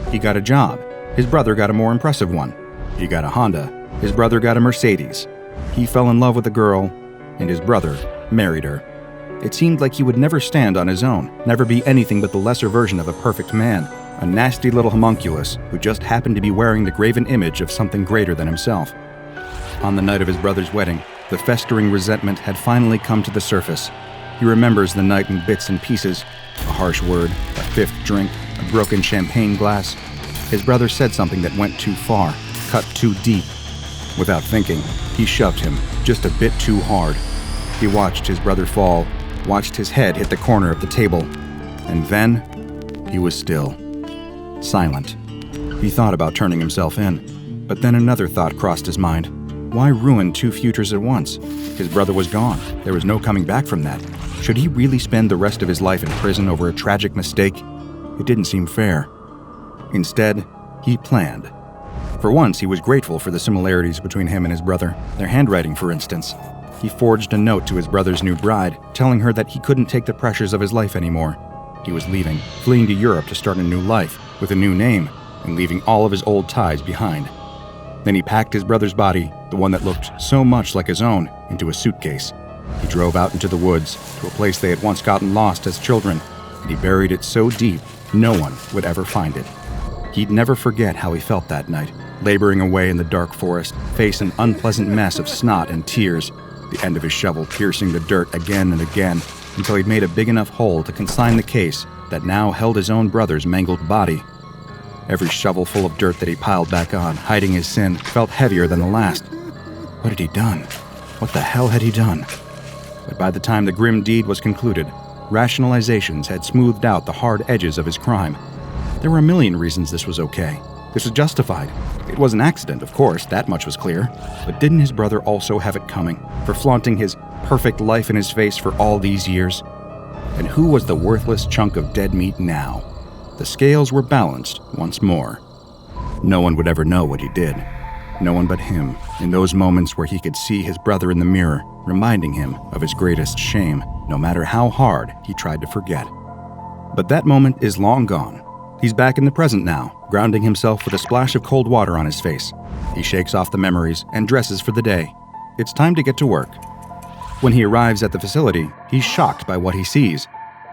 He got a job, his brother got a more impressive one. He got a Honda, his brother got a Mercedes. He fell in love with a girl, and his brother married her. It seemed like he would never stand on his own, never be anything but the lesser version of a perfect man, a nasty little homunculus who just happened to be wearing the graven image of something greater than himself. On the night of his brother's wedding, the festering resentment had finally come to the surface. He remembers the night in bits and pieces, a harsh word, a fifth drink, a broken champagne glass. His brother said something that went too far, cut too deep. Without thinking, he shoved him just a bit too hard. He watched his brother fall, watched his head hit the corner of the table, and then he was still. Silent. He thought about turning himself in, but then another thought crossed his mind. Why ruin two futures at once? His brother was gone. There was no coming back from that. Should he really spend the rest of his life in prison over a tragic mistake? It didn't seem fair. Instead, he planned. For once, he was grateful for the similarities between him and his brother, their handwriting, for instance. He forged a note to his brother's new bride, telling her that he couldn't take the pressures of his life anymore. He was leaving, fleeing to Europe to start a new life, with a new name, and leaving all of his old ties behind. Then he packed his brother's body, the one that looked so much like his own, into a suitcase. He drove out into the woods, to a place they had once gotten lost as children, and he buried it so deep, no one would ever find it. He'd never forget how he felt that night, laboring away in the dark forest, face an unpleasant mess of snot and tears, the end of his shovel piercing the dirt again and again, until he'd made a big enough hole to consign the case that now held his own brother's mangled body. Every shovelful of dirt that he piled back on, hiding his sin, felt heavier than the last. What had he done? What the hell had he done? But by the time the grim deed was concluded, Rationalizations had smoothed out the hard edges of his crime. There were a million reasons this was okay. This was justified. It was an accident, of course, that much was clear. But didn't his brother also have it coming, for flaunting his perfect life in his face for all these years? And who was the worthless chunk of dead meat now? The scales were balanced once more. No one would ever know what he did. No one but him, in those moments where he could see his brother in the mirror, reminding him of his greatest shame, no matter how hard he tried to forget. But that moment is long gone. He's back in the present now, grounding himself with a splash of cold water on his face. He shakes off the memories and dresses for the day. It's time to get to work. When he arrives at the facility, he's shocked by what he sees.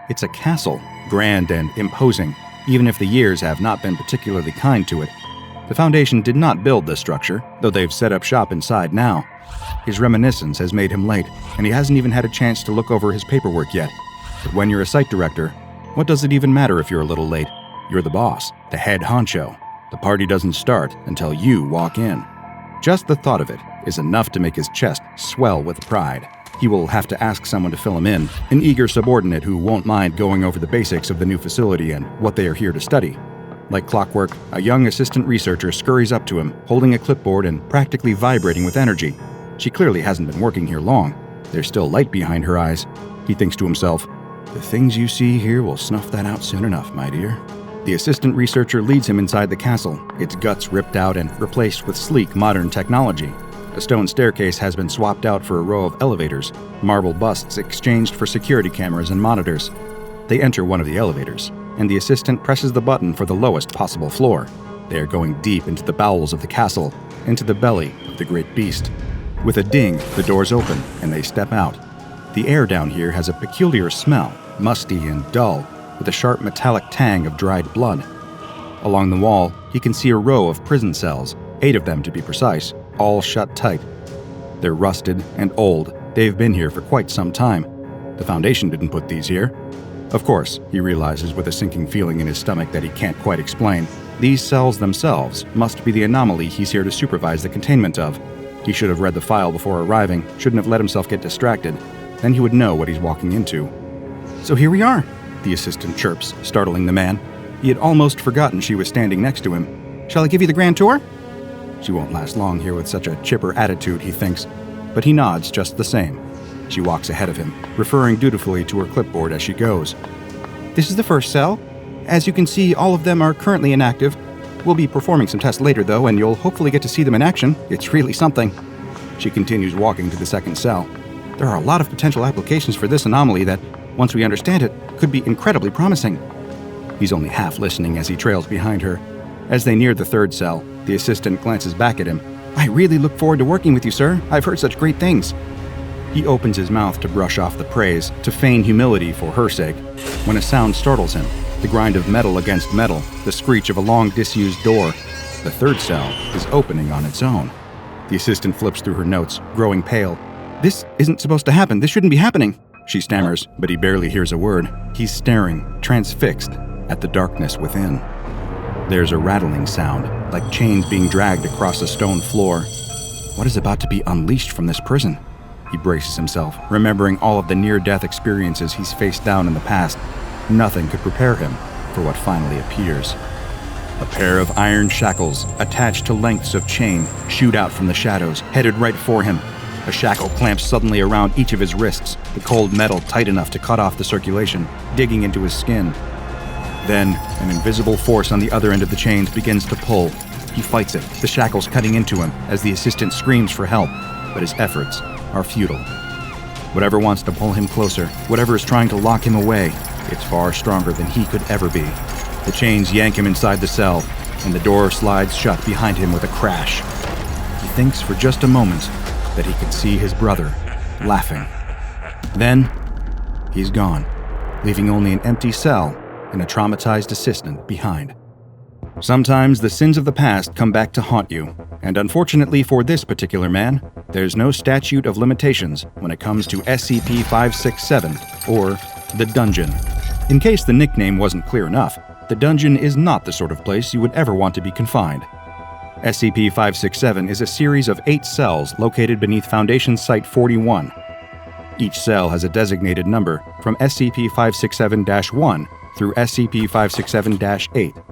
It's a castle, grand and imposing, even if the years have not been particularly kind to it. The Foundation did not build this structure, though they've set up shop inside now. His reminiscence has made him late, and he hasn't even had a chance to look over his paperwork yet. But when you're a site director, what does it even matter if you're a little late? You're the boss, the head honcho. The party doesn't start until you walk in. Just the thought of it is enough to make his chest swell with pride. He will have to ask someone to fill him in, an eager subordinate who won't mind going over the basics of the new facility and what they are here to study. Like clockwork, a young assistant researcher scurries up to him, holding a clipboard and practically vibrating with energy. She clearly hasn't been working here long. There's still light behind her eyes. He thinks to himself, "The things you see here will snuff that out soon enough, my dear." The assistant researcher leads him inside the castle, its guts ripped out and replaced with sleek, modern technology. A stone staircase has been swapped out for a row of elevators, marble busts exchanged for security cameras and monitors. They enter one of the elevators, and the assistant presses the button for the lowest possible floor. They are going deep into the bowels of the castle, into the belly of the great beast. With a ding, the doors open, and they step out. The air down here has a peculiar smell, musty and dull, with a sharp metallic tang of dried blood. Along the wall, he can see a row of prison cells, 8 of them to be precise, all shut tight. They're rusted and old. They've been here for quite some time. The Foundation didn't put these here. Of course, he realizes with a sinking feeling in his stomach that he can't quite explain, these cells themselves must be the anomaly he's here to supervise the containment of. He should have read the file before arriving, shouldn't have let himself get distracted. Then he would know what he's walking into. "So here we are," the assistant chirps, startling the man. He had almost forgotten she was standing next to him. "Shall I give you the grand tour?" She won't last long here with such a chipper attitude, he thinks, but he nods just the same. She walks ahead of him, referring dutifully to her clipboard as she goes. "This is the first cell. As you can see, all of them are currently inactive. We'll be performing some tests later, though, and you'll hopefully get to see them in action. It's really something." She continues walking to the second cell. "There are a lot of potential applications for this anomaly that, once we understand it, could be incredibly promising." He's only half listening as he trails behind her. As they near the third cell, the assistant glances back at him. "I really look forward to working with you, sir. I've heard such great things." He opens his mouth to brush off the praise, to feign humility for her sake, when a sound startles him. The grind of metal against metal, the screech of a long disused door. The third cell is opening on its own. The assistant flips through her notes, growing pale. "This isn't supposed to happen. This shouldn't be happening," she stammers, but he barely hears a word. He's staring, transfixed, at the darkness within. There's a rattling sound, like chains being dragged across a stone floor. What is about to be unleashed from this prison? He braces himself, remembering all of the near-death experiences he's faced down in the past. Nothing could prepare him for what finally appears. A pair of iron shackles, attached to lengths of chain, shoot out from the shadows, headed right for him. A shackle clamps suddenly around each of his wrists, the cold metal tight enough to cut off the circulation, digging into his skin. Then, an invisible force on the other end of the chains begins to pull. He fights it, the shackles cutting into him as the assistant screams for help, but his efforts are futile. Whatever wants to pull him closer, whatever is trying to lock him away, it's far stronger than he could ever be. The chains yank him inside the cell, and the door slides shut behind him with a crash. He thinks for just a moment that he can see his brother, laughing. Then, he's gone, leaving only an empty cell and a traumatized assistant behind. Sometimes the sins of the past come back to haunt you, and unfortunately for this particular man, there's no statute of limitations when it comes to SCP-567, or The Dungeon. In case the nickname wasn't clear enough, The Dungeon is not the sort of place you would ever want to be confined. SCP-567 is a series of 8 cells located beneath Foundation Site 41. Each cell has a designated number from SCP-567-1 through SCP-567-8.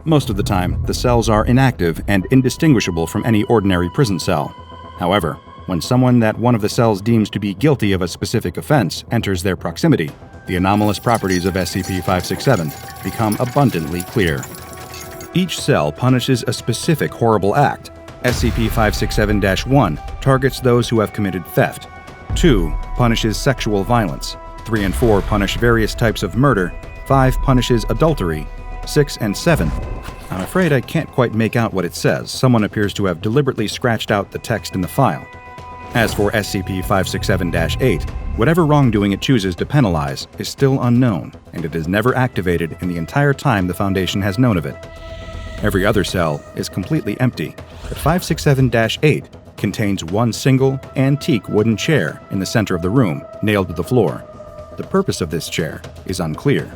Most of the time, the cells are inactive and indistinguishable from any ordinary prison cell. However, when someone that one of the cells deems to be guilty of a specific offense enters their proximity, the anomalous properties of SCP-567 become abundantly clear. Each cell punishes a specific horrible act. SCP-567-1 targets those who have committed theft. 2 punishes sexual violence. 3 and 4 punish various types of murder. 5 punishes adultery. 6 and 7. I'm afraid I can't quite make out what it says. Someone appears to have deliberately scratched out the text in the file. As for SCP-567-8, whatever wrongdoing it chooses to penalize is still unknown, and it is never activated in the entire time the Foundation has known of it. Every other cell is completely empty, but 567-8 contains one single, antique wooden chair in the center of the room, nailed to the floor. The purpose of this chair is unclear.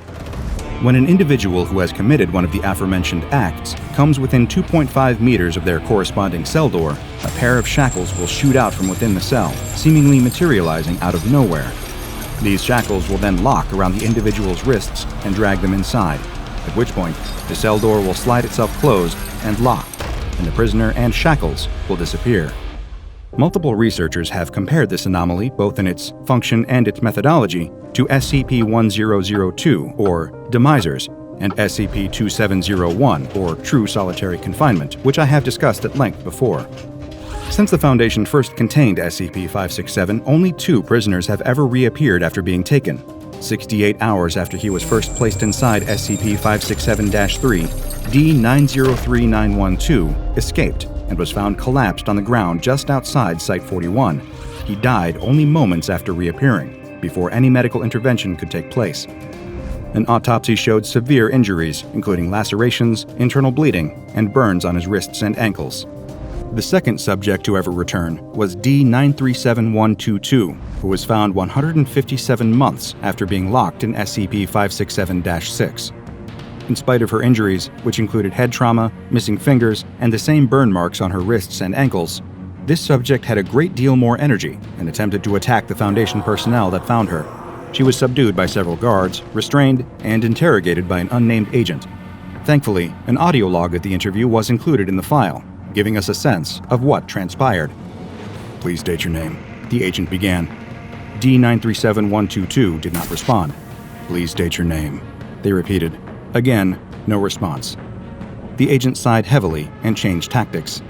When an individual who has committed one of the aforementioned acts comes within 2.5 meters of their corresponding cell door, a pair of shackles will shoot out from within the cell, seemingly materializing out of nowhere. These shackles will then lock around the individual's wrists and drag them inside, at which point the cell door will slide itself closed and lock, and the prisoner and shackles will disappear. Multiple researchers have compared this anomaly, both in its function and its methodology, to SCP-1002, or Demisers, and SCP-2701, or True Solitary Confinement, which I have discussed at length before. Since the Foundation first contained SCP-567, only 2 prisoners have ever reappeared after being taken. 68 hours after he was first placed inside SCP-567-3, D-903912 escaped and was found collapsed on the ground just outside Site-41. He died only moments after reappearing, before any medical intervention could take place. An autopsy showed severe injuries, including lacerations, internal bleeding, and burns on his wrists and ankles. The second subject to ever return was D-937122, who was found 157 months after being locked in SCP-567-6. In spite of her injuries, which included head trauma, missing fingers, and the same burn marks on her wrists and ankles, this subject had a great deal more energy and attempted to attack the Foundation personnel that found her. She was subdued by several guards, restrained, and interrogated by an unnamed agent. Thankfully, an audio log of the interview was included in the file, giving us a sense of what transpired. "Please state your name," the agent began. D-937122 did not respond. "Please state your name," they repeated. Again, no response. The agent sighed heavily and changed tactics.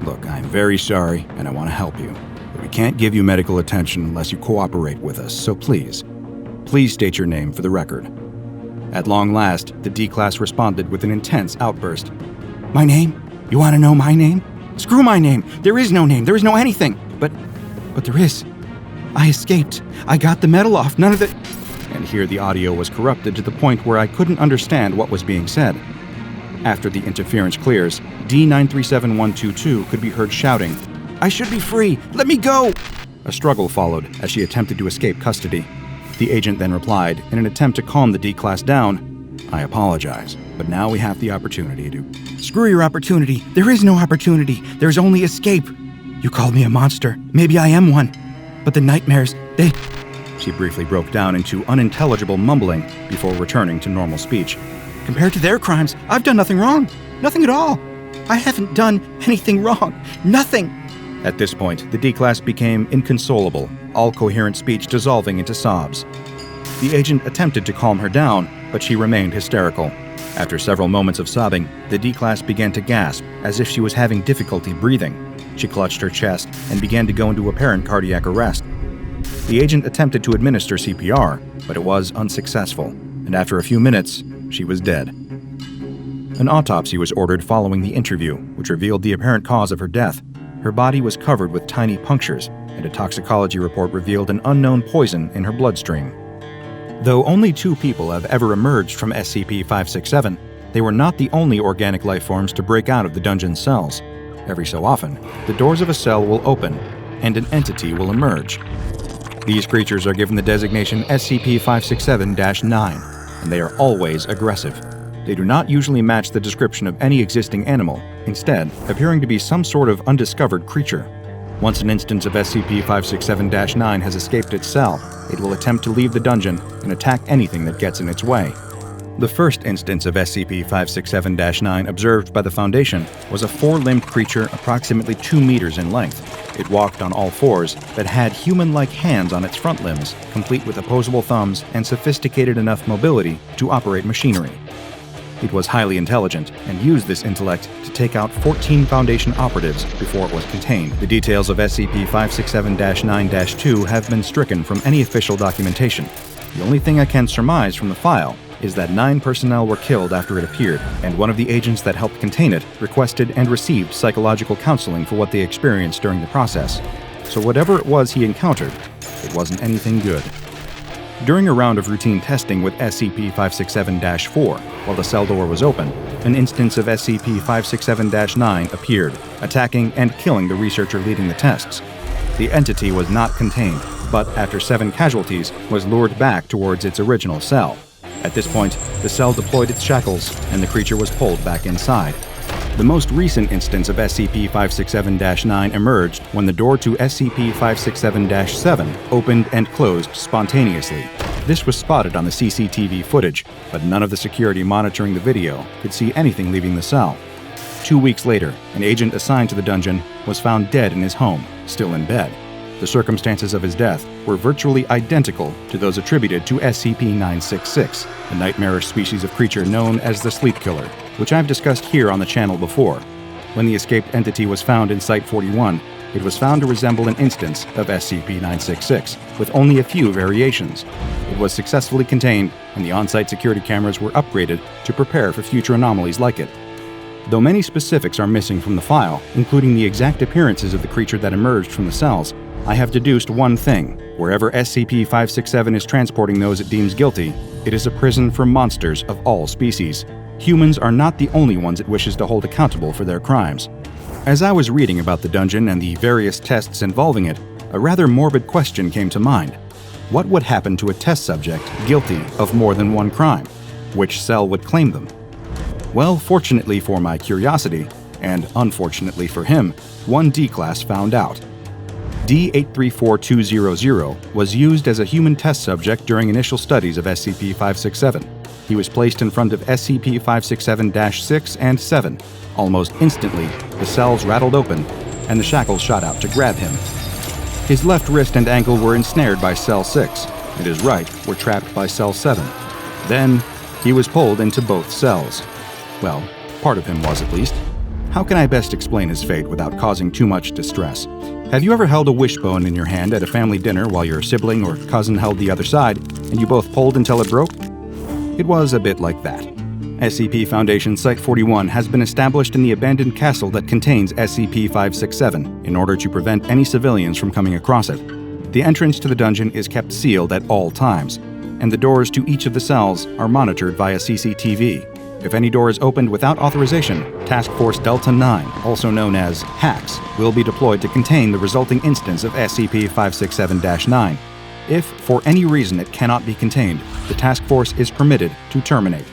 "Look, I'm very sorry, and I want to help you, but we can't give you medical attention unless you cooperate with us, so please state your name for the record." At long last, the D-Class responded with an intense outburst. "My name? You want to know my name? Screw my name! There is no name, there is no anything! But there is. I escaped. I got the medal off, none of the..." And here the audio was corrupted to the point where I couldn't understand what was being said. After the interference clears, D-937122 could be heard shouting, "I should be free! Let me go!" A struggle followed as she attempted to escape custody. The agent then replied, in an attempt to calm the D-Class down, "I apologize, but now we have the opportunity to..." "Screw your opportunity! There is no opportunity! There's only escape! You called me a monster. Maybe I am one. But the nightmares, they..." She briefly broke down into unintelligible mumbling before returning to normal speech. "Compared to their crimes, I've done nothing wrong. Nothing at all. I haven't done anything wrong. Nothing." At this point, the D-Class became inconsolable, all coherent speech dissolving into sobs. The agent attempted to calm her down, but she remained hysterical. After several moments of sobbing, the D-Class began to gasp, as if she was having difficulty breathing. She clutched her chest and began to go into apparent cardiac arrest. The agent attempted to administer CPR, but it was unsuccessful, and after a few minutes, she was dead. An autopsy was ordered following the interview, which revealed the apparent cause of her death. Her body was covered with tiny punctures, and a toxicology report revealed an unknown poison in her bloodstream. Though only 2 people have ever emerged from SCP-567, they were not the only organic life forms to break out of the dungeon cells. Every so often, the doors of a cell will open, and an entity will emerge. These creatures are given the designation SCP-567-9, and they are always aggressive. They do not usually match the description of any existing animal, instead appearing to be some sort of undiscovered creature. Once an instance of SCP-567-9 has escaped its cell, it will attempt to leave the dungeon and attack anything that gets in its way. The first instance of SCP-567-9 observed by the Foundation was a four-limbed creature approximately 2 meters in length. It walked on all fours, but had human-like hands on its front limbs, complete with opposable thumbs and sophisticated enough mobility to operate machinery. It was highly intelligent and used this intellect to take out 14 Foundation operatives before it was contained. The details of SCP-567-9-2 have been stricken from any official documentation. The only thing I can surmise from the file is that 9 personnel were killed after it appeared, and one of the agents that helped contain it requested and received psychological counseling for what they experienced during the process. So whatever it was he encountered, it wasn't anything good. During a round of routine testing with SCP-567-4, while the cell door was open, an instance of SCP-567-9 appeared, attacking and killing the researcher leading the tests. The entity was not contained, but after 7 casualties, was lured back towards its original cell. At this point, the cell deployed its shackles, and the creature was pulled back inside. The most recent instance of SCP-567-9 emerged when the door to SCP-567-7 opened and closed spontaneously. This was spotted on the CCTV footage, but none of the security monitoring the video could see anything leaving the cell. 2 weeks later, an agent assigned to the dungeon was found dead in his home, still in bed. The circumstances of his death were virtually identical to those attributed to SCP-966, a nightmarish species of creature known as the Sleep Killer, which I've discussed here on the channel before. When the escaped entity was found in Site-41, it was found to resemble an instance of SCP-966, with only a few variations. It was successfully contained, and the on-site security cameras were upgraded to prepare for future anomalies like it. Though many specifics are missing from the file, including the exact appearances of the creature that emerged from the cells, I have deduced one thing. Wherever SCP-567 is transporting those it deems guilty, it is a prison for monsters of all species. Humans are not the only ones it wishes to hold accountable for their crimes. As I was reading about the dungeon and the various tests involving it, a rather morbid question came to mind. What would happen to a test subject guilty of more than one crime? Which cell would claim them? Well, fortunately for my curiosity, and unfortunately for him, one D-Class found out. D-834200 was used as a human test subject during initial studies of SCP-567. He was placed in front of SCP-567-6 and 7. Almost instantly, the cells rattled open, and the shackles shot out to grab him. His left wrist and ankle were ensnared by Cell 6, and his right were trapped by Cell 7. Then, he was pulled into both cells. Well, part of him was at least. How can I best explain his fate without causing too much distress? Have you ever held a wishbone in your hand at a family dinner while your sibling or cousin held the other side, and you both pulled until it broke? It was a bit like that. SCP Foundation Site-41 has been established in the abandoned castle that contains SCP-567 in order to prevent any civilians from coming across it. The entrance to the dungeon is kept sealed at all times, and the doors to each of the cells are monitored via CCTV. If any door is opened without authorization, Task Force Delta 9, also known as HAX, will be deployed to contain the resulting instance of SCP-567-9. If, for any reason, it cannot be contained, the task force is permitted to terminate.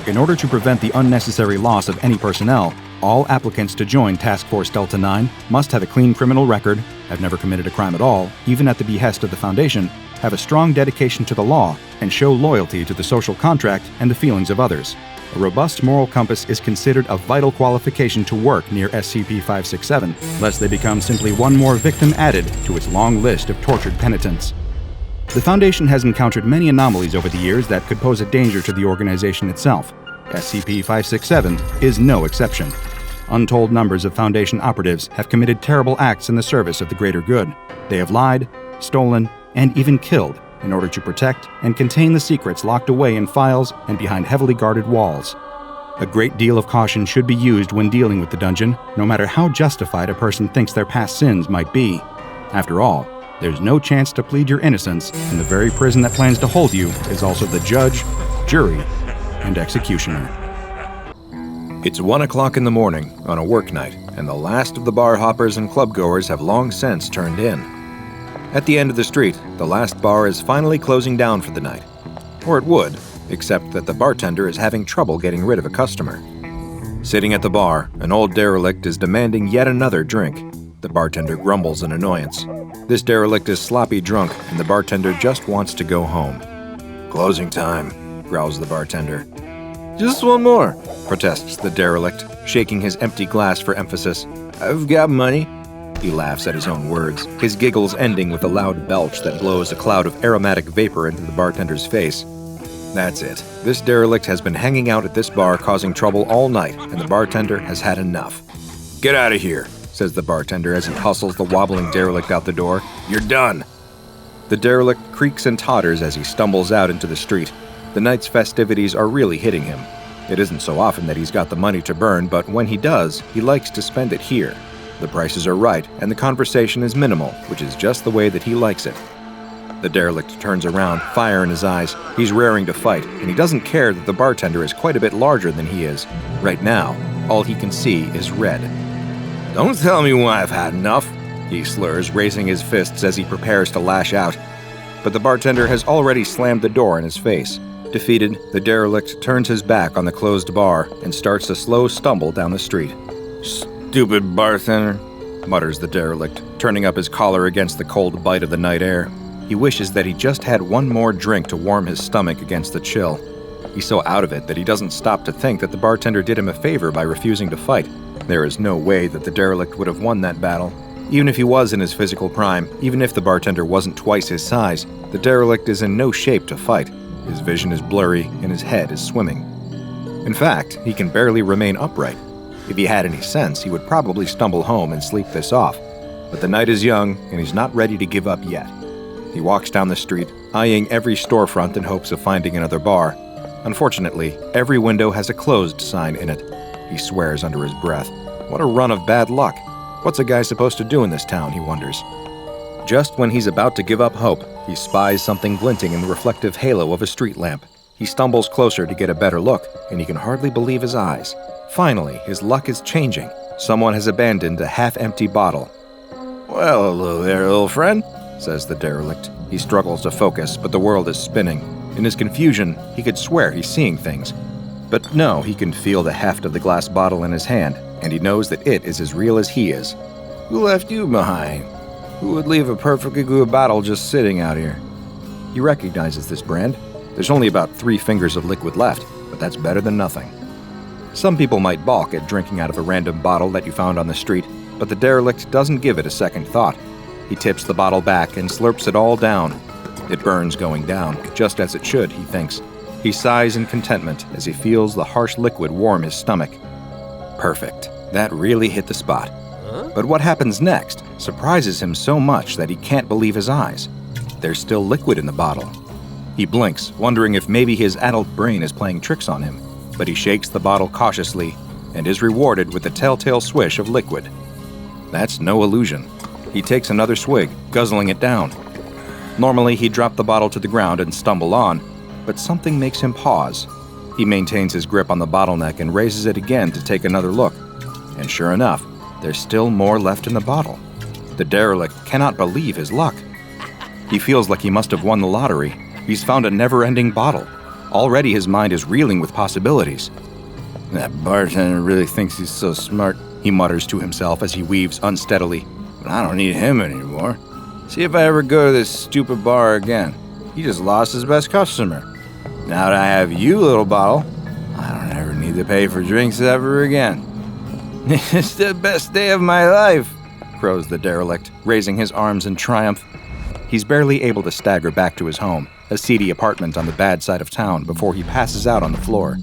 In order to prevent the unnecessary loss of any personnel, all applicants to join Task Force Delta 9 must have a clean criminal record, have never committed a crime at all, even at the behest of the Foundation, have a strong dedication to the law, and show loyalty to the social contract and the feelings of others. A robust moral compass is considered a vital qualification to work near SCP-567, lest they become simply one more victim added to its long list of tortured penitents. The Foundation has encountered many anomalies over the years that could pose a danger to the organization itself. SCP-567 is no exception. Untold numbers of Foundation operatives have committed terrible acts in the service of the greater good. They have lied, stolen, and even killed in order to protect and contain the secrets locked away in files and behind heavily guarded walls. A great deal of caution should be used when dealing with the dungeon, no matter how justified a person thinks their past sins might be. After all, there's no chance to plead your innocence, and the very prison that plans to hold you is also the judge, jury, and executioner. It's 1 o'clock in the morning on a work night, and the last of the bar hoppers and clubgoers have long since turned in. At the end of the street, the last bar is finally closing down for the night. Or it would, except that the bartender is having trouble getting rid of a customer. Sitting at the bar, an old derelict is demanding yet another drink. The bartender grumbles in annoyance. This derelict is sloppy drunk, and the bartender just wants to go home. "Closing time," growls the bartender. "Just one more," protests the derelict, shaking his empty glass for emphasis. "I've got money." He laughs at his own words, his giggles ending with a loud belch that blows a cloud of aromatic vapor into the bartender's face. That's it. This derelict has been hanging out at this bar causing trouble all night, and the bartender has had enough. "Get out of here," says the bartender as he hustles the wobbling derelict out the door. "You're done." The derelict creaks and totters as he stumbles out into the street. The night's festivities are really hitting him. It isn't so often that he's got the money to burn, but when he does, he likes to spend it here. The prices are right, and the conversation is minimal, which is just the way that he likes it. The derelict turns around, fire in his eyes. He's raring to fight, and he doesn't care that the bartender is quite a bit larger than he is. Right now, all he can see is red. "Don't tell me when I've had enough," he slurs, raising his fists as he prepares to lash out. But the bartender has already slammed the door in his face. Defeated, the derelict turns his back on the closed bar and starts a slow stumble down the street. "Stupid bartender," mutters the derelict, turning up his collar against the cold bite of the night air. He wishes that he just had one more drink to warm his stomach against the chill. He's so out of it that he doesn't stop to think that the bartender did him a favor by refusing to fight. There is no way that the derelict would have won that battle. Even if he was in his physical prime, even if the bartender wasn't twice his size, the derelict is in no shape to fight. His vision is blurry and his head is swimming. In fact, he can barely remain upright. If he had any sense, he would probably stumble home and sleep this off. But the night is young, and he's not ready to give up yet. He walks down the street, eyeing every storefront in hopes of finding another bar. Unfortunately, every window has a closed sign in it. He swears under his breath. What a run of bad luck. What's a guy supposed to do in this town, he wonders. Just when he's about to give up hope, he spies something glinting in the reflective halo of a street lamp. He stumbles closer to get a better look, and he can hardly believe his eyes. Finally, his luck is changing. Someone has abandoned a half-empty bottle. "Well, hello there, little friend," says the derelict. He struggles to focus, but the world is spinning. In his confusion, he could swear he's seeing things. But no, he can feel the heft of the glass bottle in his hand, and he knows that it is as real as he is. "Who left you behind? Who would leave a perfectly good bottle just sitting out here?" He recognizes this brand. There's only about 3 fingers of liquid left, but that's better than nothing. Some people might balk at drinking out of a random bottle that you found on the street, but the derelict doesn't give it a second thought. He tips the bottle back and slurps it all down. It burns going down, just as it should, he thinks. He sighs in contentment as he feels the harsh liquid warm his stomach. Perfect. That really hit the spot. But what happens next surprises him so much that he can't believe his eyes. There's still liquid in the bottle. He blinks, wondering if maybe his adult brain is playing tricks on him. But he shakes the bottle cautiously and is rewarded with the telltale swish of liquid. That's no illusion. He takes another swig, guzzling it down. Normally, he'd drop the bottle to the ground and stumble on, but something makes him pause. He maintains his grip on the bottleneck and raises it again to take another look. And sure enough, there's still more left in the bottle. The derelict cannot believe his luck. He feels like he must have won the lottery. He's found a never-ending bottle. Already his mind is reeling with possibilities. "That bartender really thinks he's so smart," he mutters to himself as he weaves unsteadily. "But I don't need him anymore. See if I ever go to this stupid bar again. He just lost his best customer. Now that I have you, little bottle, I don't ever need to pay for drinks ever again." "It's the best day of my life," crows the derelict, raising his arms in triumph. He's barely able to stagger back to his home, a seedy apartment on the bad side of town, before he passes out on the floor.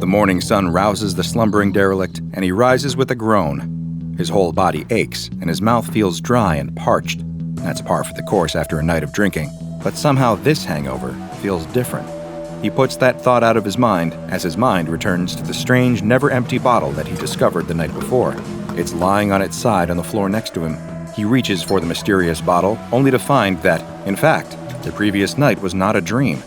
The morning sun rouses the slumbering derelict, and he rises with a groan. His whole body aches, and his mouth feels dry and parched. That's par for the course after a night of drinking, but somehow this hangover feels different. He puts that thought out of his mind as his mind returns to the strange, never-empty bottle that he discovered the night before. It's lying on its side on the floor next to him. He reaches for the mysterious bottle, only to find that, in fact, the previous night was not a dream.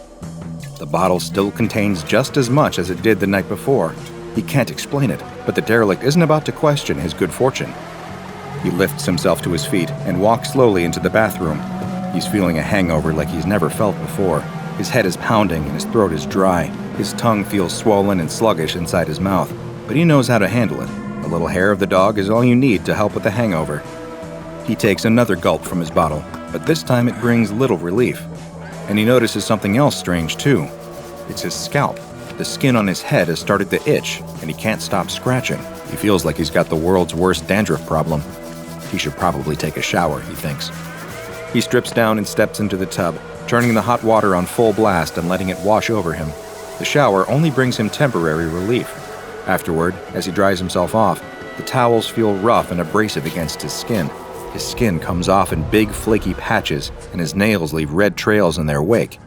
The bottle still contains just as much as it did the night before. He can't explain it, but the derelict isn't about to question his good fortune. He lifts himself to his feet and walks slowly into the bathroom. He's feeling a hangover like he's never felt before. His head is pounding and his throat is dry. His tongue feels swollen and sluggish inside his mouth, but he knows how to handle it. A little hair of the dog is all you need to help with the hangover. He takes another gulp from his bottle, but this time it brings little relief. And he notices something else strange too. It's his scalp. The skin on his head has started to itch, and he can't stop scratching. He feels like he's got the world's worst dandruff problem. He should probably take a shower, he thinks. He strips down and steps into the tub, turning the hot water on full blast and letting it wash over him. The shower only brings him temporary relief. Afterward, as he dries himself off, the towels feel rough and abrasive against his skin. His skin comes off in big flaky patches, and his nails leave red trails in their wake.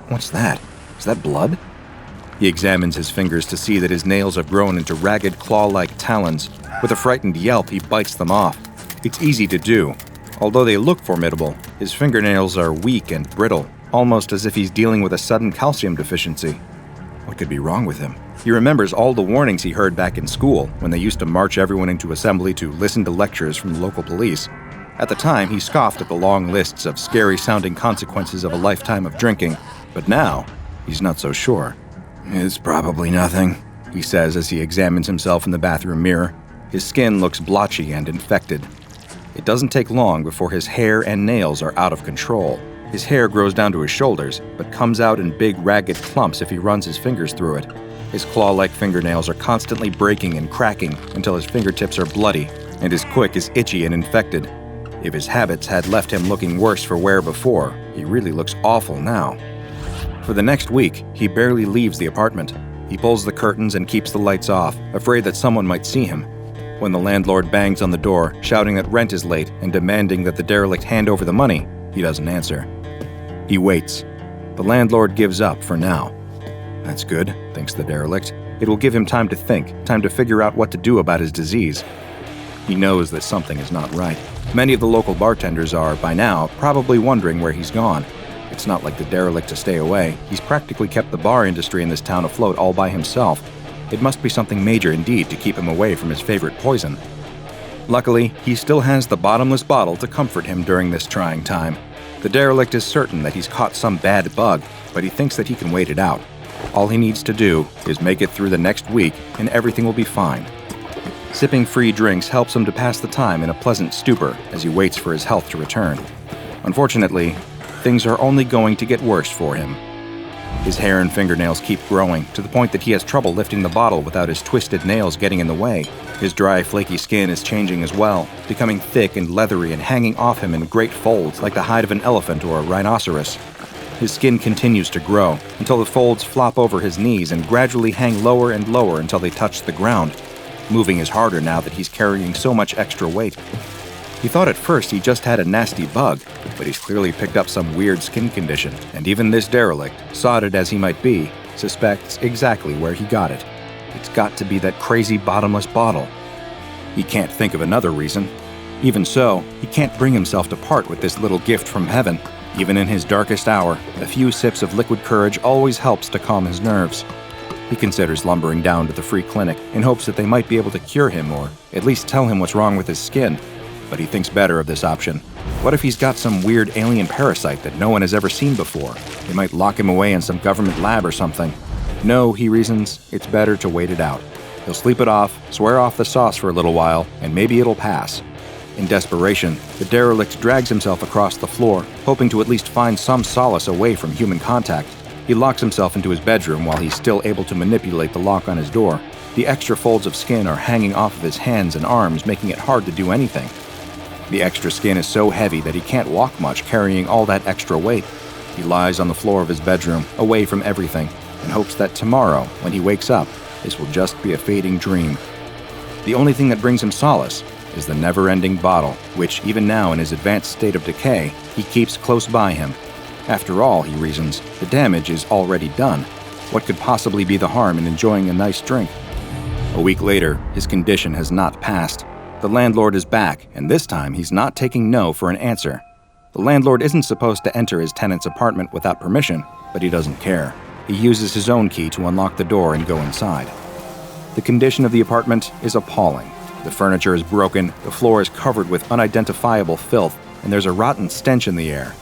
What's that? Is that blood? He examines his fingers to see that his nails have grown into ragged claw-like talons. With a frightened yelp, he bites them off. It's easy to do. Although they look formidable, his fingernails are weak and brittle, almost as if he's dealing with a sudden calcium deficiency. What could be wrong with him? He remembers all the warnings he heard back in school when they used to march everyone into assembly to listen to lectures from the local police. At the time, he scoffed at the long lists of scary-sounding consequences of a lifetime of drinking, but now, he's not so sure. "It's probably nothing," he says as he examines himself in the bathroom mirror. His skin looks blotchy and infected. It doesn't take long before his hair and nails are out of control. His hair grows down to his shoulders, but comes out in big ragged clumps if he runs his fingers through it. His claw-like fingernails are constantly breaking and cracking until his fingertips are bloody, and his quick is itchy and infected. If his habits had left him looking worse for wear before, he really looks awful now. For the next week, he barely leaves the apartment. He pulls the curtains and keeps the lights off, afraid that someone might see him. When the landlord bangs on the door, shouting that rent is late and demanding that the derelict hand over the money, he doesn't answer. He waits. The landlord gives up for now. That's good, thinks the derelict. It will give him time to think, time to figure out what to do about his disease. He knows that something is not right. Many of the local bartenders are, by now, probably wondering where he's gone. It's not like the derelict to stay away. He's practically kept the bar industry in this town afloat all by himself. It must be something major indeed to keep him away from his favorite poison. Luckily, he still has the bottomless bottle to comfort him during this trying time. The derelict is certain that he's caught some bad bug, but he thinks that he can wait it out. All he needs to do is make it through the next week, and everything will be fine. Sipping free drinks helps him to pass the time in a pleasant stupor as he waits for his health to return. Unfortunately, things are only going to get worse for him. His hair and fingernails keep growing, to the point that he has trouble lifting the bottle without his twisted nails getting in the way. His dry, flaky skin is changing as well, becoming thick and leathery and hanging off him in great folds like the hide of an elephant or a rhinoceros. His skin continues to grow, until the folds flop over his knees and gradually hang lower and lower until they touch the ground. Moving is harder now that he's carrying so much extra weight. He thought at first he just had a nasty bug, but he's clearly picked up some weird skin condition, and even this derelict, sodded as he might be, suspects exactly where he got it. It's got to be that crazy bottomless bottle. He can't think of another reason. Even so, he can't bring himself to part with this little gift from heaven. Even in his darkest hour, a few sips of liquid courage always helps to calm his nerves. He considers lumbering down to the free clinic in hopes that they might be able to cure him or at least tell him what's wrong with his skin. But he thinks better of this option. What if he's got some weird alien parasite that no one has ever seen before? They might lock him away in some government lab or something. No, he reasons, it's better to wait it out. He'll sleep it off, swear off the sauce for a little while, and maybe it'll pass. In desperation, the derelict drags himself across the floor, hoping to at least find some solace away from human contact. He locks himself into his bedroom while he's still able to manipulate the lock on his door. The extra folds of skin are hanging off of his hands and arms, making it hard to do anything. The extra skin is so heavy that he can't walk much carrying all that extra weight. He lies on the floor of his bedroom, away from everything, and hopes that tomorrow, when he wakes up, this will just be a fading dream. The only thing that brings him solace is the never-ending bottle, which, even now in his advanced state of decay, he keeps close by him. After all, he reasons, the damage is already done. What could possibly be the harm in enjoying a nice drink? A week later, his condition has not passed. The landlord is back, and this time he's not taking no for an answer. The landlord isn't supposed to enter his tenant's apartment without permission, but he doesn't care. He uses his own key to unlock the door and go inside. The condition of the apartment is appalling. The furniture is broken, the floor is covered with unidentifiable filth, and there's a rotten stench in the air.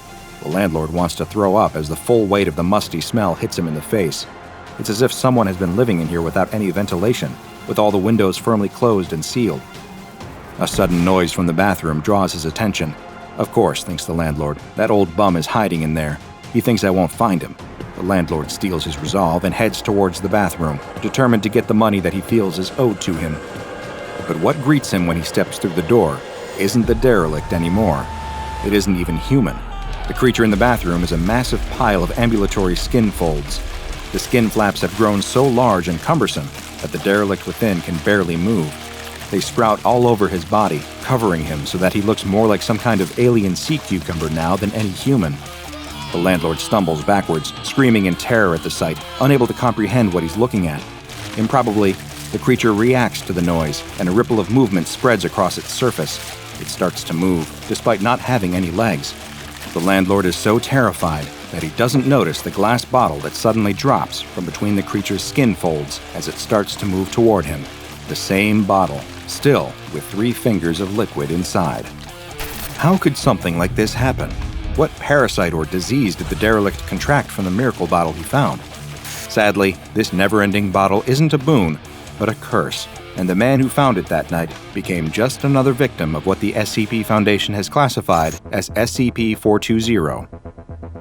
The landlord wants to throw up as the full weight of the musty smell hits him in the face. It's as if someone has been living in here without any ventilation, with all the windows firmly closed and sealed. A sudden noise from the bathroom draws his attention. Of course, thinks the landlord, that old bum is hiding in there. He thinks I won't find him. The landlord steals his resolve and heads towards the bathroom, determined to get the money that he feels is owed to him. But what greets him when he steps through the door isn't the derelict anymore. It isn't even human. The creature in the bathroom is a massive pile of ambulatory skin folds. The skin flaps have grown so large and cumbersome that the derelict within can barely move. They sprout all over his body, covering him so that he looks more like some kind of alien sea cucumber now than any human. The landlord stumbles backwards, screaming in terror at the sight, unable to comprehend what he's looking at. Improbably, the creature reacts to the noise, and a ripple of movement spreads across its surface. It starts to move, despite not having any legs. The landlord is so terrified that he doesn't notice the glass bottle that suddenly drops from between the creature's skin folds as it starts to move toward him. The same bottle, still with 3 fingers of liquid inside. How could something like this happen? What parasite or disease did the derelict contract from the miracle bottle he found? Sadly, this never-ending bottle isn't a boon, but a curse, and the man who found it that night became just another victim of what the SCP Foundation has classified as SCP-420.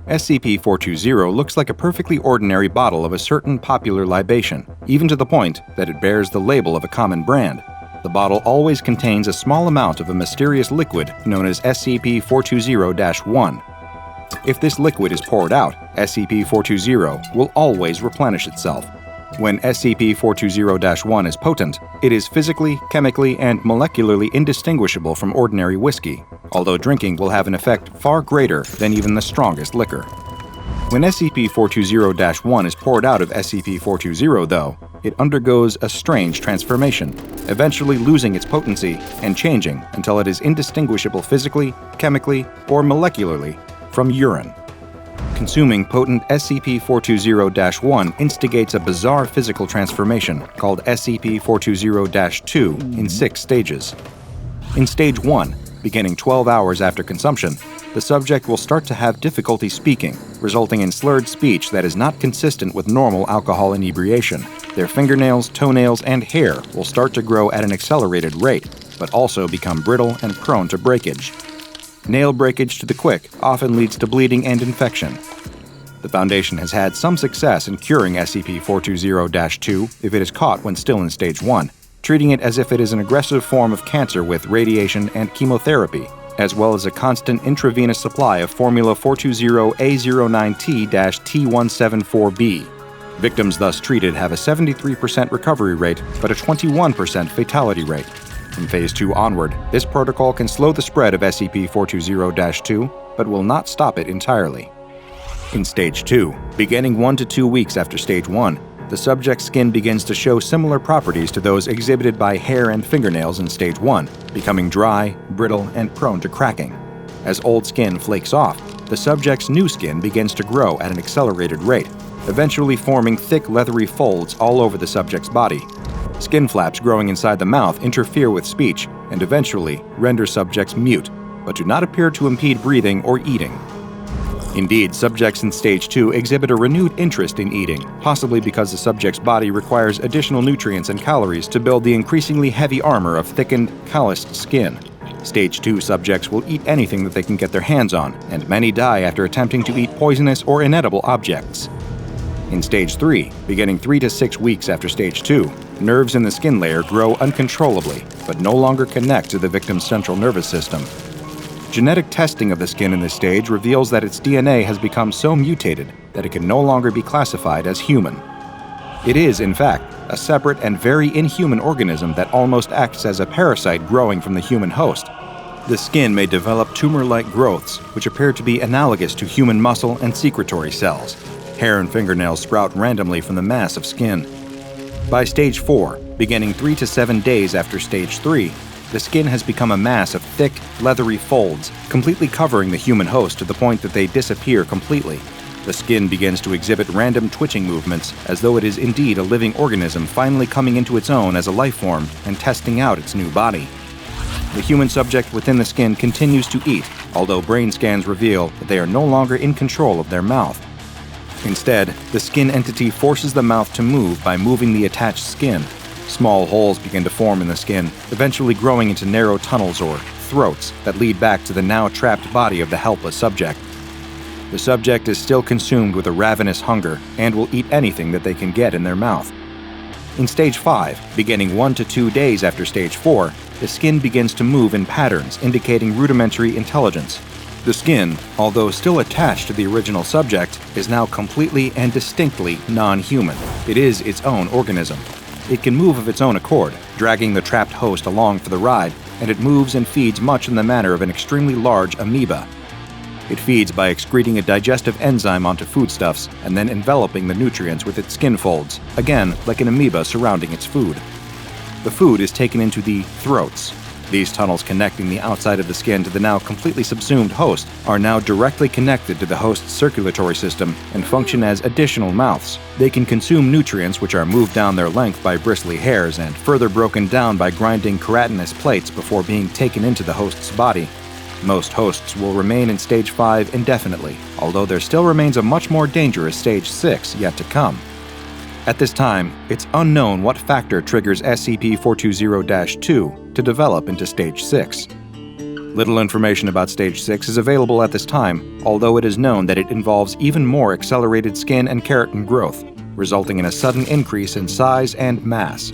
SCP-420 looks like a perfectly ordinary bottle of a certain popular libation, even to the point that it bears the label of a common brand. The bottle always contains a small amount of a mysterious liquid known as SCP-420-1. If this liquid is poured out, SCP-420 will always replenish itself. When SCP-420-1 is potent, it is physically, chemically, and molecularly indistinguishable from ordinary whiskey, although drinking will have an effect far greater than even the strongest liquor. When SCP-420-1 is poured out of SCP-420, though, it undergoes a strange transformation, eventually losing its potency and changing until it is indistinguishable physically, chemically, or molecularly from urine. Consuming potent SCP-420-1 instigates a bizarre physical transformation called SCP-420-2 in 6 stages. In Stage 1, beginning 12 hours after consumption, the subject will start to have difficulty speaking, resulting in slurred speech that is not consistent with normal alcohol inebriation. Their fingernails, toenails, and hair will start to grow at an accelerated rate, but also become brittle and prone to breakage. Nail breakage to the quick often leads to bleeding and infection. The Foundation has had some success in curing SCP-420-2 if it is caught when still in Stage 1, treating it as if it is an aggressive form of cancer with radiation and chemotherapy, as well as a constant intravenous supply of Formula 420A09T-T174B. Victims thus treated have a 73% recovery rate, but a 21% fatality rate. From Phase 2 onward, this protocol can slow the spread of SCP-420-2, but will not stop it entirely. In Stage 2, beginning 1 to 2 weeks after Stage 1, the subject's skin begins to show similar properties to those exhibited by hair and fingernails in Stage 1, becoming dry, brittle, and prone to cracking. As old skin flakes off, the subject's new skin begins to grow at an accelerated rate, eventually forming thick, leathery folds all over the subject's body. Skin flaps growing inside the mouth interfere with speech and eventually render subjects mute, but do not appear to impede breathing or eating. Indeed, subjects in Stage 2 exhibit a renewed interest in eating, possibly because the subject's body requires additional nutrients and calories to build the increasingly heavy armor of thickened, calloused skin. Stage 2 subjects will eat anything that they can get their hands on, and many die after attempting to eat poisonous or inedible objects. In Stage 3, beginning 3 to 6 weeks after Stage 2, nerves in the skin layer grow uncontrollably, but no longer connect to the victim's central nervous system. Genetic testing of the skin in this stage reveals that its DNA has become so mutated that it can no longer be classified as human. It is, in fact, a separate and very inhuman organism that almost acts as a parasite growing from the human host. The skin may develop tumor-like growths, which appear to be analogous to human muscle and secretory cells. Hair and fingernails sprout randomly from the mass of skin. By Stage 4, beginning 3 to 7 days after Stage 3, the skin has become a mass of thick, leathery folds, completely covering the human host to the point that they disappear completely. The skin begins to exhibit random twitching movements, as though it is indeed a living organism finally coming into its own as a life form and testing out its new body. The human subject within the skin continues to eat, although brain scans reveal that they are no longer in control of their mouth. Instead, the skin entity forces the mouth to move by moving the attached skin, Small holes begin to form in the skin, eventually growing into narrow tunnels or throats that lead back to the now trapped body of the helpless subject. The subject is still consumed with a ravenous hunger and will eat anything that they can get in their mouth. In Stage 5, beginning 1 to 2 days after Stage 4, the skin begins to move in patterns indicating rudimentary intelligence. The skin, although still attached to the original subject, is now completely and distinctly non-human. It is its own organism. It can move of its own accord, dragging the trapped host along for the ride, and it moves and feeds much in the manner of an extremely large amoeba. It feeds by excreting a digestive enzyme onto foodstuffs and then enveloping the nutrients with its skin folds, again like an amoeba surrounding its food. The food is taken into the throats. These tunnels connecting the outside of the skin to the now completely subsumed host are now directly connected to the host's circulatory system and function as additional mouths. They can consume nutrients which are moved down their length by bristly hairs and further broken down by grinding keratinous plates before being taken into the host's body. Most hosts will remain in Stage 5 indefinitely, although there still remains a much more dangerous Stage 6 yet to come. At this time, it's unknown what factor triggers SCP-420-2 to develop into Stage 6. Little information about Stage 6 is available at this time, although it is known that it involves even more accelerated skin and keratin growth, resulting in a sudden increase in size and mass.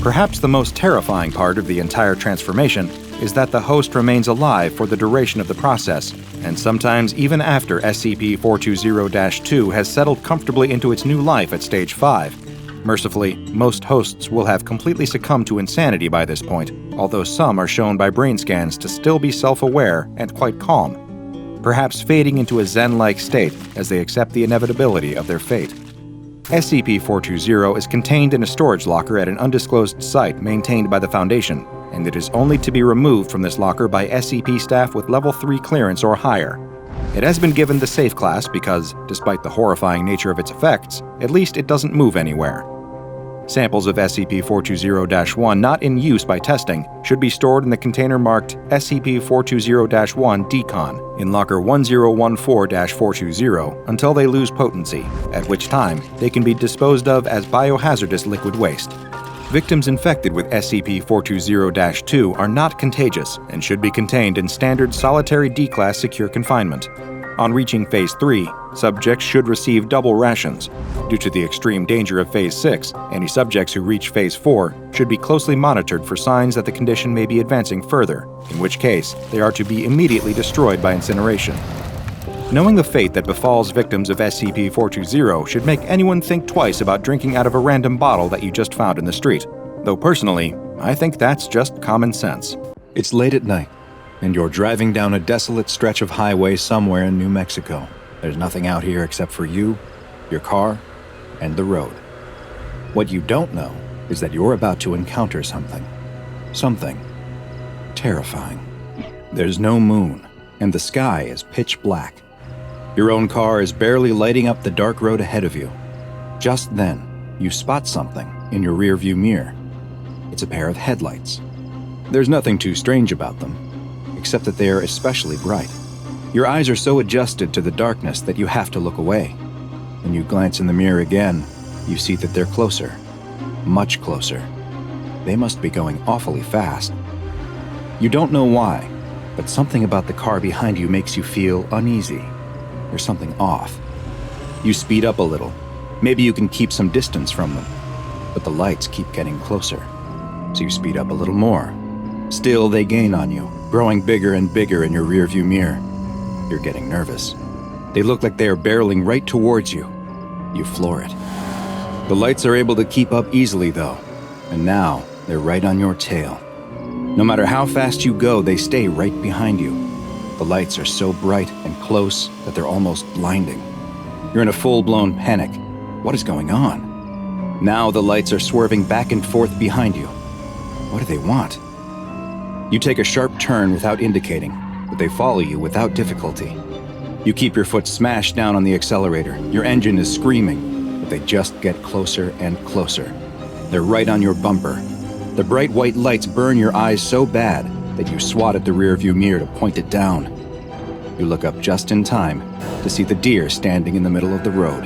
Perhaps the most terrifying part of the entire transformation is that the host remains alive for the duration of the process, and sometimes even after SCP-420-2 has settled comfortably into its new life at Stage 5. Mercifully, most hosts will have completely succumbed to insanity by this point, although some are shown by brain scans to still be self-aware and quite calm, perhaps fading into a Zen-like state as they accept the inevitability of their fate. SCP-420 is contained in a storage locker at an undisclosed site maintained by the Foundation, and it is only to be removed from this locker by SCP staff with Level 3 clearance or higher. It has been given the Safe class because, despite the horrifying nature of its effects, at least it doesn't move anywhere. Samples of SCP-420-1 not in use by testing should be stored in the container marked SCP-420-1 Decon in Locker 1014-420 until they lose potency, at which time they can be disposed of as biohazardous liquid waste. Victims infected with SCP-420-2 are not contagious and should be contained in standard solitary D-Class secure confinement. On reaching Phase 3, subjects should receive double rations. Due to the extreme danger of Phase 6, any subjects who reach Phase 4 should be closely monitored for signs that the condition may be advancing further, in which case they are to be immediately destroyed by incineration. Knowing the fate that befalls victims of SCP-420 should make anyone think twice about drinking out of a random bottle that you just found in the street. Though personally, I think that's just common sense. It's late at night, and you're driving down a desolate stretch of highway somewhere in New Mexico. There's nothing out here except for you, your car, and the road. What you don't know is that you're about to encounter something. Something terrifying. There's no moon, and the sky is pitch black. Your own car is barely lighting up the dark road ahead of you. Just then, you spot something in your rearview mirror. It's a pair of headlights. There's nothing too strange about them, except that they are especially bright. Your eyes are so adjusted to the darkness that you have to look away. When you glance in the mirror again, you see that they're closer. Much closer. They must be going awfully fast. You don't know why, but something about the car behind you makes you feel uneasy. There's something off. You speed up a little. Maybe you can keep some distance from them. But the lights keep getting closer. So you speed up a little more. Still, they gain on you, growing bigger and bigger in your rearview mirror. You're getting nervous. They look like they are barreling right towards you. You floor it. The lights are able to keep up easily, though. And now, they're right on your tail. No matter how fast you go, they stay right behind you. The lights are so bright and close that they're almost blinding. You're in a full-blown panic. What is going on? Now the lights are swerving back and forth behind you. What do they want? You take a sharp turn without indicating, but they follow you without difficulty. You keep your foot smashed down on the accelerator. Your engine is screaming, but they just get closer and closer. They're right on your bumper. The bright white lights burn your eyes so bad that you swat at the rearview mirror to point it down. You look up just in time to see the deer standing in the middle of the road.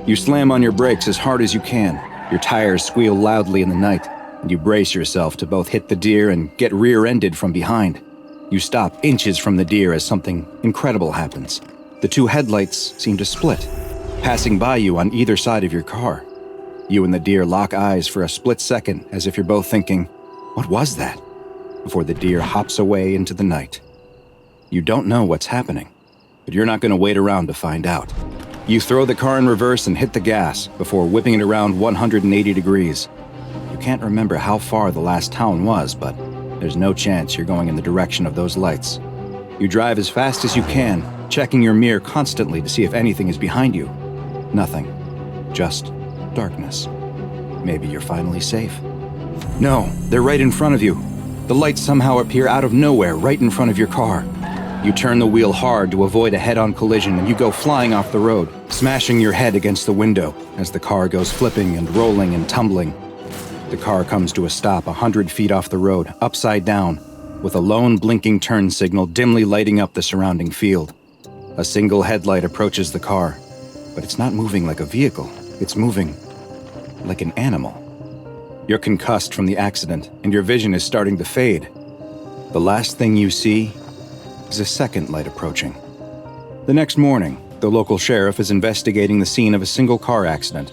You slam on your brakes as hard as you can, Your tires squeal loudly in the night, and you brace yourself to both hit the deer and get rear-ended from behind. You stop inches from the deer as something incredible happens. The two headlights seem to split, passing by you on either side of your car. You and the deer lock eyes for a split second as if you're both thinking, "What was that?" before the deer hops away into the night. You don't know what's happening, but you're not going to wait around to find out. You throw the car in reverse and hit the gas before whipping it around 180 degrees. You can't remember how far the last town was, but there's no chance you're going in the direction of those lights. You drive as fast as you can, checking your mirror constantly to see if anything is behind you. Nothing. Just darkness. Maybe you're finally safe. No, they're right in front of you. The lights somehow appear out of nowhere right in front of your car. You turn the wheel hard to avoid a head-on collision and you go flying off the road, smashing your head against the window as the car goes flipping and rolling and tumbling. The car comes to a stop 100 feet off the road, upside down, with a lone blinking turn signal dimly lighting up the surrounding field. A single headlight approaches the car, but it's not moving like a vehicle. It's moving like an animal. You're concussed from the accident, and your vision is starting to fade. The last thing you see is a second light approaching. The next morning, the local sheriff is investigating the scene of a single car accident.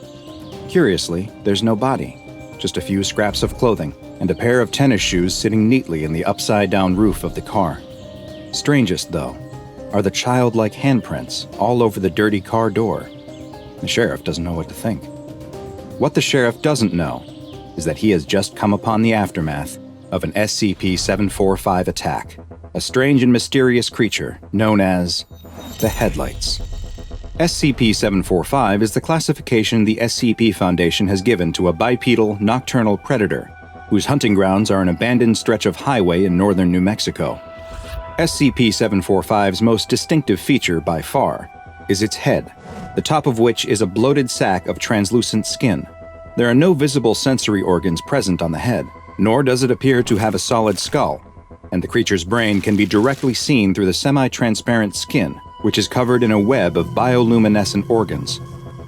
Curiously, there's no body, just a few scraps of clothing and a pair of tennis shoes sitting neatly in the upside-down roof of the car. Strangest, though, are the childlike handprints all over the dirty car door. The sheriff doesn't know what to think. What the sheriff doesn't know is that he has just come upon the aftermath of an SCP-745 attack, a strange and mysterious creature known as the Headlights. SCP-745 is the classification the SCP Foundation has given to a bipedal, nocturnal predator, whose hunting grounds are an abandoned stretch of highway in northern New Mexico. SCP-745's most distinctive feature, by far, is its head, the top of which is a bloated sack of translucent skin. There are no visible sensory organs present on the head, nor does it appear to have a solid skull, and the creature's brain can be directly seen through the semi-transparent skin, which is covered in a web of bioluminescent organs.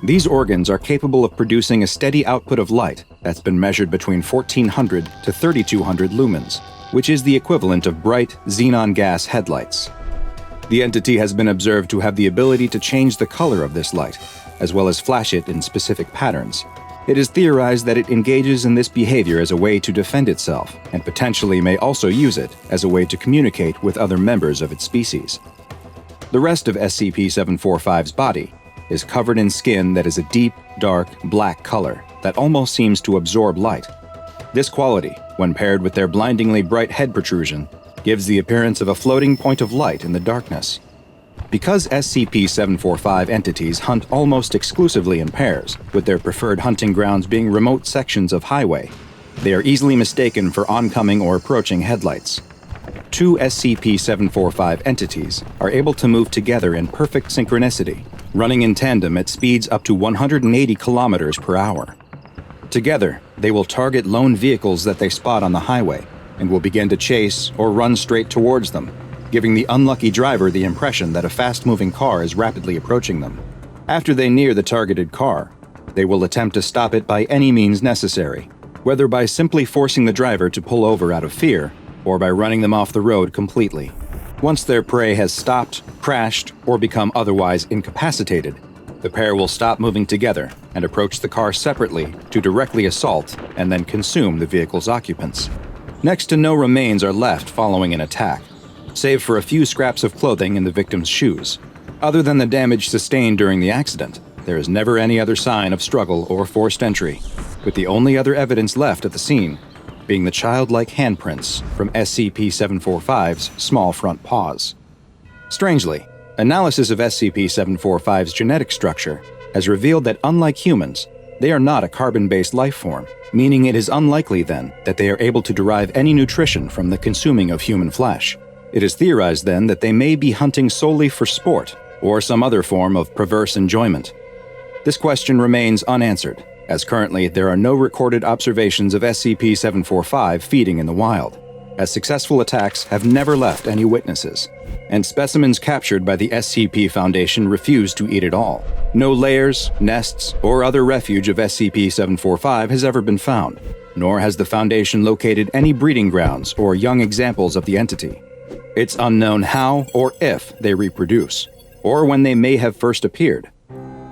These organs are capable of producing a steady output of light that's been measured between 1400 to 3200 lumens, which is the equivalent of bright xenon gas headlights. The entity has been observed to have the ability to change the color of this light, as well as flash it in specific patterns. It is theorized that it engages in this behavior as a way to defend itself, and potentially may also use it as a way to communicate with other members of its species. The rest of SCP-745's body is covered in skin that is a deep, dark, black color that almost seems to absorb light. This quality, when paired with their blindingly bright head protrusion, gives the appearance of a floating point of light in the darkness. Because SCP-745 entities hunt almost exclusively in pairs, with their preferred hunting grounds being remote sections of highway, they are easily mistaken for oncoming or approaching headlights. Two SCP-745 entities are able to move together in perfect synchronicity, running in tandem at speeds up to 180 kilometers per hour. Together, they will target lone vehicles that they spot on the highway and will begin to chase or run straight towards them, giving the unlucky driver the impression that a fast-moving car is rapidly approaching them. After they near the targeted car, they will attempt to stop it by any means necessary, whether by simply forcing the driver to pull over out of fear or by running them off the road completely. Once their prey has stopped, crashed, or become otherwise incapacitated, the pair will stop moving together and approach the car separately to directly assault and then consume the vehicle's occupants. Next to no remains are left following an attack, save for a few scraps of clothing in the victim's shoes. Other than the damage sustained during the accident, there is never any other sign of struggle or forced entry, with the only other evidence left at the scene being the childlike handprints from SCP-745's small front paws. Strangely, analysis of SCP-745's genetic structure has revealed that unlike humans, they are not a carbon-based life form, meaning it is unlikely then that they are able to derive any nutrition from the consuming of human flesh. It is theorized then that they may be hunting solely for sport or some other form of perverse enjoyment. This question remains unanswered, as currently there are no recorded observations of SCP-745 feeding in the wild. as successful attacks have never left any witnesses, and specimens captured by the SCP Foundation refuse to eat it all. No lairs, nests, or other refuge of SCP-745 has ever been found, nor has the Foundation located any breeding grounds or young examples of the entity. It's unknown how or if they reproduce, or when they may have first appeared.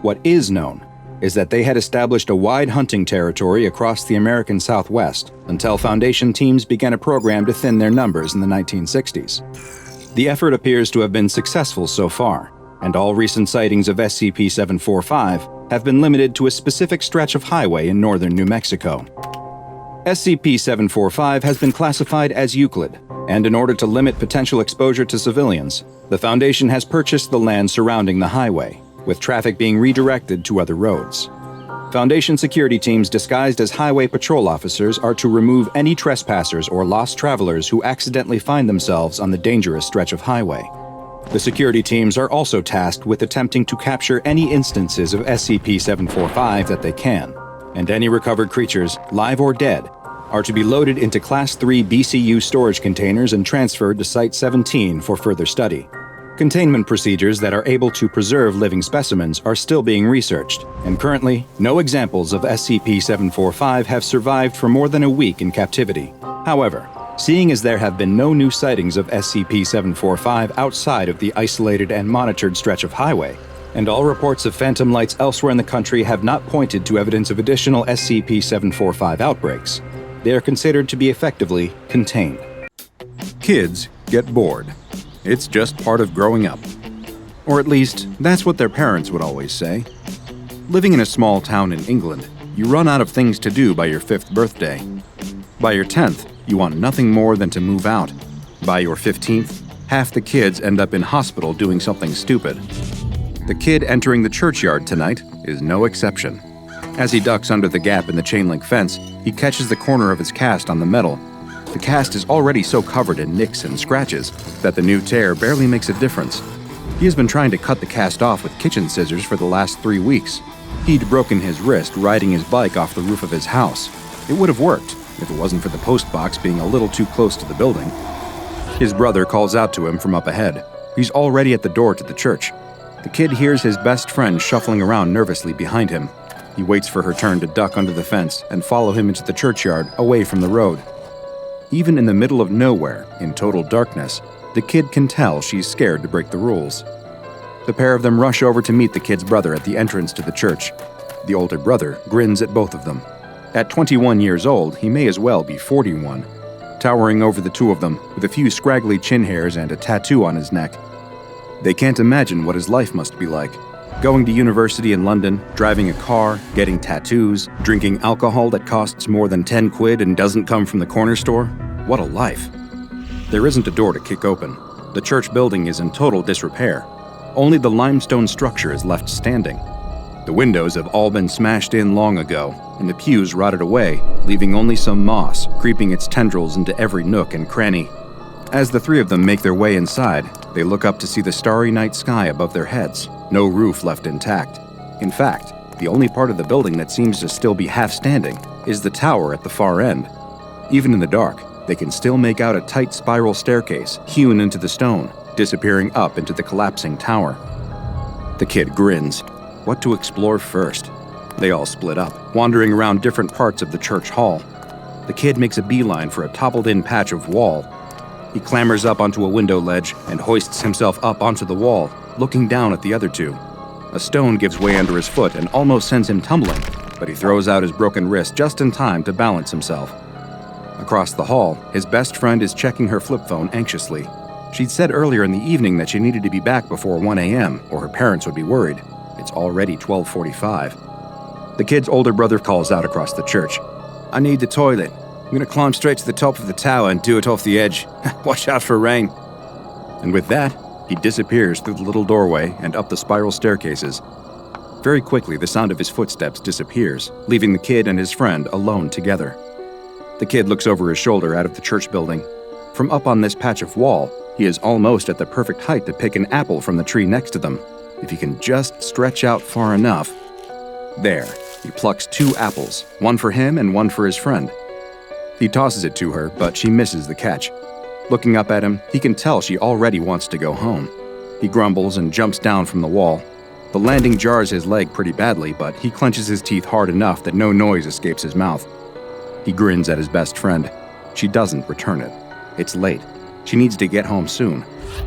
What is known is that they had established a wide hunting territory across the American Southwest until Foundation teams began a program to thin their numbers in the 1960s. The effort appears to have been successful so far, and all recent sightings of SCP-745 have been limited to a specific stretch of highway in northern New Mexico. SCP-745 has been classified as Euclid, and in order to limit potential exposure to civilians, the Foundation has purchased the land surrounding the highway, with traffic being redirected to other roads. Foundation security teams disguised as highway patrol officers are to remove any trespassers or lost travelers who accidentally find themselves on the dangerous stretch of highway. The security teams are also tasked with attempting to capture any instances of SCP-745 that they can, and any recovered creatures, live or dead, are to be loaded into Class 3 BCU storage containers and transferred to Site-17 for further study. Containment procedures that are able to preserve living specimens are still being researched, and currently, no examples of SCP-745 have survived for more than a week in captivity. However, seeing as there have been no new sightings of SCP-745 outside of the isolated and monitored stretch of highway, and all reports of phantom lights elsewhere in the country have not pointed to evidence of additional SCP-745 outbreaks, they are considered to be effectively contained. Kids get bored. It's just part of growing up. Or at least, that's what their parents would always say. Living in a small town in England, you run out of things to do by your 5th birthday. By your 10th, you want nothing more than to move out. By your 15th, half the kids end up in hospital doing something stupid. The kid entering the churchyard tonight is no exception. As he ducks under the gap in the chain-link fence, he catches the corner of his cast on the metal. The cast is already so covered in nicks and scratches that the new tear barely makes a difference. He has been trying to cut the cast off with kitchen scissors for the last 3 weeks. He'd broken his wrist riding his bike off the roof of his house. It would have worked if it wasn't for the post box being a little too close to the building. His brother calls out to him from up ahead. He's already at the door to the church. The kid hears his best friend shuffling around nervously behind him. He waits for her turn to duck under the fence and follow him into the churchyard away from the road. Even in the middle of nowhere, in total darkness, the kid can tell she's scared to break the rules. The pair of them rush over to meet the kid's brother at the entrance to the church. The older brother grins at both of them. At 21 years old, he may as well be 41. Towering over the two of them, with a few scraggly chin hairs and a tattoo on his neck. They can't imagine what his life must be like. Going to university in London, driving a car, getting tattoos, drinking alcohol that costs more than 10 quid and doesn't come from the corner store. What a life. There isn't a door to kick open. The church building is in total disrepair. Only the limestone structure is left standing. The windows have all been smashed in long ago, and the pews rotted away, leaving only some moss creeping its tendrils into every nook and cranny. As the three of them make their way inside, they look up to see the starry night sky above their heads, no roof left intact. In fact, the only part of the building that seems to still be half standing is the tower at the far end. Even in the dark, they can still make out a tight spiral staircase hewn into the stone, disappearing up into the collapsing tower. The kid grins. What to explore first? They all split up, wandering around different parts of the church hall. The kid makes a beeline for a toppled-in patch of wall. He clambers up onto a window ledge and hoists himself up onto the wall, looking down at the other two. A stone gives way under his foot and almost sends him tumbling, but he throws out his broken wrist just in time to balance himself. Across the hall, his best friend is checking her flip phone anxiously. She'd said earlier in the evening that she needed to be back before 1 a.m. or her parents would be worried. It's already 12:45. The kid's older brother calls out across the church. "I need the toilet. I'm gonna climb straight to the top of the tower and do it off the edge. Watch out for rain." And with that, he disappears through the little doorway and up the spiral staircases. Very quickly, the sound of his footsteps disappears, leaving the kid and his friend alone together. The kid looks over his shoulder out of the church building. From up on this patch of wall, he is almost at the perfect height to pick an apple from the tree next to them, if he can just stretch out far enough. There, he plucks 2 apples, one for him and one for his friend. He tosses it to her, but she misses the catch. Looking up at him, he can tell she already wants to go home. He grumbles and jumps down from the wall. The landing jars his leg pretty badly, but he clenches his teeth hard enough that no noise escapes his mouth. He grins at his best friend. She doesn't return it. It's late. She needs to get home soon,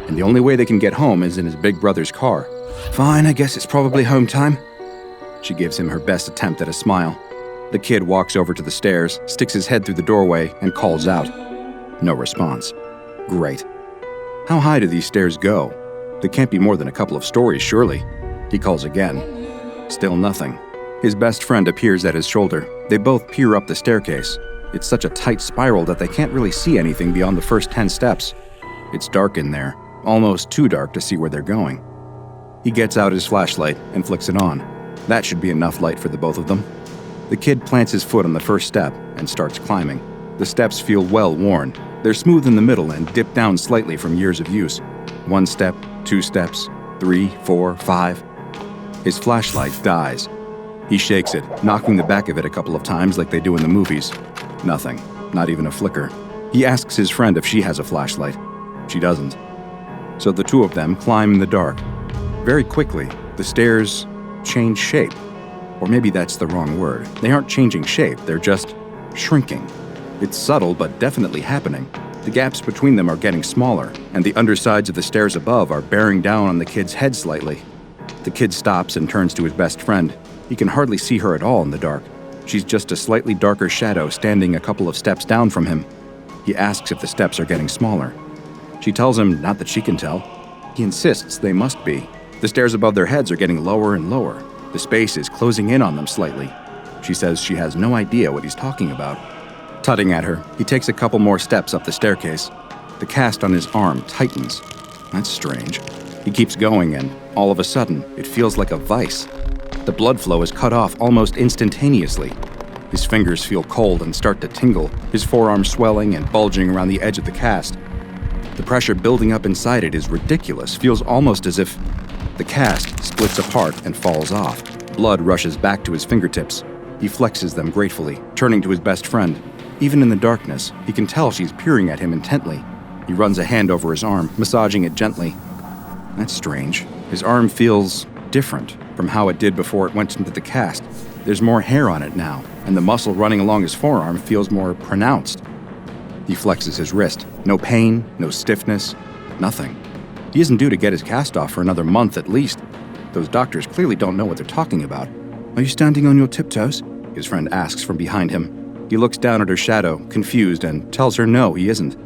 and the only way they can get home is in his big brother's car. Fine, I guess it's probably home time. She gives him her best attempt at a smile. The kid walks over to the stairs, sticks his head through the doorway, and calls out. No response. Great. How high do these stairs go? They can't be more than a couple of stories, surely. He calls again. Still nothing. His best friend appears at his shoulder. They both peer up the staircase. It's such a tight spiral that they can't really see anything beyond the first 10 steps. It's dark in there, almost too dark to see where they're going. He gets out his flashlight and flicks it on. That should be enough light for the both of them. The kid plants his foot on the first step and starts climbing. The steps feel well worn. They're smooth in the middle and dip down slightly from years of use. 1 step, 2 steps, 3, 4, 5. His flashlight dies. He shakes it, knocking the back of it a couple of times like they do in the movies. Nothing, not even a flicker. He asks his friend if she has a flashlight. She doesn't. So the two of them climb in the dark. Very quickly, the stairs change shape. Or maybe that's the wrong word. They aren't changing shape, they're just shrinking. It's subtle, but definitely happening. The gaps between them are getting smaller, and the undersides of the stairs above are bearing down on the kid's head slightly. The kid stops and turns to his best friend. He can hardly see her at all in the dark. She's just a slightly darker shadow standing a couple of steps down from him. He asks if the steps are getting smaller. She tells him not that she can tell. He insists they must be. The stairs above their heads are getting lower and lower. The space is closing in on them slightly. She says she has no idea what he's talking about. Tutting at her, he takes a couple more steps up the staircase. The cast on his arm tightens. That's strange. He keeps going, and all of a sudden, it feels like a vice. The blood flow is cut off almost instantaneously. His fingers feel cold and start to tingle, his forearm swelling and bulging around the edge of the cast. The pressure building up inside it is ridiculous, feels almost as if the cast splits apart and falls off. Blood rushes back to his fingertips. He flexes them gratefully, turning to his best friend. Even in the darkness, he can tell she's peering at him intently. He runs a hand over his arm, massaging it gently. That's strange. His arm feels different from how it did before it went into the cast. There's more hair on it now, and the muscle running along his forearm feels more pronounced. He flexes his wrist. No pain, no stiffness, nothing. He isn't due to get his cast off for another month at least. Those doctors clearly don't know what they're talking about. Are you standing on your tiptoes? His friend asks from behind him. He looks down at her shadow, confused, and tells her no, he isn't.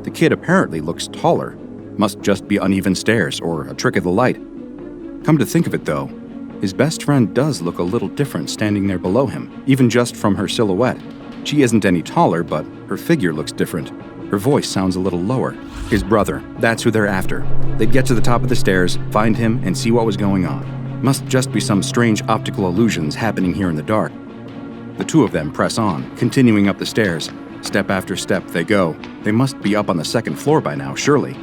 The kid apparently looks taller. Must just be uneven stairs or a trick of the light. Come to think of it, though, his best friend does look a little different standing there below him, even just from her silhouette. She isn't any taller, but her figure looks different. Her voice sounds a little lower. His brother, that's who they're after. They'd get to the top of the stairs, find him, and see what was going on. Must just be some strange optical illusions happening here in the dark. The two of them press on, continuing up the stairs. Step after step they go. They must be up on the 2nd floor by now, surely.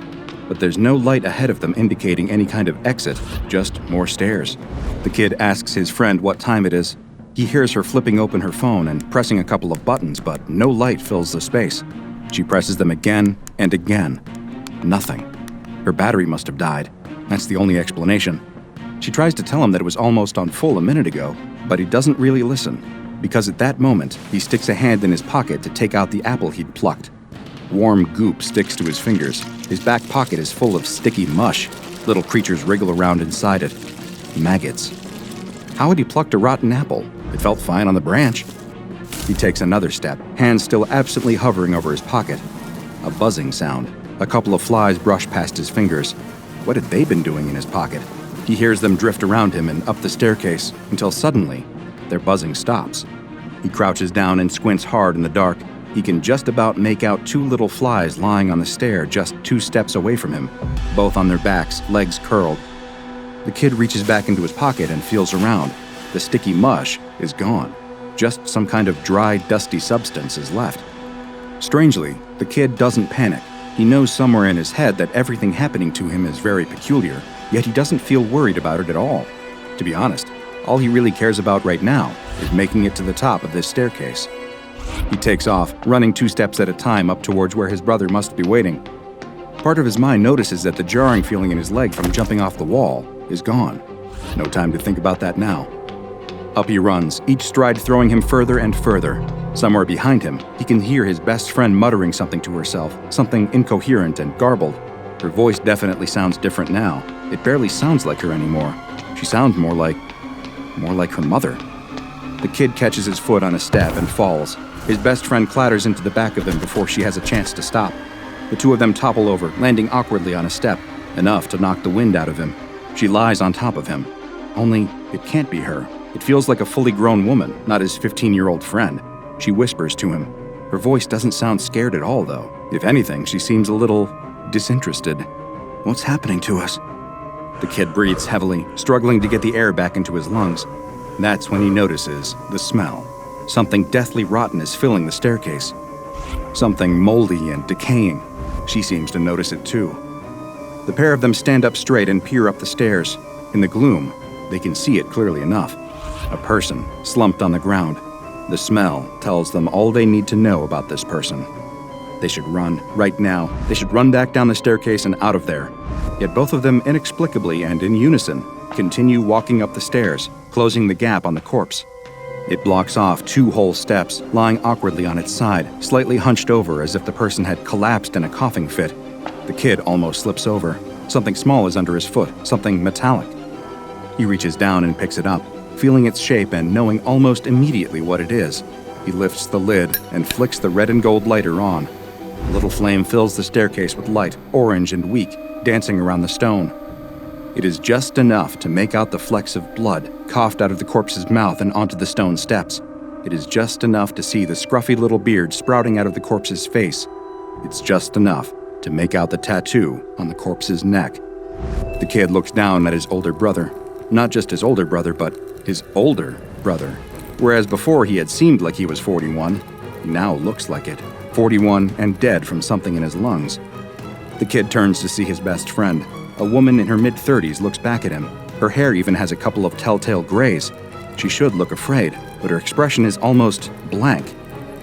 But there's no light ahead of them indicating any kind of exit, just more stairs. The kid asks his friend what time it is. He hears her flipping open her phone and pressing a couple of buttons, but no light fills the space. She presses them again and again. Nothing. Her battery must have died. That's the only explanation. She tries to tell him that it was almost on full a minute ago, but he doesn't really listen. Because at that moment, he sticks a hand in his pocket to take out the apple he'd plucked. Warm goop sticks to his fingers. His back pocket is full of sticky mush. Little creatures wriggle around inside it. Maggots. How had he plucked a rotten apple? It felt fine on the branch. He takes another step, hands still absently hovering over his pocket. A buzzing sound. A couple of flies brush past his fingers. What had they been doing in his pocket? He hears them drift around him and up the staircase, until suddenly, their buzzing stops. He crouches down and squints hard in the dark. He can just about make out 2 little flies lying on the stair just 2 steps away from him, both on their backs, legs curled. The kid reaches back into his pocket and feels around. The sticky mush is gone. Just some kind of dry, dusty substance is left. Strangely, the kid doesn't panic. He knows somewhere in his head that everything happening to him is very peculiar, yet he doesn't feel worried about it at all. To be honest, all he really cares about right now is making it to the top of this staircase. He takes off, running 2 steps at a time up towards where his brother must be waiting. Part of his mind notices that the jarring feeling in his leg from jumping off the wall is gone. No time to think about that now. Up he runs, each stride throwing him further and further. Somewhere behind him, he can hear his best friend muttering something to herself, something incoherent and garbled. Her voice definitely sounds different now. It barely sounds like her anymore. She sounds more like her mother. The kid catches his foot on a step and falls. His best friend clatters into the back of him before she has a chance to stop. The 2 of them topple over, landing awkwardly on a step, enough to knock the wind out of him. She lies on top of him. Only, it can't be her. It feels like a fully grown woman, not his 15-year-old friend. She whispers to him. Her voice doesn't sound scared at all, though. If anything, she seems a little disinterested. What's happening to us? The kid breathes heavily, struggling to get the air back into his lungs. That's when he notices the smell. Something deathly rotten is filling the staircase. Something moldy and decaying. She seems to notice it too. The pair of them stand up straight and peer up the stairs. In the gloom, they can see it clearly enough. A person slumped on the ground. The smell tells them all they need to know about this person. They should run, right now. They should run back down the staircase and out of there. Yet both of them inexplicably and in unison continue walking up the stairs, closing the gap on the corpse. It blocks off 2 whole steps, lying awkwardly on its side, slightly hunched over as if the person had collapsed in a coughing fit. The kid almost slips over. Something small is under his foot, something metallic. He reaches down and picks it up, feeling its shape and knowing almost immediately what it is. He lifts the lid and flicks the red and gold lighter on. A little flame fills the staircase with light, orange and weak, dancing around the stone. It is just enough to make out the flecks of blood coughed out of the corpse's mouth and onto the stone steps. It is just enough to see the scruffy little beard sprouting out of the corpse's face. It's just enough to make out the tattoo on the corpse's neck. The kid looks down at his older brother. Not just his older brother, but his older brother. Whereas before he had seemed like he was 41, he now looks like it. 41 and dead from something in his lungs. The kid turns to see his best friend. A woman in her mid-30s looks back at him. Her hair even has a couple of telltale grays. She should look afraid, but her expression is almost blank.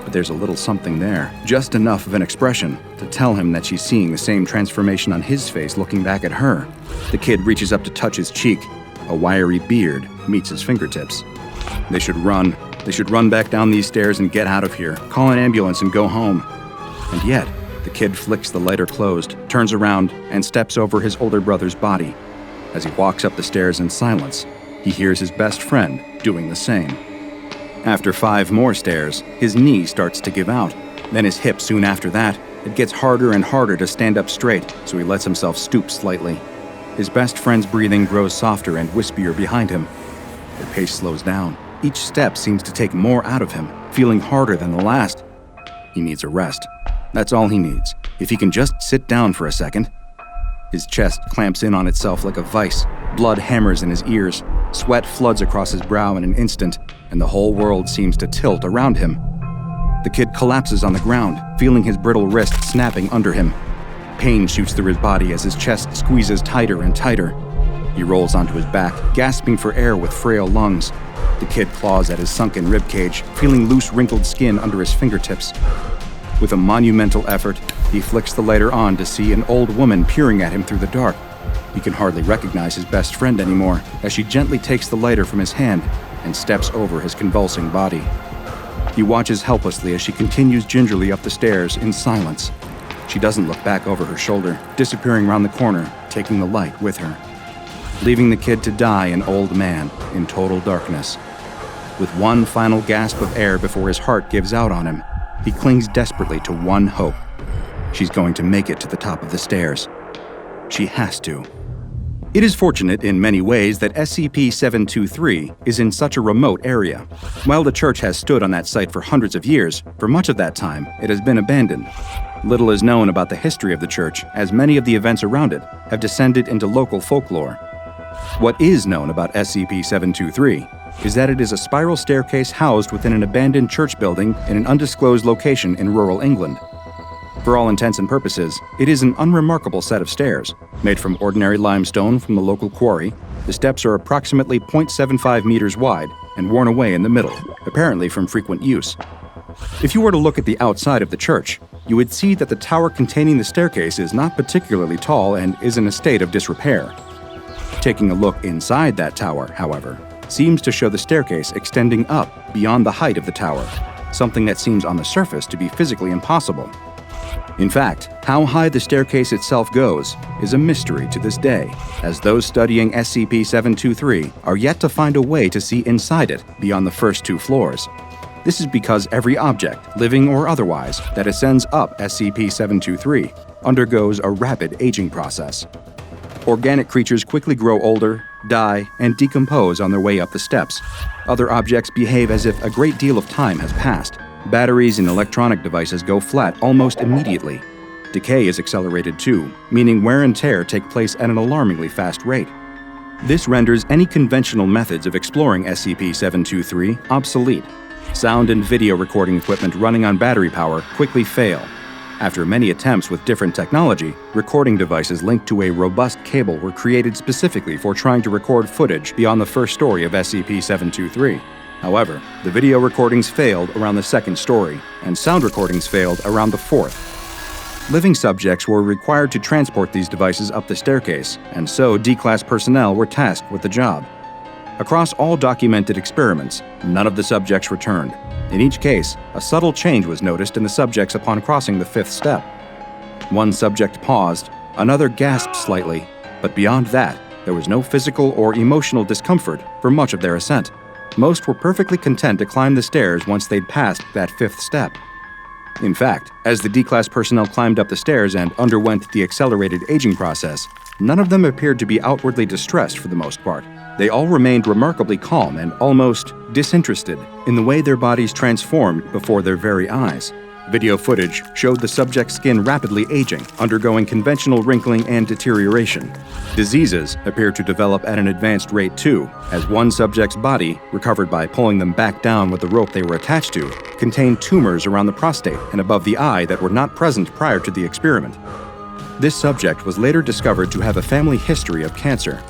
But there's a little something there, just enough of an expression to tell him that she's seeing the same transformation on his face looking back at her. The kid reaches up to touch his cheek. A wiry beard meets his fingertips. They should run. They should run back down these stairs and get out of here, call an ambulance and go home. And yet, the kid flicks the lighter closed, turns around, and steps over his older brother's body. As he walks up the stairs in silence, he hears his best friend doing the same. After 5 more stairs, his knee starts to give out. Then his hip soon after that. It gets harder and harder to stand up straight, so he lets himself stoop slightly. His best friend's breathing grows softer and wispier behind him. Their pace slows down. Each step seems to take more out of him, feeling harder than the last. He needs a rest. That's all he needs. If he can just sit down for a second. His chest clamps in on itself like a vice. Blood hammers in his ears. Sweat floods across his brow in an instant, and the whole world seems to tilt around him. The kid collapses on the ground, feeling his brittle wrist snapping under him. Pain shoots through his body as his chest squeezes tighter and tighter. He rolls onto his back, gasping for air with frail lungs. The kid claws at his sunken ribcage, feeling loose, wrinkled skin under his fingertips. With a monumental effort, he flicks the lighter on to see an old woman peering at him through the dark. He can hardly recognize his best friend anymore, as she gently takes the lighter from his hand and steps over his convulsing body. He watches helplessly as she continues gingerly up the stairs in silence. She doesn't look back over her shoulder, disappearing around the corner, taking the light with her. Leaving the kid to die an old man in total darkness. With one final gasp of air before his heart gives out on him, he clings desperately to one hope. She's going to make it to the top of the stairs. She has to. It is fortunate in many ways that SCP-723 is in such a remote area. While the church has stood on that site for hundreds of years, for much of that time, it has been abandoned. Little is known about the history of the church, as many of the events around it have descended into local folklore. What is known about SCP-723 is that it is a spiral staircase housed within an abandoned church building in an undisclosed location in rural England. For all intents and purposes, it is an unremarkable set of stairs. Made from ordinary limestone from the local quarry, the steps are approximately 0.75 meters wide and worn away in the middle, apparently from frequent use. If you were to look at the outside of the church, you would see that the tower containing the staircase is not particularly tall and is in a state of disrepair. Taking a look inside that tower, however, seems to show the staircase extending up beyond the height of the tower, something that seems on the surface to be physically impossible. In fact, how high the staircase itself goes is a mystery to this day, as those studying SCP-723 are yet to find a way to see inside it beyond the first 2 floors. This is because every object, living or otherwise, that ascends up SCP-723 undergoes a rapid aging process. Organic creatures quickly grow older, die, and decompose on their way up the steps. Other objects behave as if a great deal of time has passed. Batteries and electronic devices go flat almost immediately. Decay is accelerated too, meaning wear and tear take place at an alarmingly fast rate. This renders any conventional methods of exploring SCP-723 obsolete. Sound and video recording equipment running on battery power quickly fail. After many attempts with different technology, recording devices linked to a robust cable were created specifically for trying to record footage beyond the first story of SCP-723. However, the video recordings failed around the 2nd story, and sound recordings failed around the 4th. Living subjects were required to transport these devices up the staircase, and so D-Class personnel were tasked with the job. Across all documented experiments, none of the subjects returned. In each case, a subtle change was noticed in the subjects upon crossing the 5th step. One subject paused, another gasped slightly, but beyond that, there was no physical or emotional discomfort for much of their ascent. Most were perfectly content to climb the stairs once they'd passed that 5th step. In fact, as the D-Class personnel climbed up the stairs and underwent the accelerated aging process, none of them appeared to be outwardly distressed for the most part. They all remained remarkably calm and almost disinterested in the way their bodies transformed before their very eyes. Video footage showed the subject's skin rapidly aging, undergoing conventional wrinkling and deterioration. Diseases appeared to develop at an advanced rate too, as one subject's body, recovered by pulling them back down with the rope they were attached to, contained tumors around the prostate and above the eye that were not present prior to the experiment. This subject was later discovered to have a family history of cancer.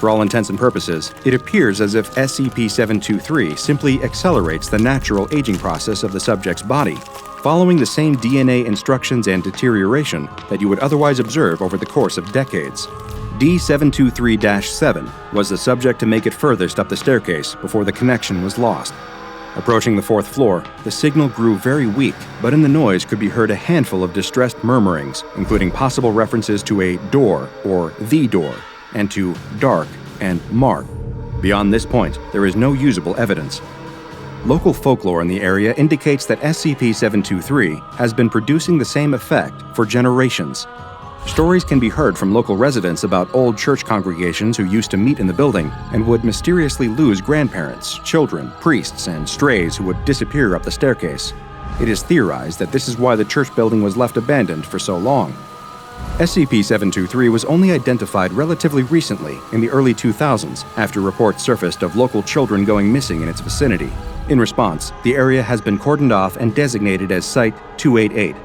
For all intents and purposes, it appears as if SCP-723 simply accelerates the natural aging process of the subject's body, following the same DNA instructions and deterioration that you would otherwise observe over the course of decades. D-723-7 was the subject to make it furthest up the staircase before the connection was lost. Approaching the 4th floor, the signal grew very weak, but in the noise could be heard a handful of distressed murmurings, including possible references to a door or the door, and to dark and mark. Beyond this point, there is no usable evidence. Local folklore in the area indicates that SCP-723 has been producing the same effect for generations. Stories can be heard from local residents about old church congregations who used to meet in the building and would mysteriously lose grandparents, children, priests, and strays who would disappear up the staircase. It is theorized that this is why the church building was left abandoned for so long. SCP-723 was only identified relatively recently, in the early 2000s, after reports surfaced of local children going missing in its vicinity. In response, the area has been cordoned off and designated as Site 288.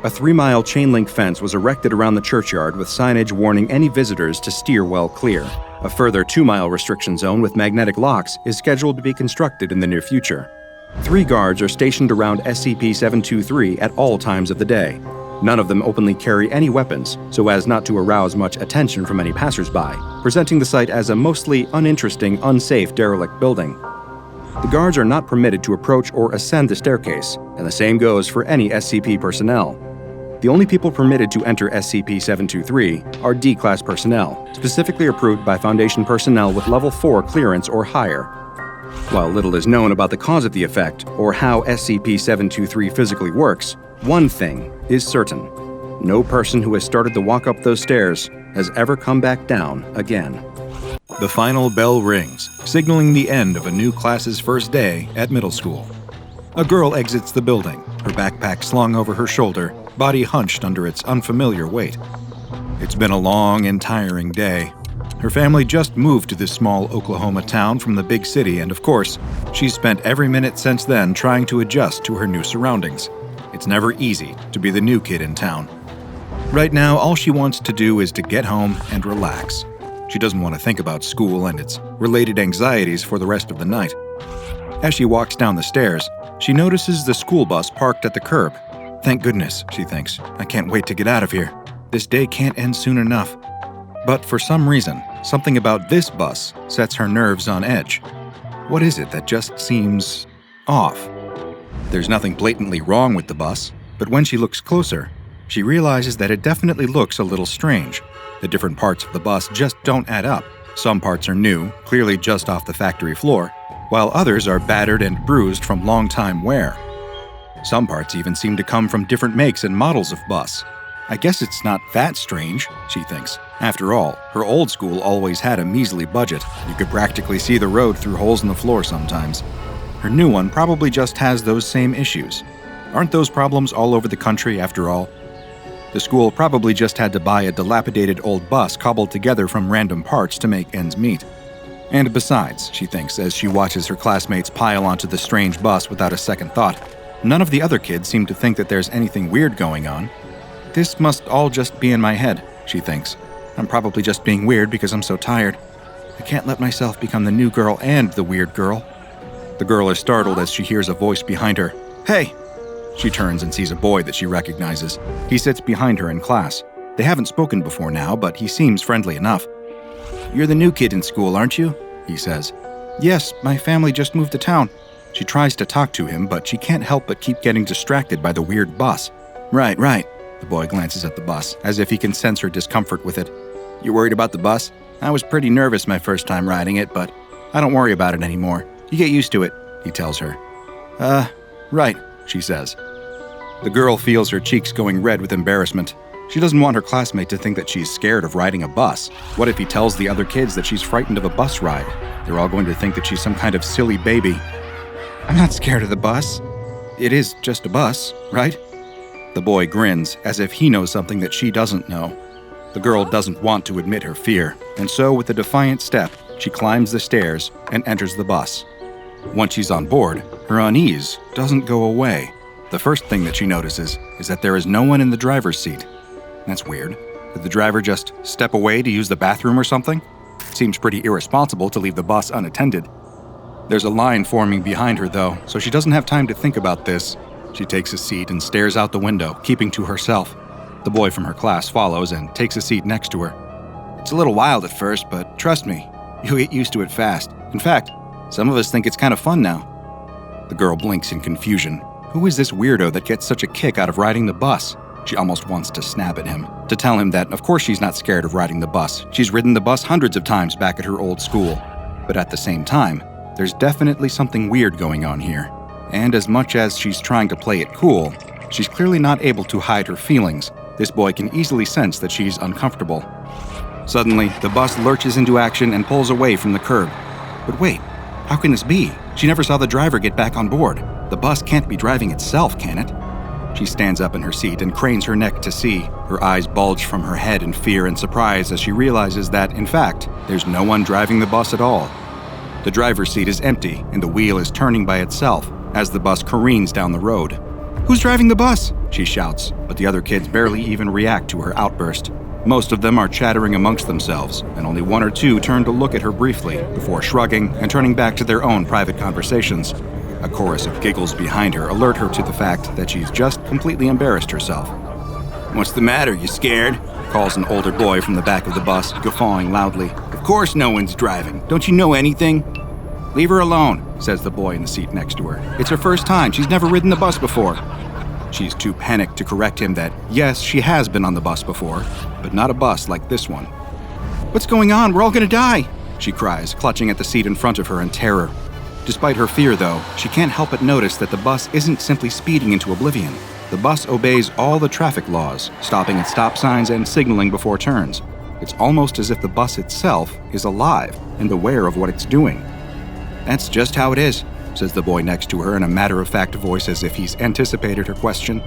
A 3-mile chain-link fence was erected around the churchyard with signage warning any visitors to steer well clear. A further 2-mile restriction zone with magnetic locks is scheduled to be constructed in the near future. 3 guards are stationed around SCP-723 at all times of the day. None of them openly carry any weapons, so as not to arouse much attention from any passersby, presenting the site as a mostly uninteresting, unsafe, derelict building. The guards are not permitted to approach or ascend the staircase, and the same goes for any SCP personnel. The only people permitted to enter SCP-723 are D-Class personnel, specifically approved by Foundation personnel with Level 4 clearance or higher. While little is known about the cause of the effect or how SCP-723 physically works, one thing is certain: no person who has started the walk up those stairs has ever come back down again. The final bell rings, signaling the end of a new class's first day at middle school. A girl exits the building, her backpack slung over her shoulder, body hunched under its unfamiliar weight. It's been a long and tiring day. Her family just moved to this small Oklahoma town from the big city, and of course, she's spent every minute since then trying to adjust to her new surroundings. It's never easy to be the new kid in town. Right now, all she wants to do is to get home and relax. She doesn't want to think about school and its related anxieties for the rest of the night. As she walks down the stairs, She notices the school bus parked at the curb. Thank goodness, she thinks. I can't wait to get out of here. This day can't end soon enough. But for some reason, something about this bus sets her nerves on edge. What is it that just seems off? There's nothing blatantly wrong with the bus, but when she looks closer, she realizes that it definitely looks a little strange. The different parts of the bus just don't add up. Some parts are new, clearly just off the factory floor, while others are battered and bruised from long-time wear. Some parts even seem to come from different makes and models of bus. I guess it's not that strange, she thinks. After all, her old school always had a measly budget. You could practically see the road through holes in the floor sometimes. Her new one probably just has those same issues. Aren't those problems all over the country after all? The school probably just had to buy a dilapidated old bus cobbled together from random parts to make ends meet. And besides, she thinks as she watches her classmates pile onto the strange bus without a second thought, none of the other kids seem to think that there's anything weird going on. This must all just be in my head, she thinks. I'm probably just being weird because I'm so tired. I can't let myself become the new girl and the weird girl. The girl is startled as she hears a voice behind her. Hey! She turns and sees a boy that she recognizes. He sits behind her in class. They haven't spoken before now, but he seems friendly enough. You're the new kid in school, aren't you? He says. Yes, my family just moved to town. She tries to talk to him, but she can't help but keep getting distracted by the weird bus. Right. The boy glances at the bus, as if he can sense her discomfort with it. You worried about the bus? I was pretty nervous my first time riding it, but I don't worry about it anymore. You get used to it, he tells her. Right, she says. The girl feels her cheeks going red with embarrassment. She doesn't want her classmate to think that she's scared of riding a bus. What if he tells the other kids that she's frightened of a bus ride? They're all going to think that she's some kind of silly baby. I'm not scared of the bus. It is just a bus, right? The boy grins, as if he knows something that she doesn't know. The girl doesn't want to admit her fear, and so with a defiant step, she climbs the stairs and enters the bus. Once she's on board, her unease doesn't go away. The first thing that she notices is that there is no one in the driver's seat. That's weird. Did the driver just step away to use the bathroom or something? It seems pretty irresponsible to leave the bus unattended. There's a line forming behind her, though, so she doesn't have time to think about this. She takes a seat and stares out the window, keeping to herself. The boy from her class follows and takes a seat next to her. It's a little wild at first, but trust me, you'll get used to it fast. In fact, some of us think it's kind of fun now. The girl blinks in confusion. Who is this weirdo that gets such a kick out of riding the bus? She almost wants to snap at him, to tell him that of course she's not scared of riding the bus. She's ridden the bus hundreds of times back at her old school. But at the same time, there's definitely something weird going on here. And as much as she's trying to play it cool, she's clearly not able to hide her feelings. This boy can easily sense that she's uncomfortable. Suddenly, the bus lurches into action and pulls away from the curb. But wait, how can this be? She never saw the driver get back on board. The bus can't be driving itself, can it? She stands up in her seat and cranes her neck to see. Her eyes bulge from her head in fear and surprise as she realizes that, in fact, there's no one driving the bus at all. The driver's seat is empty and the wheel is turning by itself as the bus careens down the road. Who's driving the bus? She shouts, but the other kids barely even react to her outburst. Most of them are chattering amongst themselves, and only one or two turn to look at her briefly before shrugging and turning back to their own private conversations. A chorus of giggles behind her alert her to the fact that she's just completely embarrassed herself. What's the matter, you scared? Calls an older boy from the back of the bus, guffawing loudly. Of course no one's driving. Don't you know anything? Leave her alone, says the boy in the seat next to her. It's her first time. She's never ridden the bus before. She's too panicked to correct him that, yes, she has been on the bus before, but not a bus like this one. What's going on? We're all gonna die, she cries, clutching at the seat in front of her in terror. Despite her fear, though, she can't help but notice that the bus isn't simply speeding into oblivion. The bus obeys all the traffic laws, stopping at stop signs and signaling before turns. It's almost as if the bus itself is alive and aware of what it's doing. That's just how it is, says the boy next to her in a matter-of-fact voice as if he's anticipated her question.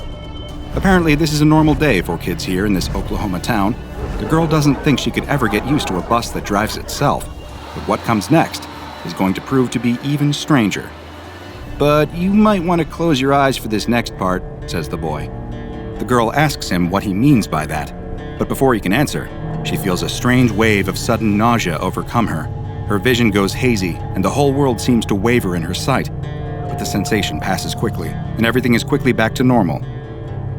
Apparently, this is a normal day for kids here in this Oklahoma town. The girl doesn't think she could ever get used to a bus that drives itself. But what comes next is going to prove to be even stranger. But you might want to close your eyes for this next part, says the boy. The girl asks him what he means by that. But before he can answer, she feels a strange wave of sudden nausea overcome her. Her vision goes hazy, and the whole world seems to waver in her sight. But but the sensation passes quickly, and everything is quickly back to normal.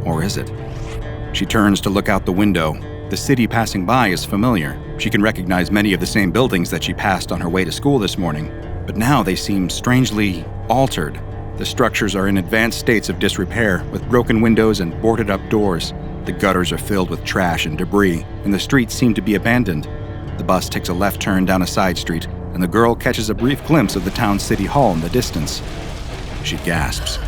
Or is it? She turns to look out the window. The city passing by is familiar. She can recognize many of the same buildings that she passed on her way to school this morning, but now they seem strangely altered. The structures are in advanced states of disrepair, with broken windows and boarded-up doors. The gutters are filled with trash and debris, and the streets seem to be abandoned. The bus takes a left turn down a side street, and the girl catches a brief glimpse of the town's city hall in the distance. She gasps.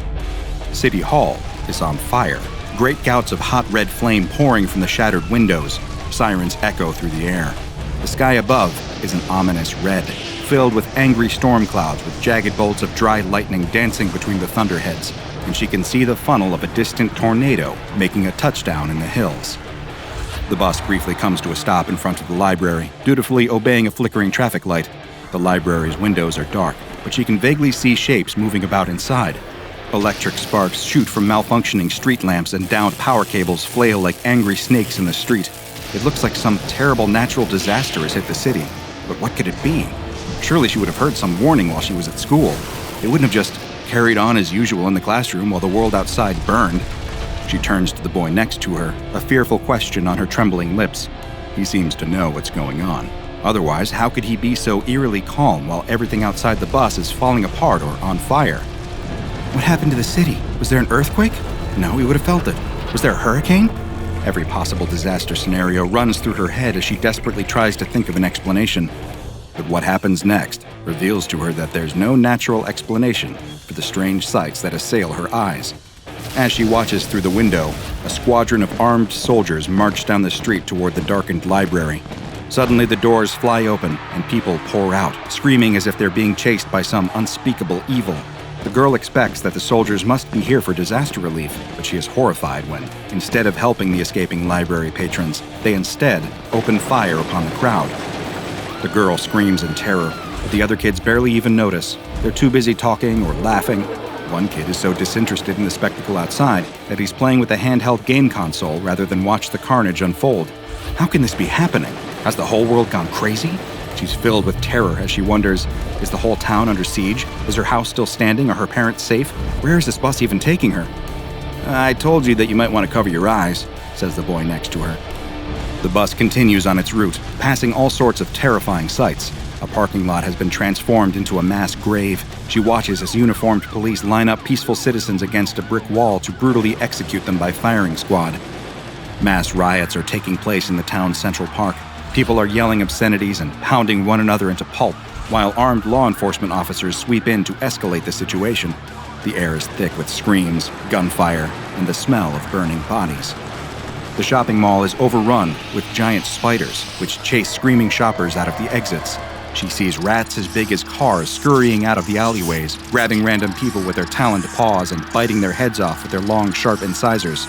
City Hall is on fire. Great gouts of hot red flame pouring from the shattered windows. Sirens echo through the air. The sky above is an ominous red, filled with angry storm clouds with jagged bolts of dry lightning dancing between the thunderheads, and she can see the funnel of a distant tornado making a touchdown in the hills. The bus briefly comes to a stop in front of the library, dutifully obeying a flickering traffic light. The library's windows are dark, but she can vaguely see shapes moving about inside. Electric sparks shoot from malfunctioning street lamps, and downed power cables flail like angry snakes in the street. It looks like some terrible natural disaster has hit the city. But what could it be? Surely she would have heard some warning while she was at school. It wouldn't have just carried on as usual in the classroom while the world outside burned. She turns to the boy next to her, a fearful question on her trembling lips. He seems to know what's going on. Otherwise, how could he be so eerily calm while everything outside the bus is falling apart or on fire? What happened to the city? Was there an earthquake? No, he would have felt it. Was there a hurricane? Every possible disaster scenario runs through her head as she desperately tries to think of an explanation. But what happens next reveals to her that there's no natural explanation for the strange sights that assail her eyes. As she watches through the window, a squadron of armed soldiers march down the street toward the darkened library. Suddenly, the doors fly open and people pour out, screaming as if they're being chased by some unspeakable evil. The girl expects that the soldiers must be here for disaster relief, but she is horrified when, instead of helping the escaping library patrons, they instead open fire upon the crowd. The girl screams in terror, but the other kids barely even notice. They're too busy talking or laughing. One kid is so disinterested in the spectacle outside that he's playing with a handheld game console rather than watch the carnage unfold. How can this be happening? Has the whole world gone crazy? She's filled with terror as she wonders, is the whole town under siege? Is her house still standing? Are her parents safe? Where is this bus even taking her? I told you that you might want to cover your eyes, says the boy next to her. The bus continues on its route, passing all sorts of terrifying sights. A parking lot has been transformed into a mass grave. She watches as uniformed police line up peaceful citizens against a brick wall to brutally execute them by firing squad. Mass riots are taking place in the town's central park. People are yelling obscenities and pounding one another into pulp, while armed law enforcement officers sweep in to escalate the situation. The air is thick with screams, gunfire, and the smell of burning bodies. The shopping mall is overrun with giant spiders, which chase screaming shoppers out of the exits. She sees rats as big as cars scurrying out of the alleyways, grabbing random people with their taloned paws and biting their heads off with their long, sharp incisors.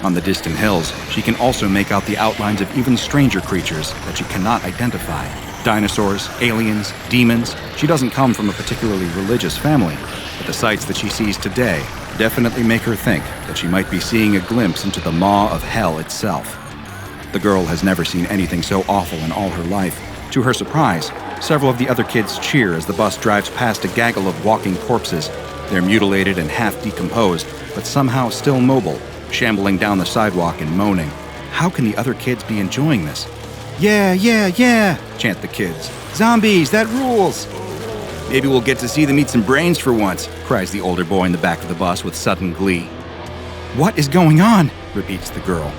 On the distant hills, she can also make out the outlines of even stranger creatures that she cannot identify. Dinosaurs, aliens, demons. She doesn't come from a particularly religious family, but the sights that she sees today definitely make her think that she might be seeing a glimpse into the maw of hell itself. The girl has never seen anything so awful in all her life. To her surprise, several of the other kids cheer as the bus drives past a gaggle of walking corpses. They're mutilated and half decomposed, but somehow still mobile, shambling down the sidewalk and moaning. How can the other kids be enjoying this? Yeah, chant the kids. Zombies, that rules! Maybe we'll get to see them eat some brains for once, cries the older boy in the back of the bus with sudden glee. What is going on? Repeats the girl.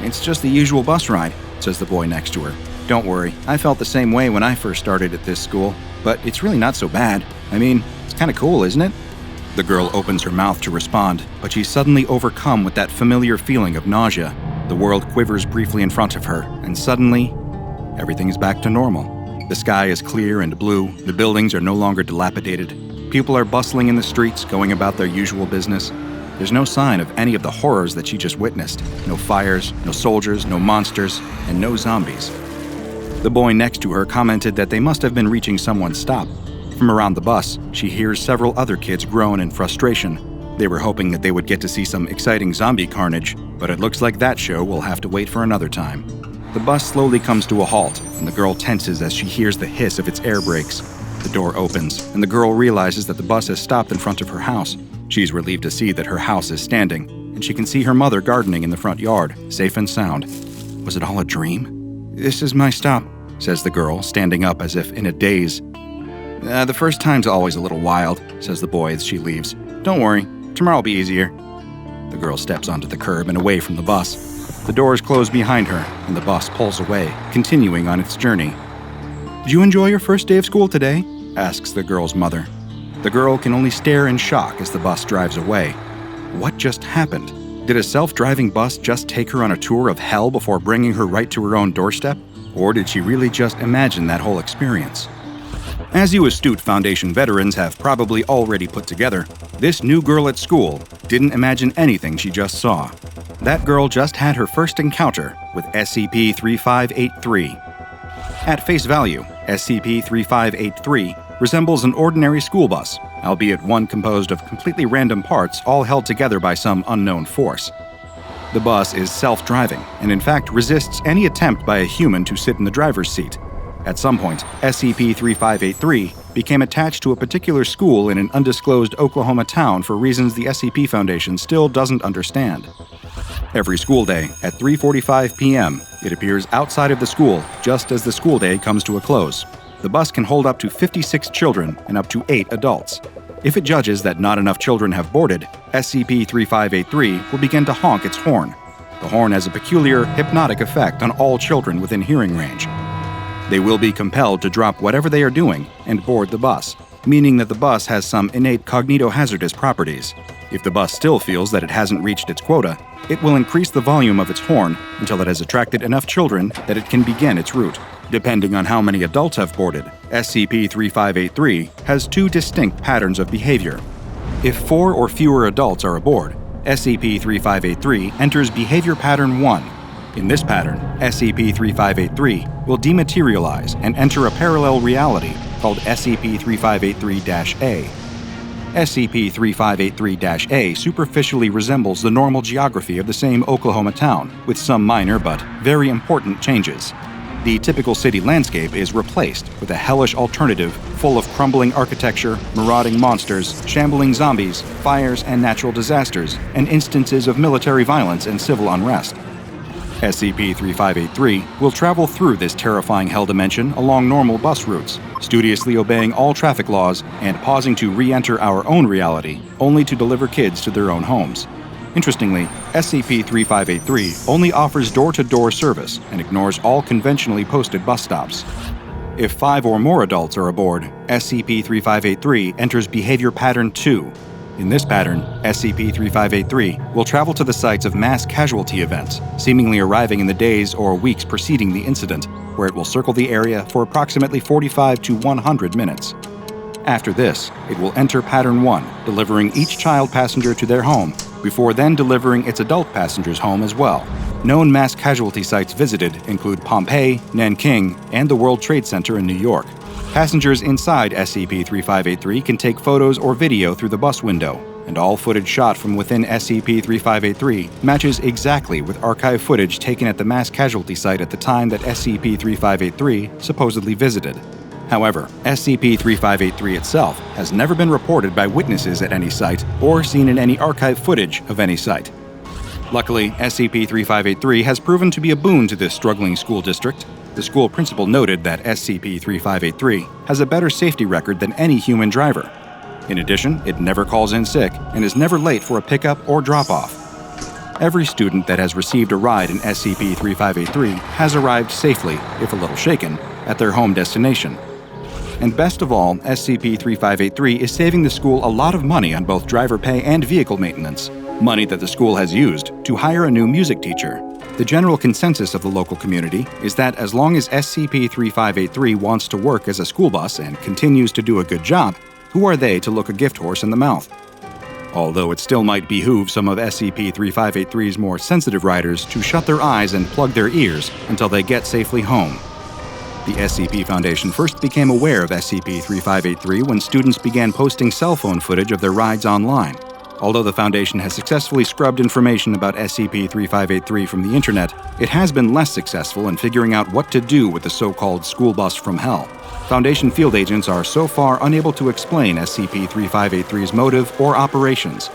It's just the usual bus ride, says the boy next to her. Don't worry, I felt the same way when I first started at this school, but it's really not so bad. I mean, it's kind of cool, isn't it? The girl opens her mouth to respond, but she's suddenly overcome with that familiar feeling of nausea. The world quivers briefly in front of her, and suddenly, everything is back to normal. The sky is clear and blue, the buildings are no longer dilapidated. People are bustling in the streets, going about their usual business. There's no sign of any of the horrors that she just witnessed. No fires, no soldiers, no monsters, and no zombies. The boy next to her commented that they must have been reaching someone's stop. From around the bus, she hears several other kids groan in frustration. They were hoping that they would get to see some exciting zombie carnage, but it looks like that show will have to wait for another time. The bus slowly comes to a halt, and the girl tenses as she hears the hiss of its air brakes. The door opens, and the girl realizes that the bus has stopped in front of her house. She's relieved to see that her house is standing, and she can see her mother gardening in the front yard, safe and sound. Was it all a dream? "This is my stop," says the girl, standing up as if in a daze. The first time's always a little wild," says the boy as she leaves. "Don't worry, tomorrow'll be easier." The girl steps onto the curb and away from the bus. The doors close behind her, and the bus pulls away, continuing on its journey. "Did you enjoy your first day of school today?" asks the girl's mother. The girl can only stare in shock as the bus drives away. What just happened? Did a self-driving bus just take her on a tour of hell before bringing her right to her own doorstep? Or did she really just imagine that whole experience? As you astute Foundation veterans have probably already put together, this new girl at school didn't imagine anything she just saw. That girl just had her first encounter with SCP-3583. At face value, SCP-3583 resembles an ordinary school bus, albeit one composed of completely random parts all held together by some unknown force. The bus is self-driving and in fact resists any attempt by a human to sit in the driver's seat. At some point, SCP-3583 became attached to a particular school in an undisclosed Oklahoma town for reasons the SCP Foundation still doesn't understand. Every school day, at 3:45 p.m., it appears outside of the school just as the school day comes to a close. The bus can hold up to 56 children and up to 8 adults. If it judges that not enough children have boarded, SCP-3583 will begin to honk its horn. The horn has a peculiar hypnotic effect on all children within hearing range. They will be compelled to drop whatever they are doing and board the bus, meaning that the bus has some innate cognitohazardous properties. If the bus still feels that it hasn't reached its quota, it will increase the volume of its horn until it has attracted enough children that it can begin its route. Depending on how many adults have boarded, SCP-3583 has 2 distinct patterns of behavior. If 4 or fewer adults are aboard, SCP-3583 enters behavior pattern 1. In this pattern, SCP-3583 will dematerialize and enter a parallel reality called SCP-3583-A. SCP-3583-A superficially resembles the normal geography of the same Oklahoma town, with some minor but very important changes. The typical city landscape is replaced with a hellish alternative full of crumbling architecture, marauding monsters, shambling zombies, fires and natural disasters, and instances of military violence and civil unrest. SCP-3583 will travel through this terrifying hell dimension along normal bus routes, studiously obeying all traffic laws and pausing to re-enter our own reality, only to deliver kids to their own homes. Interestingly, SCP-3583 only offers door-to-door service and ignores all conventionally posted bus stops. If 5 or more adults are aboard, SCP-3583 enters behavior pattern 2. In this pattern, SCP-3583 will travel to the sites of mass casualty events, seemingly arriving in the days or weeks preceding the incident, where it will circle the area for approximately 45 to 100 minutes. After this, it will enter pattern 1, delivering each child passenger to their home, before then delivering its adult passengers home as well. Known mass casualty sites visited include Pompeii, Nanking, and the World Trade Center in New York. Passengers inside SCP-3583 can take photos or video through the bus window, and all footage shot from within SCP-3583 matches exactly with archive footage taken at the mass casualty site at the time that SCP-3583 supposedly visited. However, SCP-3583 itself has never been reported by witnesses at any site or seen in any archive footage of any site. Luckily, SCP-3583 has proven to be a boon to this struggling school district. The school principal noted that SCP-3583 has a better safety record than any human driver. In addition, it never calls in sick and is never late for a pickup or drop-off. Every student that has received a ride in SCP-3583 has arrived safely, if a little shaken, at their home destination. And best of all, SCP-3583 is saving the school a lot of money on both driver pay and vehicle maintenance, money that the school has used to hire a new music teacher. The general consensus of the local community is that as long as SCP-3583 wants to work as a school bus and continues to do a good job, who are they to look a gift horse in the mouth? Although it still might behoove some of SCP-3583's more sensitive riders to shut their eyes and plug their ears until they get safely home. The SCP Foundation first became aware of SCP-3583 when students began posting cell phone footage of their rides online. Although the Foundation has successfully scrubbed information about SCP-3583 from the internet, it has been less successful in figuring out what to do with the so-called school bus from hell. Foundation field agents are so far unable to explain SCP-3583's motive or operations.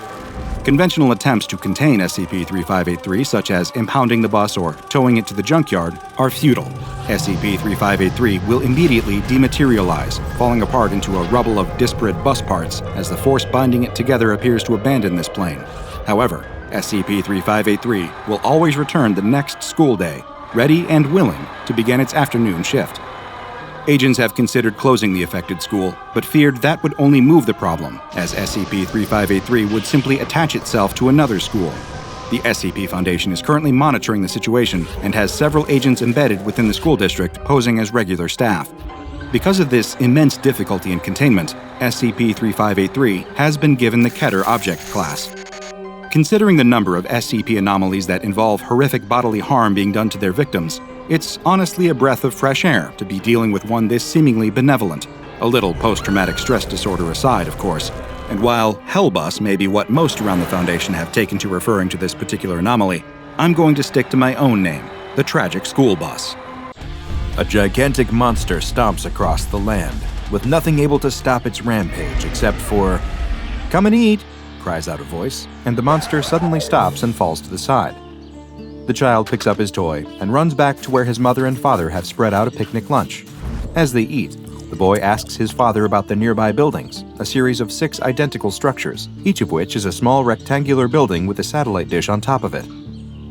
Conventional attempts to contain SCP-3583, such as impounding the bus or towing it to the junkyard, are futile. SCP-3583 will immediately dematerialize, falling apart into a rubble of disparate bus parts as the force binding it together appears to abandon this plane. However, SCP-3583 will always return the next school day, ready and willing to begin its afternoon shift. Agents have considered closing the affected school, but feared that would only move the problem, as SCP-3583 would simply attach itself to another school. The SCP Foundation is currently monitoring the situation and has several agents embedded within the school district posing as regular staff. Because of this immense difficulty in containment, SCP-3583 has been given the Keter Object Class. Considering the number of SCP anomalies that involve horrific bodily harm being done to their victims, it's honestly a breath of fresh air to be dealing with one this seemingly benevolent. A little post-traumatic stress disorder aside, of course. And while Hell Bus may be what most around the Foundation have taken to referring to this particular anomaly, I'm going to stick to my own name, the Tragic School Bus. A gigantic monster stomps across the land, with nothing able to stop its rampage except for, "Come and eat," cries out a voice, and the monster suddenly stops and falls to the side. The child picks up his toy and runs back to where his mother and father have spread out a picnic lunch. As they eat, the boy asks his father about the nearby buildings, a series of 6 identical structures, each of which is a small rectangular building with a satellite dish on top of it.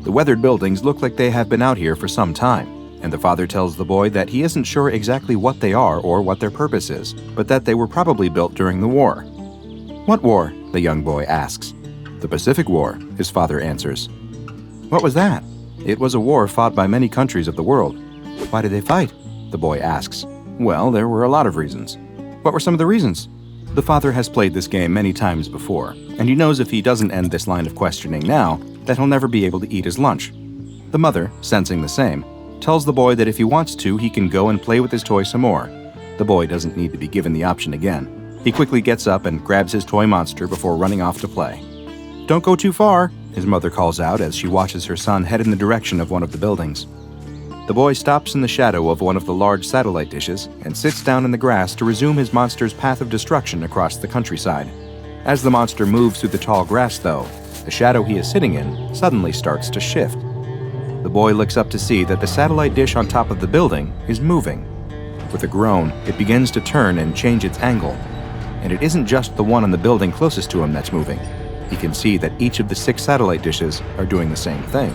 The weathered buildings look like they have been out here for some time, and the father tells the boy that he isn't sure exactly what they are or what their purpose is, but that they were probably built during the war. "What war?" the young boy asks. "The Pacific War," his father answers. "What was that?" "It was a war fought by many countries of the world." "Why did they fight?" the boy asks. "Well, there were a lot of reasons." "What were some of the reasons?" The father has played this game many times before, and he knows if he doesn't end this line of questioning now, that he'll never be able to eat his lunch. The mother, sensing the same, tells the boy that if he wants to, he can go and play with his toy some more. The boy doesn't need to be given the option again. He quickly gets up and grabs his toy monster before running off to play. "Don't go too far," his mother calls out as she watches her son head in the direction of one of the buildings. The boy stops in the shadow of one of the large satellite dishes and sits down in the grass to resume his monster's path of destruction across the countryside. As the monster moves through the tall grass, though, the shadow he is sitting in suddenly starts to shift. The boy looks up to see that the satellite dish on top of the building is moving. With a groan, it begins to turn and change its angle. And it isn't just the one on the building closest to him that's moving. He can see that each of the 6 satellite dishes are doing the same thing.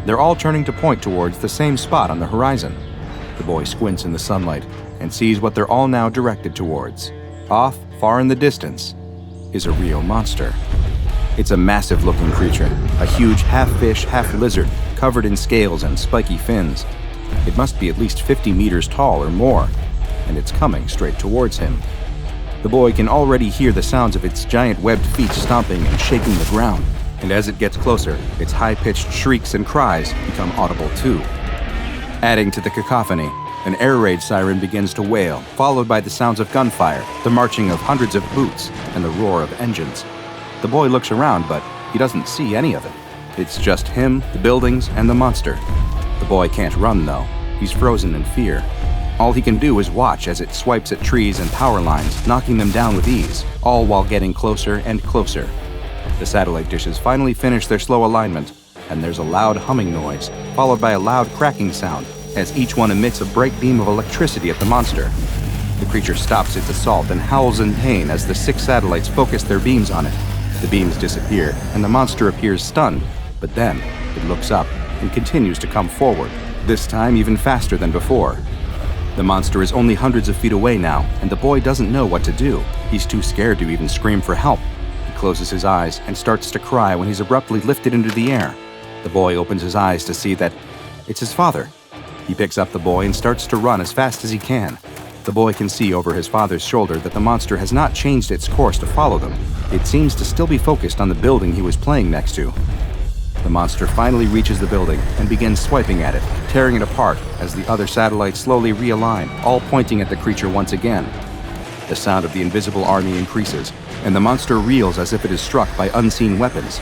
They're all turning to point towards the same spot on the horizon. The boy squints in the sunlight and sees what they're all now directed towards. Off, far in the distance, is a real monster. It's a massive-looking creature, a huge half-fish, half-lizard, covered in scales and spiky fins. It must be at least 50 meters tall or more, and it's coming straight towards him. The boy can already hear the sounds of its giant webbed feet stomping and shaking the ground, and as it gets closer, its high-pitched shrieks and cries become audible too. Adding to the cacophony, an air raid siren begins to wail, followed by the sounds of gunfire, the marching of hundreds of boots, and the roar of engines. The boy looks around, but he doesn't see any of it. It's just him, the buildings, and the monster. The boy can't run, though. He's frozen in fear. All he can do is watch as it swipes at trees and power lines, knocking them down with ease, all while getting closer and closer. The satellite dishes finally finish their slow alignment, and there's a loud humming noise, followed by a loud cracking sound, as each one emits a bright beam of electricity at the monster. The creature stops its assault and howls in pain as the 6 satellites focus their beams on it. The beams disappear, and the monster appears stunned, but then it looks up and continues to come forward, this time even faster than before. The monster is only hundreds of feet away now, and the boy doesn't know what to do. He's too scared to even scream for help. He closes his eyes and starts to cry when he's abruptly lifted into the air. The boy opens his eyes to see that it's his father. He picks up the boy and starts to run as fast as he can. The boy can see over his father's shoulder that the monster has not changed its course to follow them. It seems to still be focused on the building he was playing next to. The monster finally reaches the building and begins swiping at it, tearing it apart as the other satellites slowly realign, all pointing at the creature once again. The sound of the invisible army increases, and the monster reels as if it is struck by unseen weapons.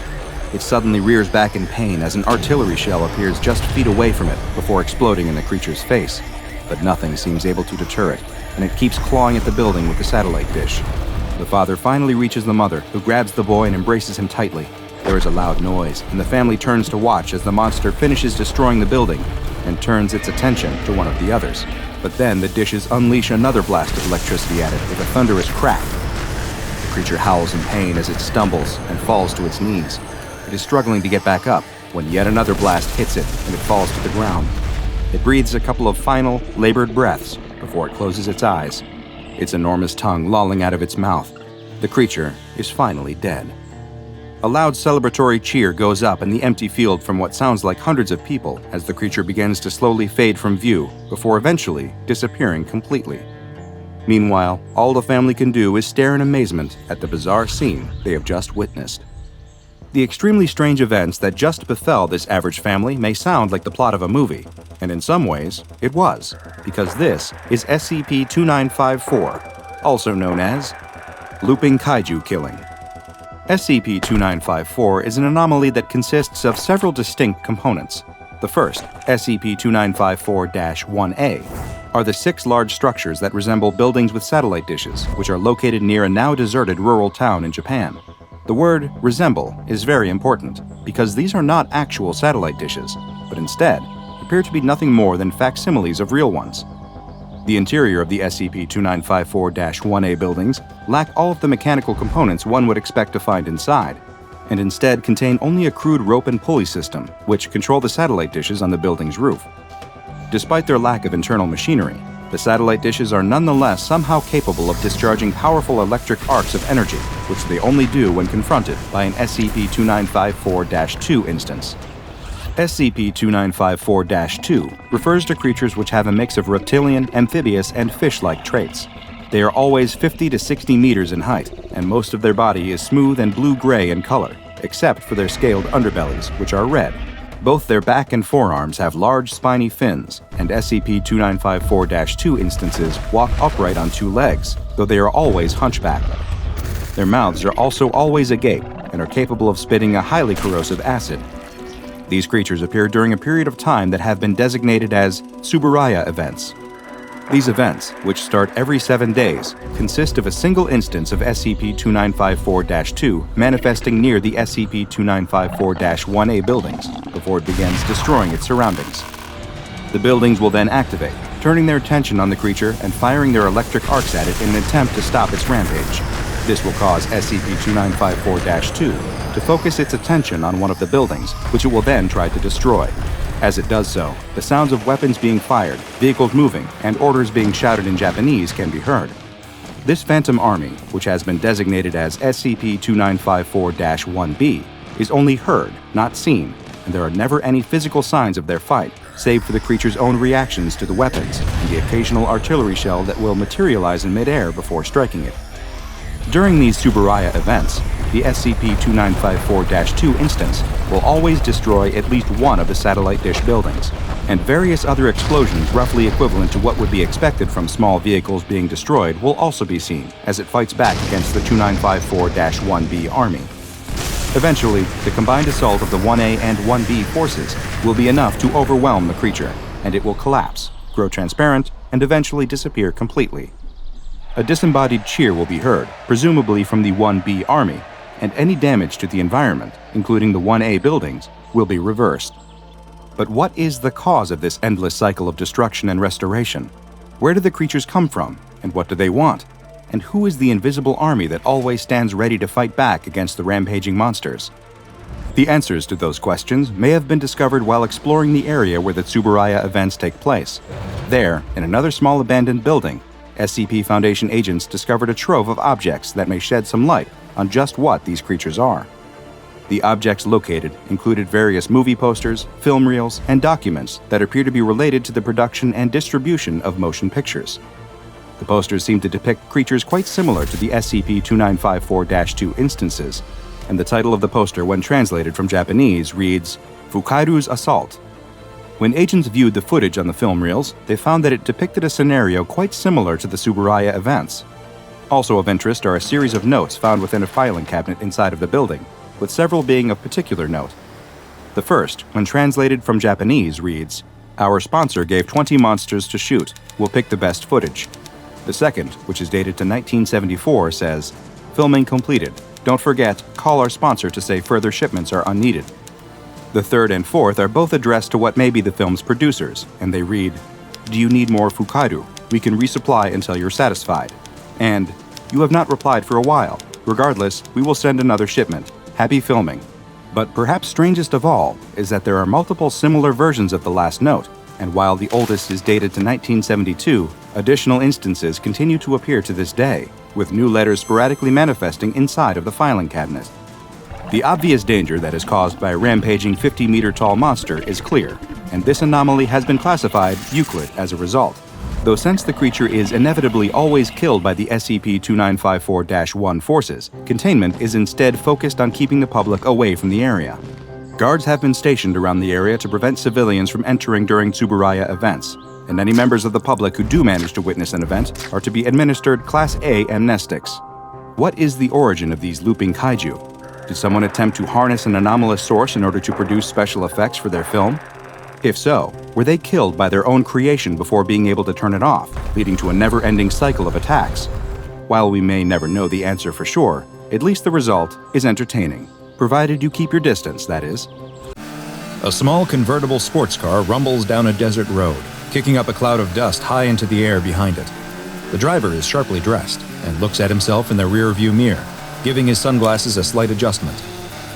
It suddenly rears back in pain as an artillery shell appears just feet away from it before exploding in the creature's face. But nothing seems able to deter it, and it keeps clawing at the building with the satellite dish. The father finally reaches the mother, who grabs the boy and embraces him tightly. There is a loud noise, and the family turns to watch as the monster finishes destroying the building and turns its attention to one of the others. But then the dishes unleash another blast of electricity at it with a thunderous crack. The creature howls in pain as it stumbles and falls to its knees. It is struggling to get back up when yet another blast hits it and it falls to the ground. It breathes a couple of final, labored breaths before it closes its eyes, its enormous tongue lolling out of its mouth. The creature is finally dead. A loud celebratory cheer goes up in the empty field from what sounds like hundreds of people as the creature begins to slowly fade from view before eventually disappearing completely. Meanwhile, all the family can do is stare in amazement at the bizarre scene they have just witnessed. The extremely strange events that just befell this average family may sound like the plot of a movie, and in some ways, it was, because this is SCP-2954, also known as Looping Kaiju Killing. SCP-2954 is an anomaly that consists of several distinct components. The first, SCP-2954-1A, are the 6 large structures that resemble buildings with satellite dishes, which are located near a now deserted rural town in Japan. The word resemble is very important, because these are not actual satellite dishes, but instead appear to be nothing more than facsimiles of real ones. The interior of the SCP-2954-1A buildings lack all of the mechanical components one would expect to find inside, and instead contain only a crude rope and pulley system, which control the satellite dishes on the building's roof. Despite their lack of internal machinery, the satellite dishes are nonetheless somehow capable of discharging powerful electric arcs of energy, which they only do when confronted by an SCP-2954-2 instance. SCP-2954-2 refers to creatures which have a mix of reptilian, amphibious, and fish-like traits. They are always 50 to 60 meters in height, and most of their body is smooth and blue-gray in color, except for their scaled underbellies, which are red. Both their back and forearms have large spiny fins, and SCP-2954-2 instances walk upright on 2 legs, though they are always hunchbacked. Their mouths are also always agape and are capable of spitting a highly corrosive acid. These creatures appear during a period of time that have been designated as Tsuburaya events. These events, which start every 7 days, consist of a single instance of SCP-2954-2 manifesting near the SCP-2954-1A buildings before it begins destroying its surroundings. The buildings will then activate, turning their attention on the creature and firing their electric arcs at it in an attempt to stop its rampage. This will cause SCP-2954-2 to focus its attention on one of the buildings, which it will then try to destroy. As it does so, the sounds of weapons being fired, vehicles moving, and orders being shouted in Japanese can be heard. This Phantom Army, which has been designated as SCP-2954-1B, is only heard, not seen, and there are never any physical signs of their fight, save for the creature's own reactions to the weapons and the occasional artillery shell that will materialize in midair before striking it. During these Tsuburaya events, the SCP-2954-2 instance will always destroy at least one of the satellite dish buildings, and various other explosions roughly equivalent to what would be expected from small vehicles being destroyed will also be seen as it fights back against the 2954-1B army. Eventually, the combined assault of the 1A and 1B forces will be enough to overwhelm the creature, and it will collapse, grow transparent, and eventually disappear completely. A disembodied cheer will be heard, presumably from the 1B army, and any damage to the environment, including the 1A buildings, will be reversed. But what is the cause of this endless cycle of destruction and restoration? Where do the creatures come from, and what do they want? And who is the invisible army that always stands ready to fight back against the rampaging monsters? The answers to those questions may have been discovered while exploring the area where the Tsuburaya events take place. There, in another small abandoned building, SCP Foundation agents discovered a trove of objects that may shed some light on just what these creatures are. The objects located included various movie posters, film reels, and documents that appear to be related to the production and distribution of motion pictures. The posters seem to depict creatures quite similar to the SCP-2954-2 instances, and the title of the poster, when translated from Japanese, reads, Fukairu's Assault. When agents viewed the footage on the film reels, they found that it depicted a scenario quite similar to the Tsuburaya events. Also of interest are a series of notes found within a filing cabinet inside of the building, with several being of particular note. The first, when translated from Japanese, reads, "Our sponsor gave 20 monsters to shoot. We'll pick the best footage." The second, which is dated to 1974, says, "Filming completed. Don't forget, call our sponsor to say further shipments are unneeded." The third and fourth are both addressed to what may be the film's producers, and they read, "Do you need more Fukaru? We can resupply until you're satisfied." And, "You have not replied for a while. Regardless, we will send another shipment. Happy filming." But perhaps strangest of all is that there are multiple similar versions of the last note, and while the oldest is dated to 1972, additional instances continue to appear to this day, with new letters sporadically manifesting inside of the filing cabinet. The obvious danger that is caused by a rampaging 50-meter-tall monster is clear, and this anomaly has been classified Euclid as a result. Though since the creature is inevitably always killed by the SCP-2954-1 forces, containment is instead focused on keeping the public away from the area. Guards have been stationed around the area to prevent civilians from entering during Tsuburaya events, and any members of the public who do manage to witness an event are to be administered Class A amnestics. What is the origin of these looping kaiju? Did someone attempt to harness an anomalous source in order to produce special effects for their film? If so, were they killed by their own creation before being able to turn it off, leading to a never-ending cycle of attacks? While we may never know the answer for sure, at least the result is entertaining, provided you keep your distance, that is. A small convertible sports car rumbles down a desert road, kicking up a cloud of dust high into the air behind it. The driver is sharply dressed and looks at himself in the rear-view mirror, giving his sunglasses a slight adjustment.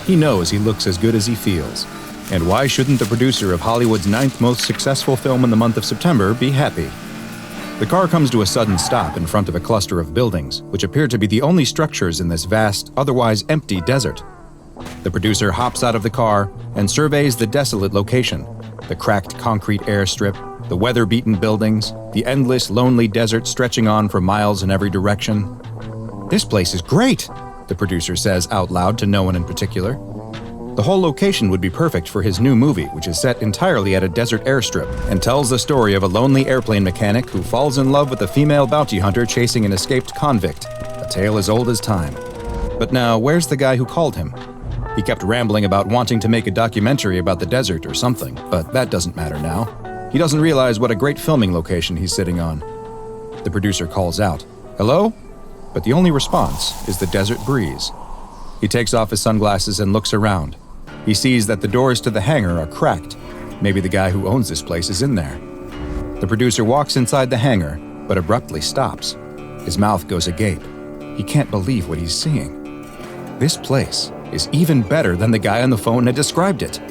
He knows he looks as good as he feels. And why shouldn't the producer of Hollywood's 9th most successful film in the month of September be happy? The car comes to a sudden stop in front of a cluster of buildings, which appear to be the only structures in this vast, otherwise empty desert. The producer hops out of the car and surveys the desolate location, the cracked concrete airstrip, the weather-beaten buildings, the endless, lonely desert stretching on for miles in every direction. "This place is great," the producer says out loud to no one in particular. The whole location would be perfect for his new movie, which is set entirely at a desert airstrip and tells the story of a lonely airplane mechanic who falls in love with a female bounty hunter chasing an escaped convict, a tale as old as time. But now, where's the guy who called him? He kept rambling about wanting to make a documentary about the desert or something, but that doesn't matter now. He doesn't realize what a great filming location he's sitting on. The producer calls out, "Hello?" But the only response is the desert breeze. He takes off his sunglasses and looks around. He sees that the doors to the hangar are cracked. Maybe the guy who owns this place is in there. The producer walks inside the hangar, but abruptly stops. His mouth goes agape. He can't believe what he's seeing. This place is even better than the guy on the phone had described it.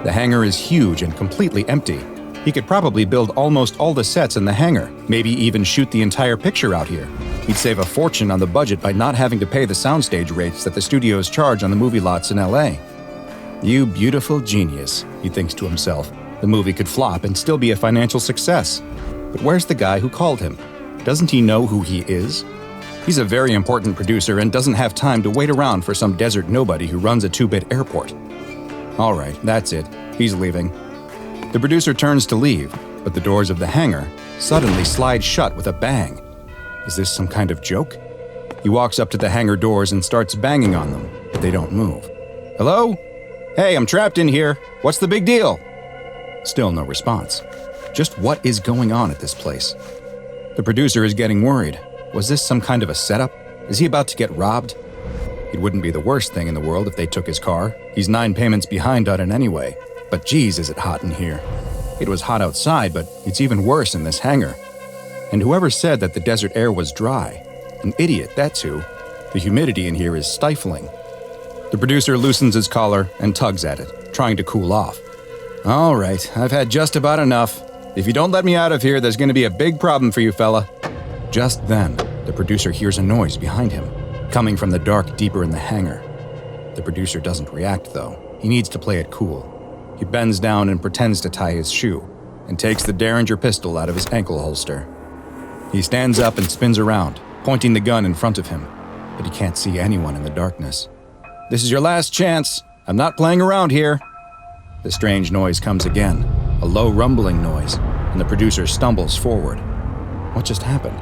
The hangar is huge and completely empty. He could probably build almost all the sets in the hangar, maybe even shoot the entire picture out here. He'd save a fortune on the budget by not having to pay the soundstage rates that the studios charge on the movie lots in LA. You beautiful genius, he thinks to himself. The movie could flop and still be a financial success. But where's the guy who called him? Doesn't he know who he is? He's a very important producer and doesn't have time to wait around for some desert nobody who runs a 2-bit airport. All right, that's it. He's leaving. The producer turns to leave, but the doors of the hangar suddenly slide shut with a bang. Is this some kind of joke? He walks up to the hangar doors and starts banging on them, but they don't move. "Hello? Hey, I'm trapped in here. What's the big deal?" Still no response. Just what is going on at this place? The producer is getting worried. Was this some kind of a setup? Is he about to get robbed? It wouldn't be the worst thing in the world if they took his car. He's 9 payments behind on it anyway. But geez, is it hot in here. It was hot outside, but it's even worse in this hangar. And whoever said that the desert air was dry? An idiot, that's who. The humidity in here is stifling. The producer loosens his collar and tugs at it, trying to cool off. "All right, I've had just about enough. If you don't let me out of here, there's going to be a big problem for you, fella." Just then, the producer hears a noise behind him, coming from the dark deeper in the hangar. The producer doesn't react, though. He needs to play it cool. He bends down and pretends to tie his shoe, and takes the Derringer pistol out of his ankle holster. He stands up and spins around, pointing the gun in front of him, but he can't see anyone in the darkness. "This is your last chance. I'm not playing around here." The strange noise comes again, a low rumbling noise, and the producer stumbles forward. What just happened?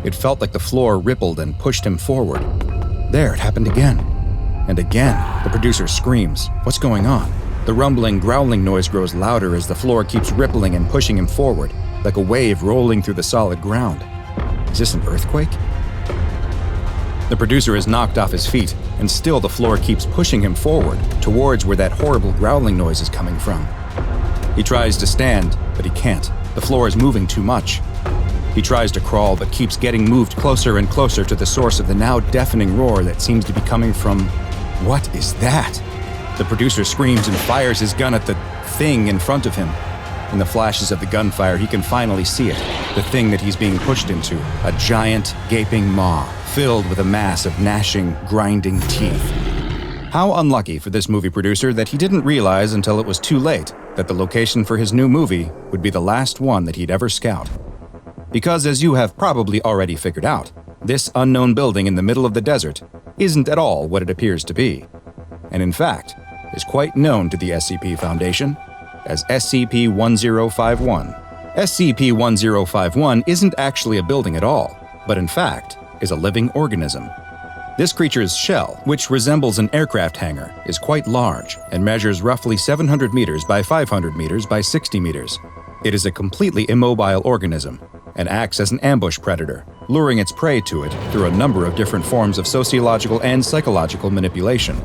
It felt like the floor rippled and pushed him forward. There, it happened again. And again, the producer screams. What's going on? The rumbling, growling noise grows louder as the floor keeps rippling and pushing him forward, like a wave rolling through the solid ground. Is this an earthquake? The producer is knocked off his feet, and still the floor keeps pushing him forward, towards where that horrible growling noise is coming from. He tries to stand, but he can't. The floor is moving too much. He tries to crawl, but keeps getting moved closer and closer to the source of the now deafening roar that seems to be coming from... What is that? The producer screams and fires his gun at the thing in front of him. In the flashes of the gunfire, he can finally see it, the thing that he's being pushed into, a giant, gaping maw, filled with a mass of gnashing, grinding teeth. How unlucky for this movie producer that he didn't realize until it was too late that the location for his new movie would be the last one that he'd ever scout. Because as you have probably already figured out, this unknown building in the middle of the desert isn't at all what it appears to be, and in fact, is quite known to the SCP Foundation as SCP-1051. SCP-1051 isn't actually a building at all, but in fact, is a living organism. This creature's shell, which resembles an aircraft hangar, is quite large and measures roughly 700 meters by 500 meters by 60 meters. It is a completely immobile organism and acts as an ambush predator, luring its prey to it through a number of different forms of sociological and psychological manipulation.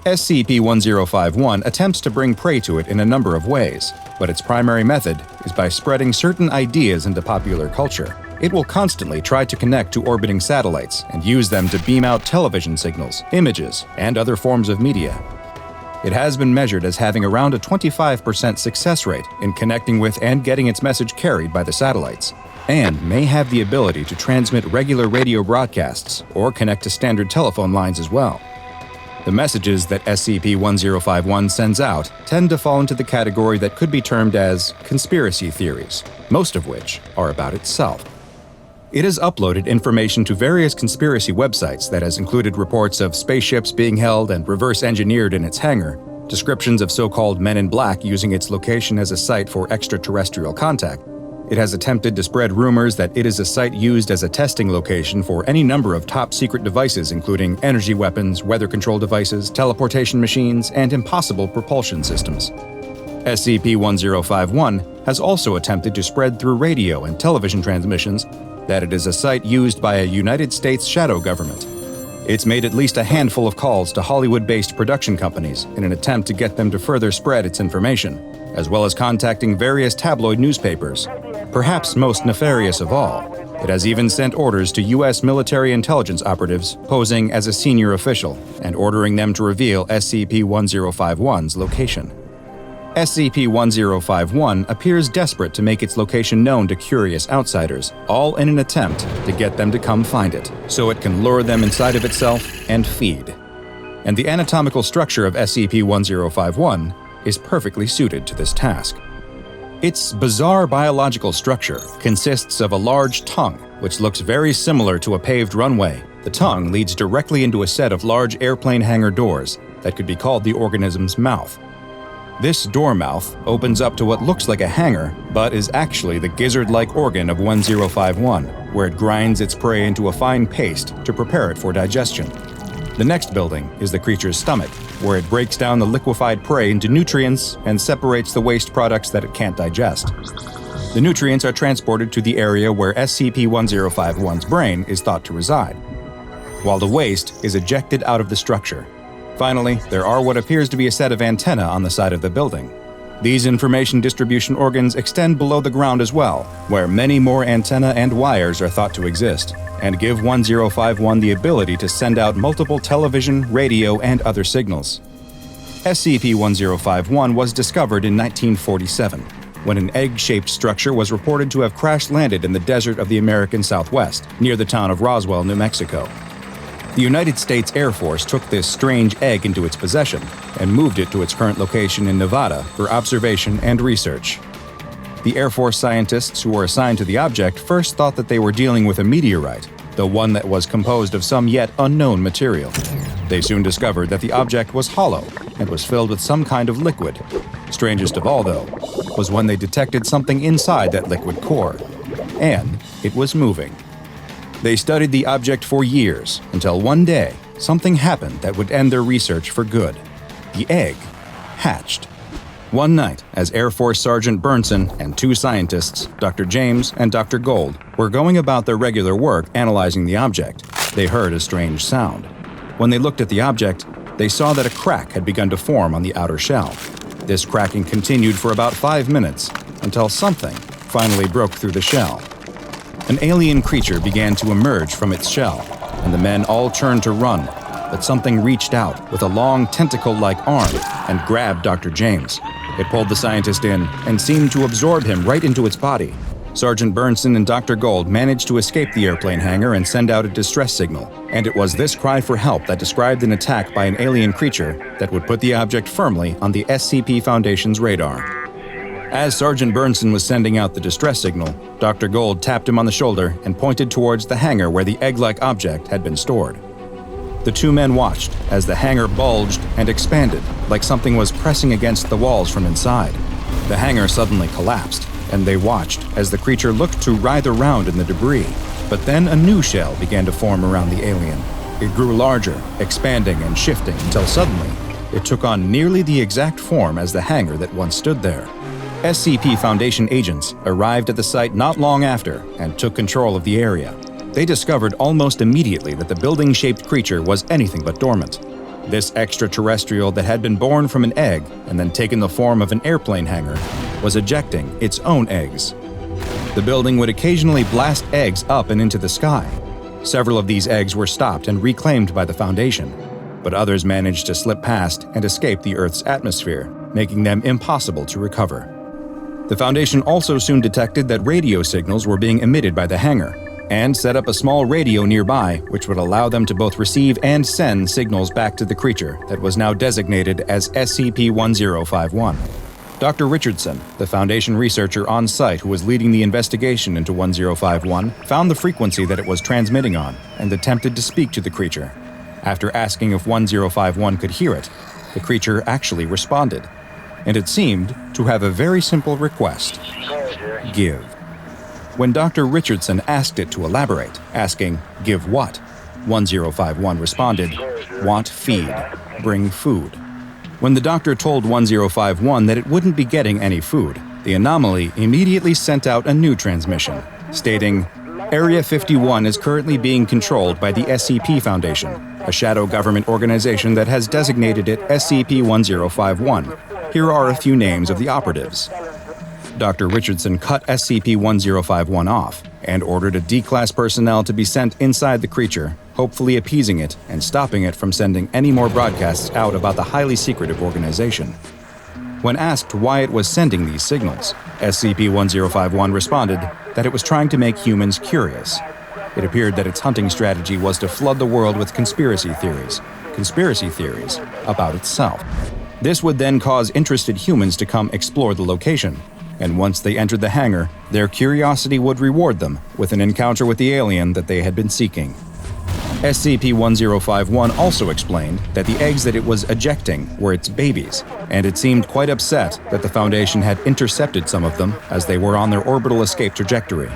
SCP-1051 attempts to bring prey to it in a number of ways, but its primary method is by spreading certain ideas into popular culture. It will constantly try to connect to orbiting satellites and use them to beam out television signals, images, and other forms of media. It has been measured as having around a 25% success rate in connecting with and getting its message carried by the satellites, and may have the ability to transmit regular radio broadcasts or connect to standard telephone lines as well. The messages that SCP-1051 sends out tend to fall into the category that could be termed as conspiracy theories, most of which are about itself. It has uploaded information to various conspiracy websites that has included reports of spaceships being held and reverse engineered in its hangar, descriptions of so-called men in black using its location as a site for extraterrestrial contact. It has attempted to spread rumors that it is a site used as a testing location for any number of top-secret devices including energy weapons, weather control devices, teleportation machines, and impossible propulsion systems. SCP-1051 has also attempted to spread through radio and television transmissions that it is a site used by a United States shadow government. It's made at least a handful of calls to Hollywood-based production companies in an attempt to get them to further spread its information, as well as contacting various tabloid newspapers. Perhaps most nefarious of all, it has even sent orders to U.S. military intelligence operatives posing as a senior official and ordering them to reveal SCP-1051's location. SCP-1051 appears desperate to make its location known to curious outsiders, all in an attempt to get them to come find it, so it can lure them inside of itself and feed. And the anatomical structure of SCP-1051 is perfectly suited to this task. Its bizarre biological structure consists of a large tongue, which looks very similar to a paved runway. The tongue leads directly into a set of large airplane hangar doors that could be called the organism's mouth. This door mouth opens up to what looks like a hangar, but is actually the gizzard-like organ of 1051, where it grinds its prey into a fine paste to prepare it for digestion. The next building is the creature's stomach, where it breaks down the liquefied prey into nutrients and separates the waste products that it can't digest. The nutrients are transported to the area where SCP-1051's brain is thought to reside, while the waste is ejected out of the structure. Finally, there are what appears to be a set of antennae on the side of the building. These information distribution organs extend below the ground as well, where many more antennae and wires are thought to exist, and give 1051 the ability to send out multiple television, radio, and other signals. SCP-1051 was discovered in 1947, when an egg-shaped structure was reported to have crash-landed in the desert of the American Southwest, near the town of Roswell, New Mexico. The United States Air Force took this strange egg into its possession and moved it to its current location in Nevada for observation and research. The Air Force scientists who were assigned to the object first thought that they were dealing with a meteorite, though one that was composed of some yet unknown material. They soon discovered that the object was hollow and was filled with some kind of liquid. Strangest of all, though, was when they detected something inside that liquid core. And it was moving. They studied the object for years, until one day, something happened that would end their research for good. The egg hatched. One night, as Air Force Sergeant Burnson and two scientists, Dr. James and Dr. Gold, were going about their regular work analyzing the object, they heard a strange sound. When they looked at the object, they saw that a crack had begun to form on the outer shell. This cracking continued for about 5 minutes, until something finally broke through the shell. An alien creature began to emerge from its shell, and the men all turned to run, but something reached out with a long tentacle-like arm and grabbed Dr. James. It pulled the scientist in and seemed to absorb him right into its body. Sergeant Burnson and Dr. Gold managed to escape the airplane hangar and send out a distress signal, and it was this cry for help that described an attack by an alien creature that would put the object firmly on the SCP Foundation's radar. As Sergeant Burnson was sending out the distress signal, Dr. Gold tapped him on the shoulder and pointed towards the hangar where the egg-like object had been stored. The two men watched as the hangar bulged and expanded, like something was pressing against the walls from inside. The hangar suddenly collapsed, and they watched as the creature looked to writhe around in the debris. But then a new shell began to form around the alien. It grew larger, expanding and shifting until suddenly it took on nearly the exact form as the hangar that once stood there. SCP Foundation agents arrived at the site not long after and took control of the area. They discovered almost immediately that the building-shaped creature was anything but dormant. This extraterrestrial that had been born from an egg and then taken the form of an airplane hangar was ejecting its own eggs. The building would occasionally blast eggs up and into the sky. Several of these eggs were stopped and reclaimed by the Foundation, but others managed to slip past and escape the Earth's atmosphere, making them impossible to recover. The Foundation also soon detected that radio signals were being emitted by the hangar, and set up a small radio nearby which would allow them to both receive and send signals back to the creature that was now designated as SCP-1051. Dr. Richardson, the Foundation researcher on site who was leading the investigation into 1051, found the frequency that it was transmitting on and attempted to speak to the creature. After asking if 1051 could hear it, the creature actually responded, and it seemed to have a very simple request: give. When Dr. Richardson asked it to elaborate, asking, "Give what?" 1051 responded, "Want feed. Bring food." When the doctor told 1051 that it wouldn't be getting any food, the anomaly immediately sent out a new transmission, stating, "Area 51 is currently being controlled by the SCP Foundation, a shadow government organization that has designated it SCP-1051. Here are a few names of the operatives." Dr. Richardson cut SCP-1051 off and ordered a D-Class personnel to be sent inside the creature, hopefully appeasing it and stopping it from sending any more broadcasts out about the highly secretive organization. When asked why it was sending these signals, SCP-1051 responded that it was trying to make humans curious. It appeared that its hunting strategy was to flood the world with conspiracy theories about itself. This would then cause interested humans to come explore the location, and once they entered the hangar, their curiosity would reward them with an encounter with the alien that they had been seeking. SCP-1051 also explained that the eggs that it was ejecting were its babies, and it seemed quite upset that the Foundation had intercepted some of them as they were on their orbital escape trajectory.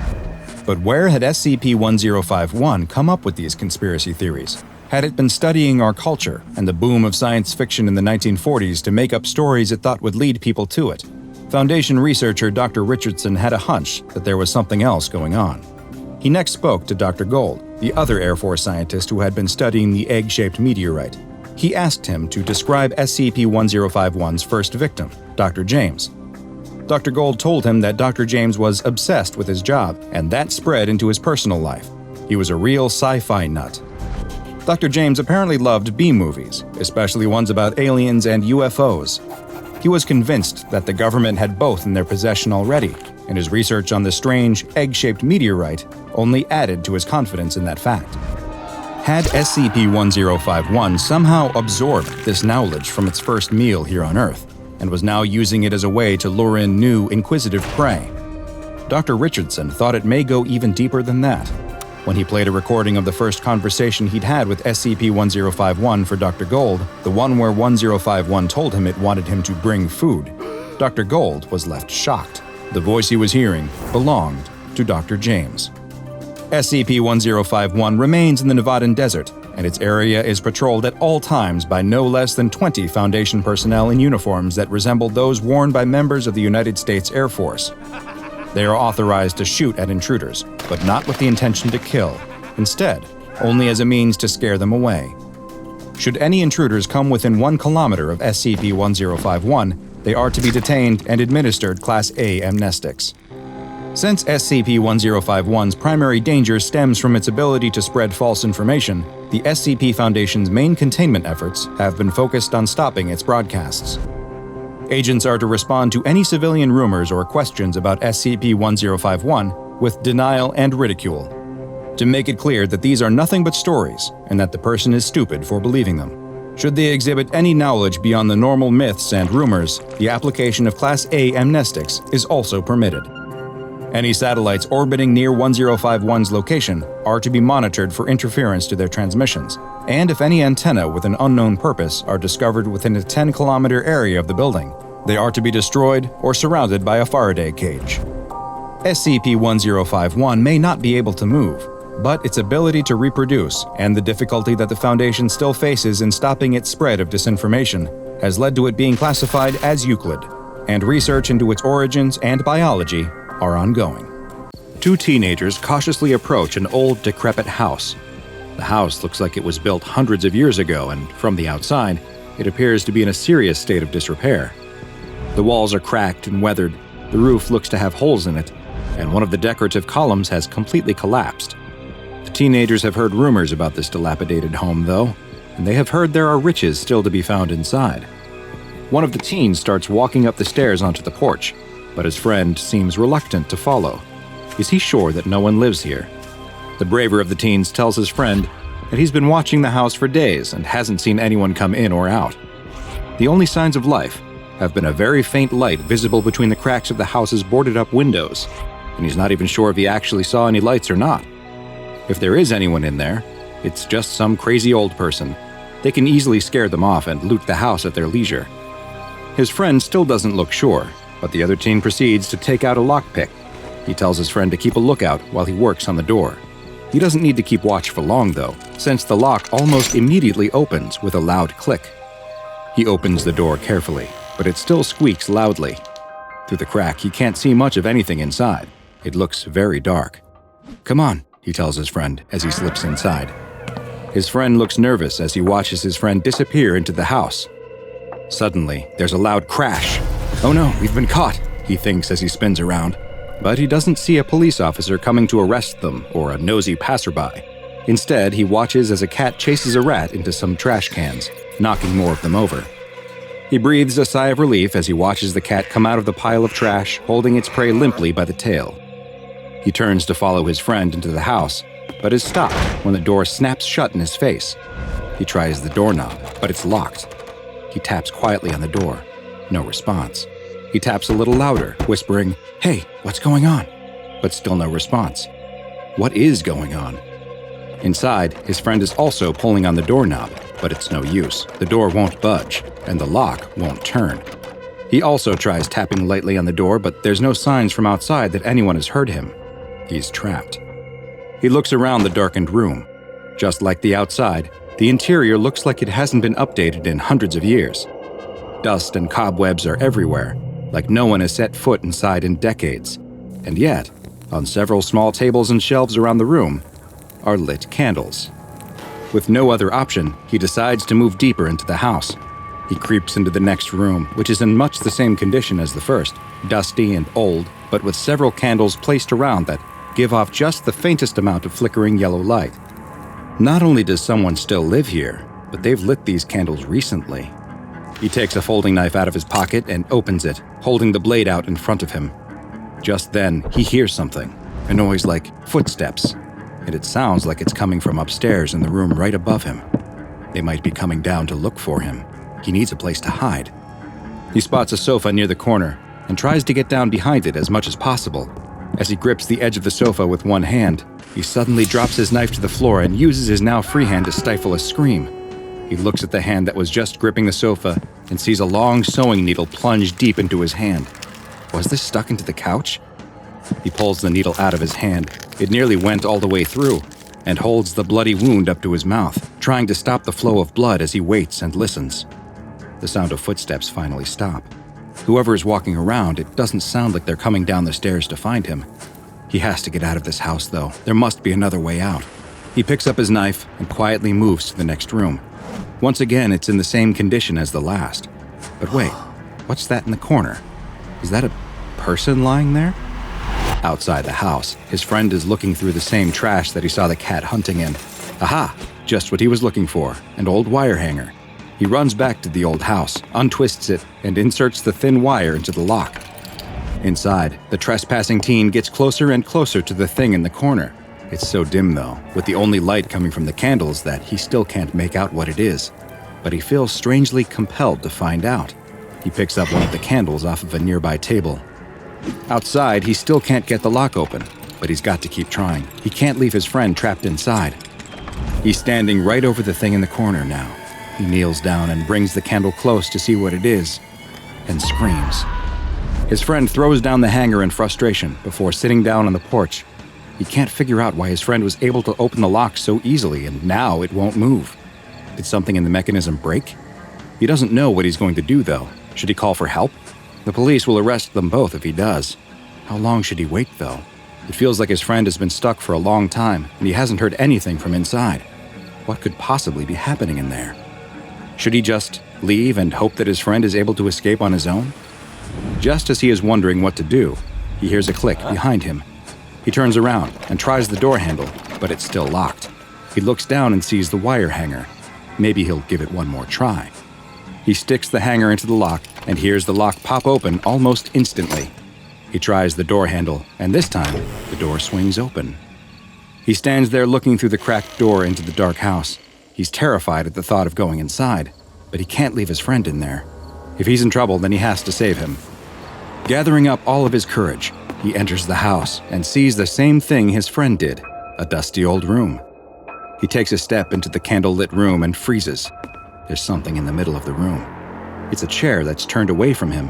But where had SCP-1051 come up with these conspiracy theories? Had it been studying our culture and the boom of science fiction in the 1940s to make up stories it thought would lead people to it? Foundation researcher Dr. Richardson had a hunch that there was something else going on. He next spoke to Dr. Gold, the other Air Force scientist who had been studying the egg-shaped meteorite. He asked him to describe SCP-1051's first victim, Dr. James. Dr. Gold told him that Dr. James was obsessed with his job, and that spread into his personal life. He was a real sci-fi nut. Dr. James apparently loved B-movies, especially ones about aliens and UFOs. He was convinced that the government had both in their possession already, and his research on the strange, egg-shaped meteorite only added to his confidence in that fact. Had SCP-1051 somehow absorbed this knowledge from its first meal here on Earth, and was now using it as a way to lure in new, inquisitive prey? Dr. Richardson thought it may go even deeper than that. When he played a recording of the first conversation he'd had with SCP-1051 for Dr. Gold, the one where 1051 told him it wanted him to bring food, Dr. Gold was left shocked. The voice he was hearing belonged to Dr. James. SCP-1051 remains in the Nevadan desert, and its area is patrolled at all times by no less than 20 Foundation personnel in uniforms that resemble those worn by members of the United States Air Force. They are authorized to shoot at intruders, but not with the intention to kill. Instead, only as a means to scare them away. Should any intruders come within 1 kilometer of SCP-1051, they are to be detained and administered Class A amnestics. Since SCP-1051's primary danger stems from its ability to spread false information, the SCP Foundation's main containment efforts have been focused on stopping its broadcasts. Agents are to respond to any civilian rumors or questions about SCP-1051 with denial and ridicule, to make it clear that these are nothing but stories and that the person is stupid for believing them. Should they exhibit any knowledge beyond the normal myths and rumors, the application of Class A amnestics is also permitted. Any satellites orbiting near 1051's location are to be monitored for interference to their transmissions, and if any antenna with an unknown purpose are discovered within a 10-kilometer area of the building, they are to be destroyed or surrounded by a Faraday cage. SCP-1051 may not be able to move, but its ability to reproduce and the difficulty that the Foundation still faces in stopping its spread of disinformation has led to it being classified as Euclid, and research into its origins and biology are ongoing. 2 teenagers cautiously approach an old, decrepit house. The house looks like it was built hundreds of years ago, and from the outside, it appears to be in a serious state of disrepair. The walls are cracked and weathered, the roof looks to have holes in it, and one of the decorative columns has completely collapsed. The teenagers have heard rumors about this dilapidated home, though, and they have heard there are riches still to be found inside. One of the teens starts walking up the stairs onto the porch, but his friend seems reluctant to follow. Is he sure that no one lives here? The braver of the teens tells his friend that he's been watching the house for days and hasn't seen anyone come in or out. The only signs of life have been a very faint light visible between the cracks of the house's boarded-up windows, and he's not even sure if he actually saw any lights or not. If there is anyone in there, it's just some crazy old person. They can easily scare them off and loot the house at their leisure. His friend still doesn't look sure, but the other teen proceeds to take out a lockpick. He tells his friend to keep a lookout while he works on the door. He doesn't need to keep watch for long, though, since the lock almost immediately opens with a loud click. He opens the door carefully, but it still squeaks loudly. Through the crack, he can't see much of anything inside. It looks very dark. "Come on," he tells his friend as he slips inside. His friend looks nervous as he watches his friend disappear into the house. Suddenly, there's a loud crash. "Oh no, we've been caught," he thinks as he spins around. But he doesn't see a police officer coming to arrest them or a nosy passerby. Instead, he watches as a cat chases a rat into some trash cans, knocking more of them over. He breathes a sigh of relief as he watches the cat come out of the pile of trash, holding its prey limply by the tail. He turns to follow his friend into the house, but is stopped when the door snaps shut in his face. He tries the doorknob, but it's locked. He taps quietly on the door. No response. He taps a little louder, whispering, "Hey, what's going on?" But still no response. What is going on? Inside, his friend is also pulling on the doorknob, but it's no use. The door won't budge, and the lock won't turn. He also tries tapping lightly on the door, but there's no signs from outside that anyone has heard him. He's trapped. He looks around the darkened room. Just like the outside, the interior looks like it hasn't been updated in hundreds of years. Dust and cobwebs are everywhere, like no one has set foot inside in decades. And yet, on several small tables and shelves around the room, are lit candles. With no other option, he decides to move deeper into the house. He creeps into the next room, which is in much the same condition as the first, dusty and old, but with several candles placed around that give off just the faintest amount of flickering yellow light. Not only does someone still live here, but they've lit these candles recently. He takes a folding knife out of his pocket and opens it, holding the blade out in front of him. Just then, he hears something, a noise like footsteps, and it sounds like it's coming from upstairs in the room right above him. They might be coming down to look for him. He needs a place to hide. He spots a sofa near the corner and tries to get down behind it as much as possible. As he grips the edge of the sofa with one hand, he suddenly drops his knife to the floor and uses his now free hand to stifle a scream. He looks at the hand that was just gripping the sofa and sees a long sewing needle plunge deep into his hand. Was this stuck into the couch? He pulls the needle out of his hand. It nearly went all the way through, and holds the bloody wound up to his mouth, trying to stop the flow of blood as he waits and listens. The sound of footsteps finally stop. Whoever is walking around, it doesn't sound like they're coming down the stairs to find him. He has to get out of this house, though. There must be another way out. He picks up his knife and quietly moves to the next room. Once again, it's in the same condition as the last. But wait, what's that in the corner? Is that a person lying there? Outside the house, his friend is looking through the same trash that he saw the cat hunting in. Aha! Just what he was looking for, an old wire hanger. He runs back to the old house, untwists it, and inserts the thin wire into the lock. Inside, the trespassing teen gets closer and closer to the thing in the corner. It's so dim, though, with the only light coming from the candles, that he still can't make out what it is. But he feels strangely compelled to find out. He picks up one of the candles off of a nearby table. Outside, he still can't get the lock open, but he's got to keep trying. He can't leave his friend trapped inside. He's standing right over the thing in the corner now. He kneels down and brings the candle close to see what it is, and screams. His friend throws down the hanger in frustration before sitting down on the porch. He can't figure out why his friend was able to open the lock so easily, and now it won't move. Did something in the mechanism break? He doesn't know what he's going to do, though. Should he call for help? The police will arrest them both if he does. How long should he wait, though? It feels like his friend has been stuck for a long time, and he hasn't heard anything from inside. What could possibly be happening in there? Should he just leave and hope that his friend is able to escape on his own? Just as he is wondering what to do, he hears a click behind him. He turns around and tries the door handle, but it's still locked. He looks down and sees the wire hanger. Maybe he'll give it one more try. He sticks the hanger into the lock and hears the lock pop open almost instantly. He tries the door handle, and this time, the door swings open. He stands there looking through the cracked door into the dark house. He's terrified at the thought of going inside, but he can't leave his friend in there. If he's in trouble, then he has to save him. Gathering up all of his courage, he enters the house and sees the same thing his friend did, a dusty old room. He takes a step into the candle-lit room and freezes. There's something in the middle of the room. It's a chair that's turned away from him,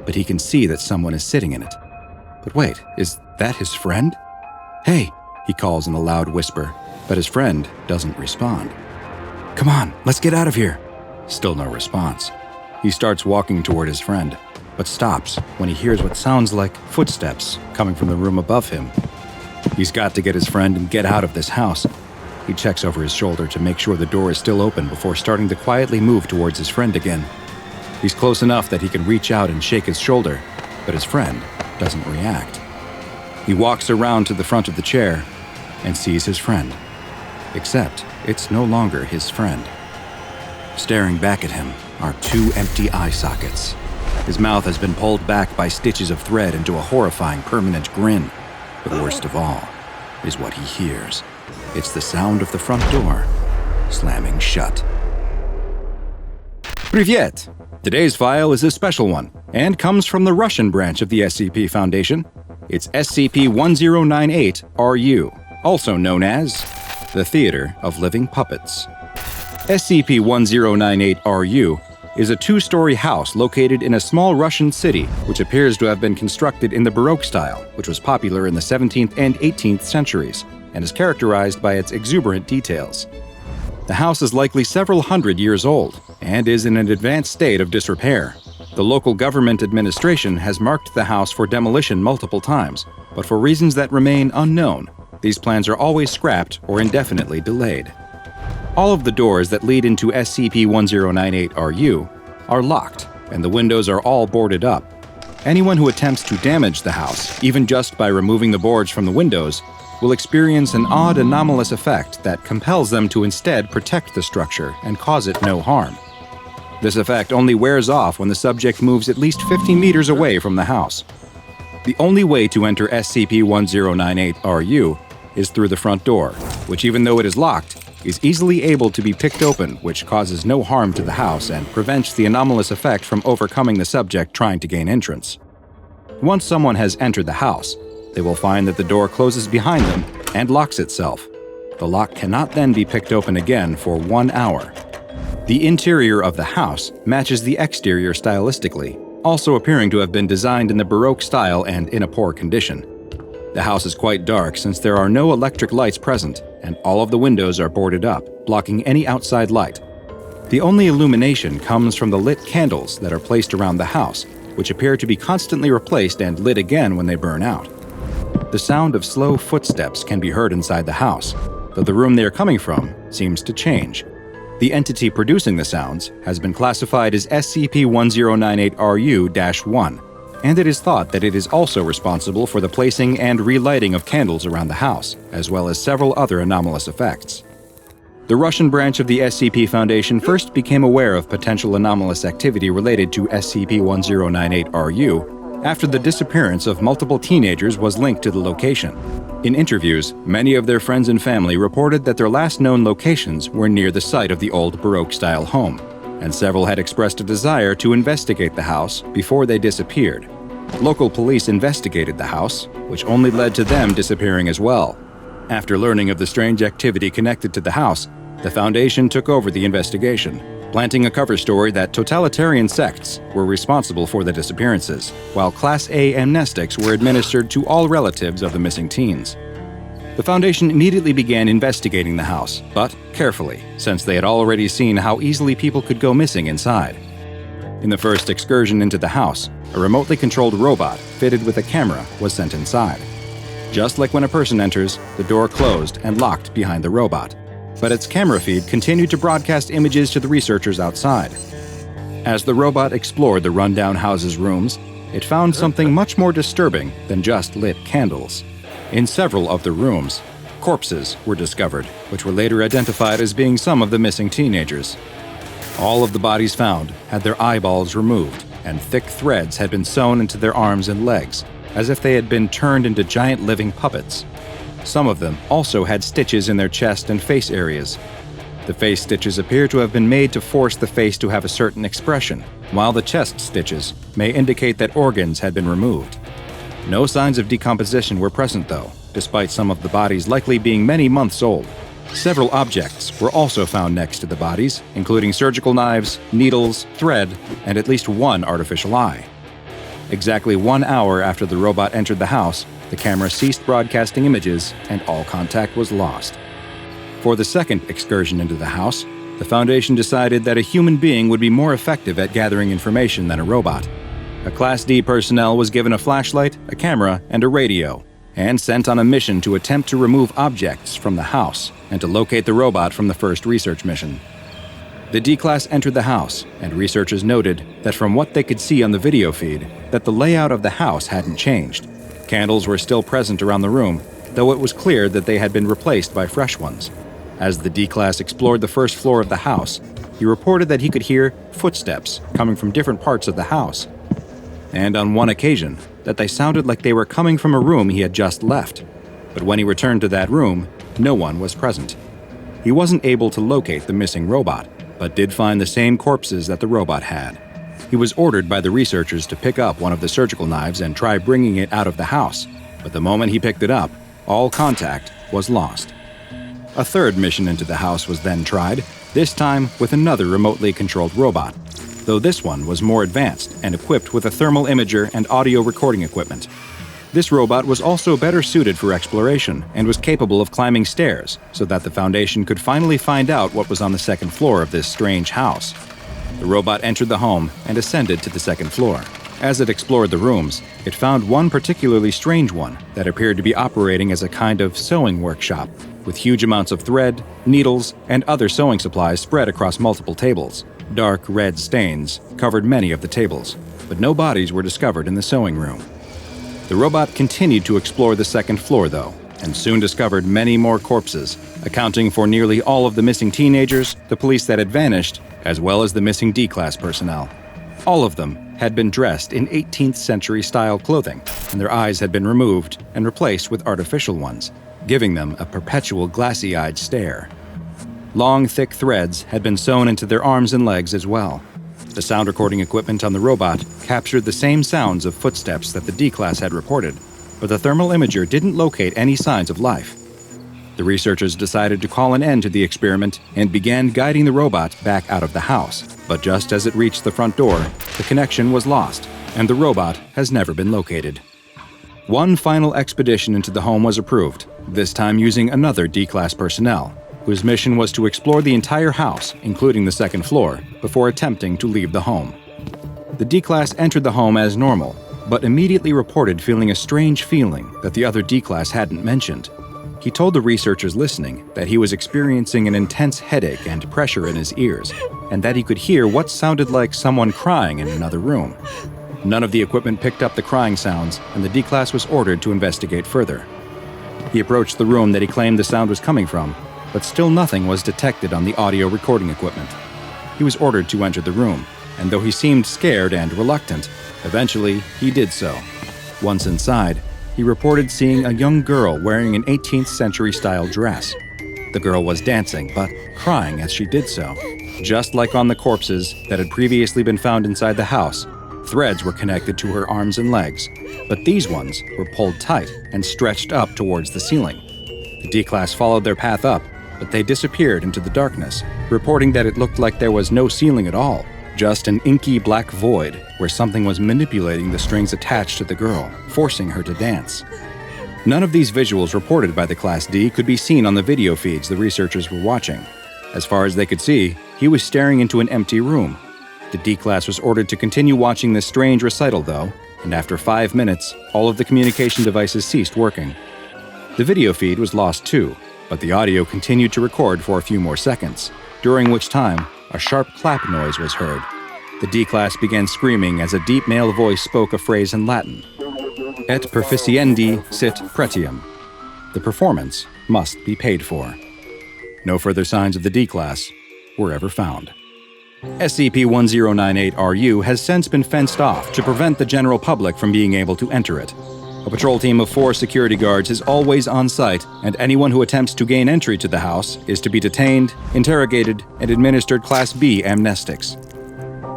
but he can see that someone is sitting in it. But wait, is that his friend? Hey, he calls in a loud whisper, but his friend doesn't respond. Come on, let's get out of here. Still no response. He starts walking toward his friend, but stops when he hears what sounds like footsteps coming from the room above him. He's got to get his friend and get out of this house. He checks over his shoulder to make sure the door is still open before starting to quietly move towards his friend again. He's close enough that he can reach out and shake his shoulder, but his friend doesn't react. He walks around to the front of the chair and sees his friend. Except it's no longer his friend. Staring back at him are two empty eye sockets. His mouth has been pulled back by stitches of thread into a horrifying permanent grin. But worst of all is what he hears. It's the sound of the front door slamming shut. Privyet! Today's file is a special one and comes from the Russian branch of the SCP Foundation. It's SCP-1098-RU, also known as the Theater of Living Puppets. SCP-1098-RU is a two-story house located in a small Russian city which appears to have been constructed in the Baroque style, which was popular in the 17th and 18th centuries, and is characterized by its exuberant details. The house is likely several hundred years old and is in an advanced state of disrepair. The local government administration has marked the house for demolition multiple times, but for reasons that remain unknown, these plans are always scrapped or indefinitely delayed. All of the doors that lead into SCP-1098-RU are locked, and the windows are all boarded up. Anyone who attempts to damage the house, even just by removing the boards from the windows, will experience an odd anomalous effect that compels them to instead protect the structure and cause it no harm. This effect only wears off when the subject moves at least 50 meters away from the house. The only way to enter SCP-1098-RU is through the front door, which, even though it is locked, is easily able to be picked open, which causes no harm to the house and prevents the anomalous effect from overcoming the subject trying to gain entrance. Once someone has entered the house, they will find that the door closes behind them and locks itself. The lock cannot then be picked open again for 1 hour. The interior of the house matches the exterior stylistically, also appearing to have been designed in the Baroque style and in a poor condition. The house is quite dark since there are no electric lights present, and all of the windows are boarded up, blocking any outside light. The only illumination comes from the lit candles that are placed around the house, which appear to be constantly replaced and lit again when they burn out. The sound of slow footsteps can be heard inside the house, though the room they are coming from seems to change. The entity producing the sounds has been classified as SCP-1098-RU-1, and it is thought that it is also responsible for the placing and relighting of candles around the house, as well as several other anomalous effects. The Russian branch of the SCP Foundation first became aware of potential anomalous activity related to SCP-1098-RU after the disappearance of multiple teenagers was linked to the location. In interviews, many of their friends and family reported that their last known locations were near the site of the old Baroque-style home, and several had expressed a desire to investigate the house before they disappeared. Local police investigated the house, which only led to them disappearing as well. After learning of the strange activity connected to the house, the Foundation took over the investigation, planting a cover story that totalitarian sects were responsible for the disappearances, while Class A amnestics were administered to all relatives of the missing teens. The Foundation immediately began investigating the house, but carefully, since they had already seen how easily people could go missing inside. In the first excursion into the house, a remotely controlled robot fitted with a camera was sent inside. Just like when a person enters, the door closed and locked behind the robot, but its camera feed continued to broadcast images to the researchers outside. As the robot explored the rundown house's rooms, it found something much more disturbing than just lit candles. In several of the rooms, corpses were discovered, which were later identified as being some of the missing teenagers. All of the bodies found had their eyeballs removed, and thick threads had been sewn into their arms and legs, as if they had been turned into giant living puppets. Some of them also had stitches in their chest and face areas. The face stitches appear to have been made to force the face to have a certain expression, while the chest stitches may indicate that organs had been removed. No signs of decomposition were present, though, despite some of the bodies likely being many months old. Several objects were also found next to the bodies, including surgical knives, needles, thread, and at least one artificial eye. Exactly 1 hour after the robot entered the house, the camera ceased broadcasting images and all contact was lost. For the second excursion into the house, the Foundation decided that a human being would be more effective at gathering information than a robot. A Class D personnel was given a flashlight, a camera, and a radio, and sent on a mission to attempt to remove objects from the house and to locate the robot from the first research mission. The D-Class entered the house, and researchers noted that from what they could see on the video feed, that the layout of the house hadn't changed. Candles were still present around the room, though it was clear that they had been replaced by fresh ones. As the D-Class explored the first floor of the house, he reported that he could hear footsteps coming from different parts of the house, and on one occasion, that they sounded like they were coming from a room he had just left. But when he returned to that room, no one was present. He wasn't able to locate the missing robot, but did find the same corpses that the robot had. He was ordered by the researchers to pick up one of the surgical knives and try bringing it out of the house, but the moment he picked it up, all contact was lost. A third mission into the house was then tried, this time with another remotely controlled robot, though this one was more advanced and equipped with a thermal imager and audio recording equipment. This robot was also better suited for exploration and was capable of climbing stairs so that the Foundation could finally find out what was on the second floor of this strange house. The robot entered the home and ascended to the second floor. As it explored the rooms, it found one particularly strange one that appeared to be operating as a kind of sewing workshop, with huge amounts of thread, needles, and other sewing supplies spread across multiple tables. Dark red stains covered many of the tables, but no bodies were discovered in the sewing room. The robot continued to explore the second floor, though, and soon discovered many more corpses, accounting for nearly all of the missing teenagers, the police that had vanished, as well as the missing D-Class personnel. All of them had been dressed in 18th century style clothing, and their eyes had been removed and replaced with artificial ones, giving them a perpetual glassy-eyed stare. Long, thick threads had been sewn into their arms and legs as well. The sound recording equipment on the robot captured the same sounds of footsteps that the D-Class had reported, but the thermal imager didn't locate any signs of life. The researchers decided to call an end to the experiment and began guiding the robot back out of the house, but just as it reached the front door, the connection was lost, and the robot has never been located. One final expedition into the home was approved, this time using another D-Class personnel, whose mission was to explore the entire house, including the second floor, before attempting to leave the home. The D-Class entered the home as normal, but immediately reported feeling a strange feeling that the other D-Class hadn't mentioned. He told the researchers listening that he was experiencing an intense headache and pressure in his ears, and that he could hear what sounded like someone crying in another room. None of the equipment picked up the crying sounds, and the D-Class was ordered to investigate further. He approached the room that he claimed the sound was coming from, but still nothing was detected on the audio recording equipment. He was ordered to enter the room, and though he seemed scared and reluctant, eventually he did so. Once inside, he reported seeing a young girl wearing an 18th century style dress. The girl was dancing, but crying as she did so. Just like on the corpses that had previously been found inside the house, threads were connected to her arms and legs, but these ones were pulled tight and stretched up towards the ceiling. The D-Class followed their path up, but they disappeared into the darkness, reporting that it looked like there was no ceiling at all, just an inky black void where something was manipulating the strings attached to the girl, forcing her to dance. None of these visuals reported by the Class D could be seen on the video feeds the researchers were watching. As far as they could see, he was staring into an empty room. The D-Class was ordered to continue watching this strange recital, though, and after 5 minutes, all of the communication devices ceased working. The video feed was lost too, but the audio continued to record for a few more seconds, during which time a sharp clap noise was heard. The D-Class began screaming as a deep male voice spoke a phrase in Latin. Et perficiendi sit pretium. The performance must be paid for. No further signs of the D-Class were ever found. SCP-1098-RU has since been fenced off to prevent the general public from being able to enter it. A patrol team of 4 security guards is always on site, and anyone who attempts to gain entry to the house is to be detained, interrogated, and administered Class B amnestics.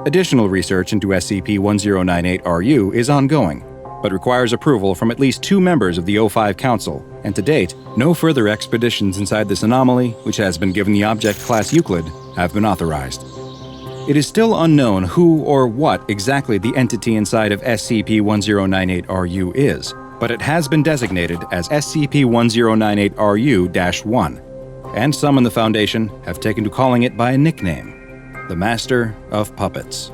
Additional research into SCP-1098-RU is ongoing, but requires approval from at least 2 members of the O5 Council, and to date, no further expeditions inside this anomaly, which has been given the object class Euclid, have been authorized. It is still unknown who or what exactly the entity inside of SCP-1098-RU is, but it has been designated as SCP-1098-RU-1, and some in the Foundation have taken to calling it by a nickname, the Master of Puppets.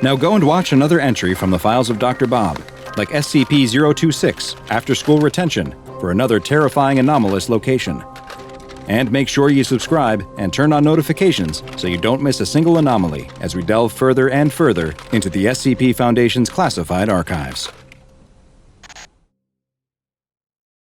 Now go and watch another entry from the files of DrBob, like SCP-026, After School Retention, for another terrifying anomalous location. And make sure you subscribe and turn on notifications so you don't miss a single anomaly as we delve further and further into the SCP Foundation's classified archives.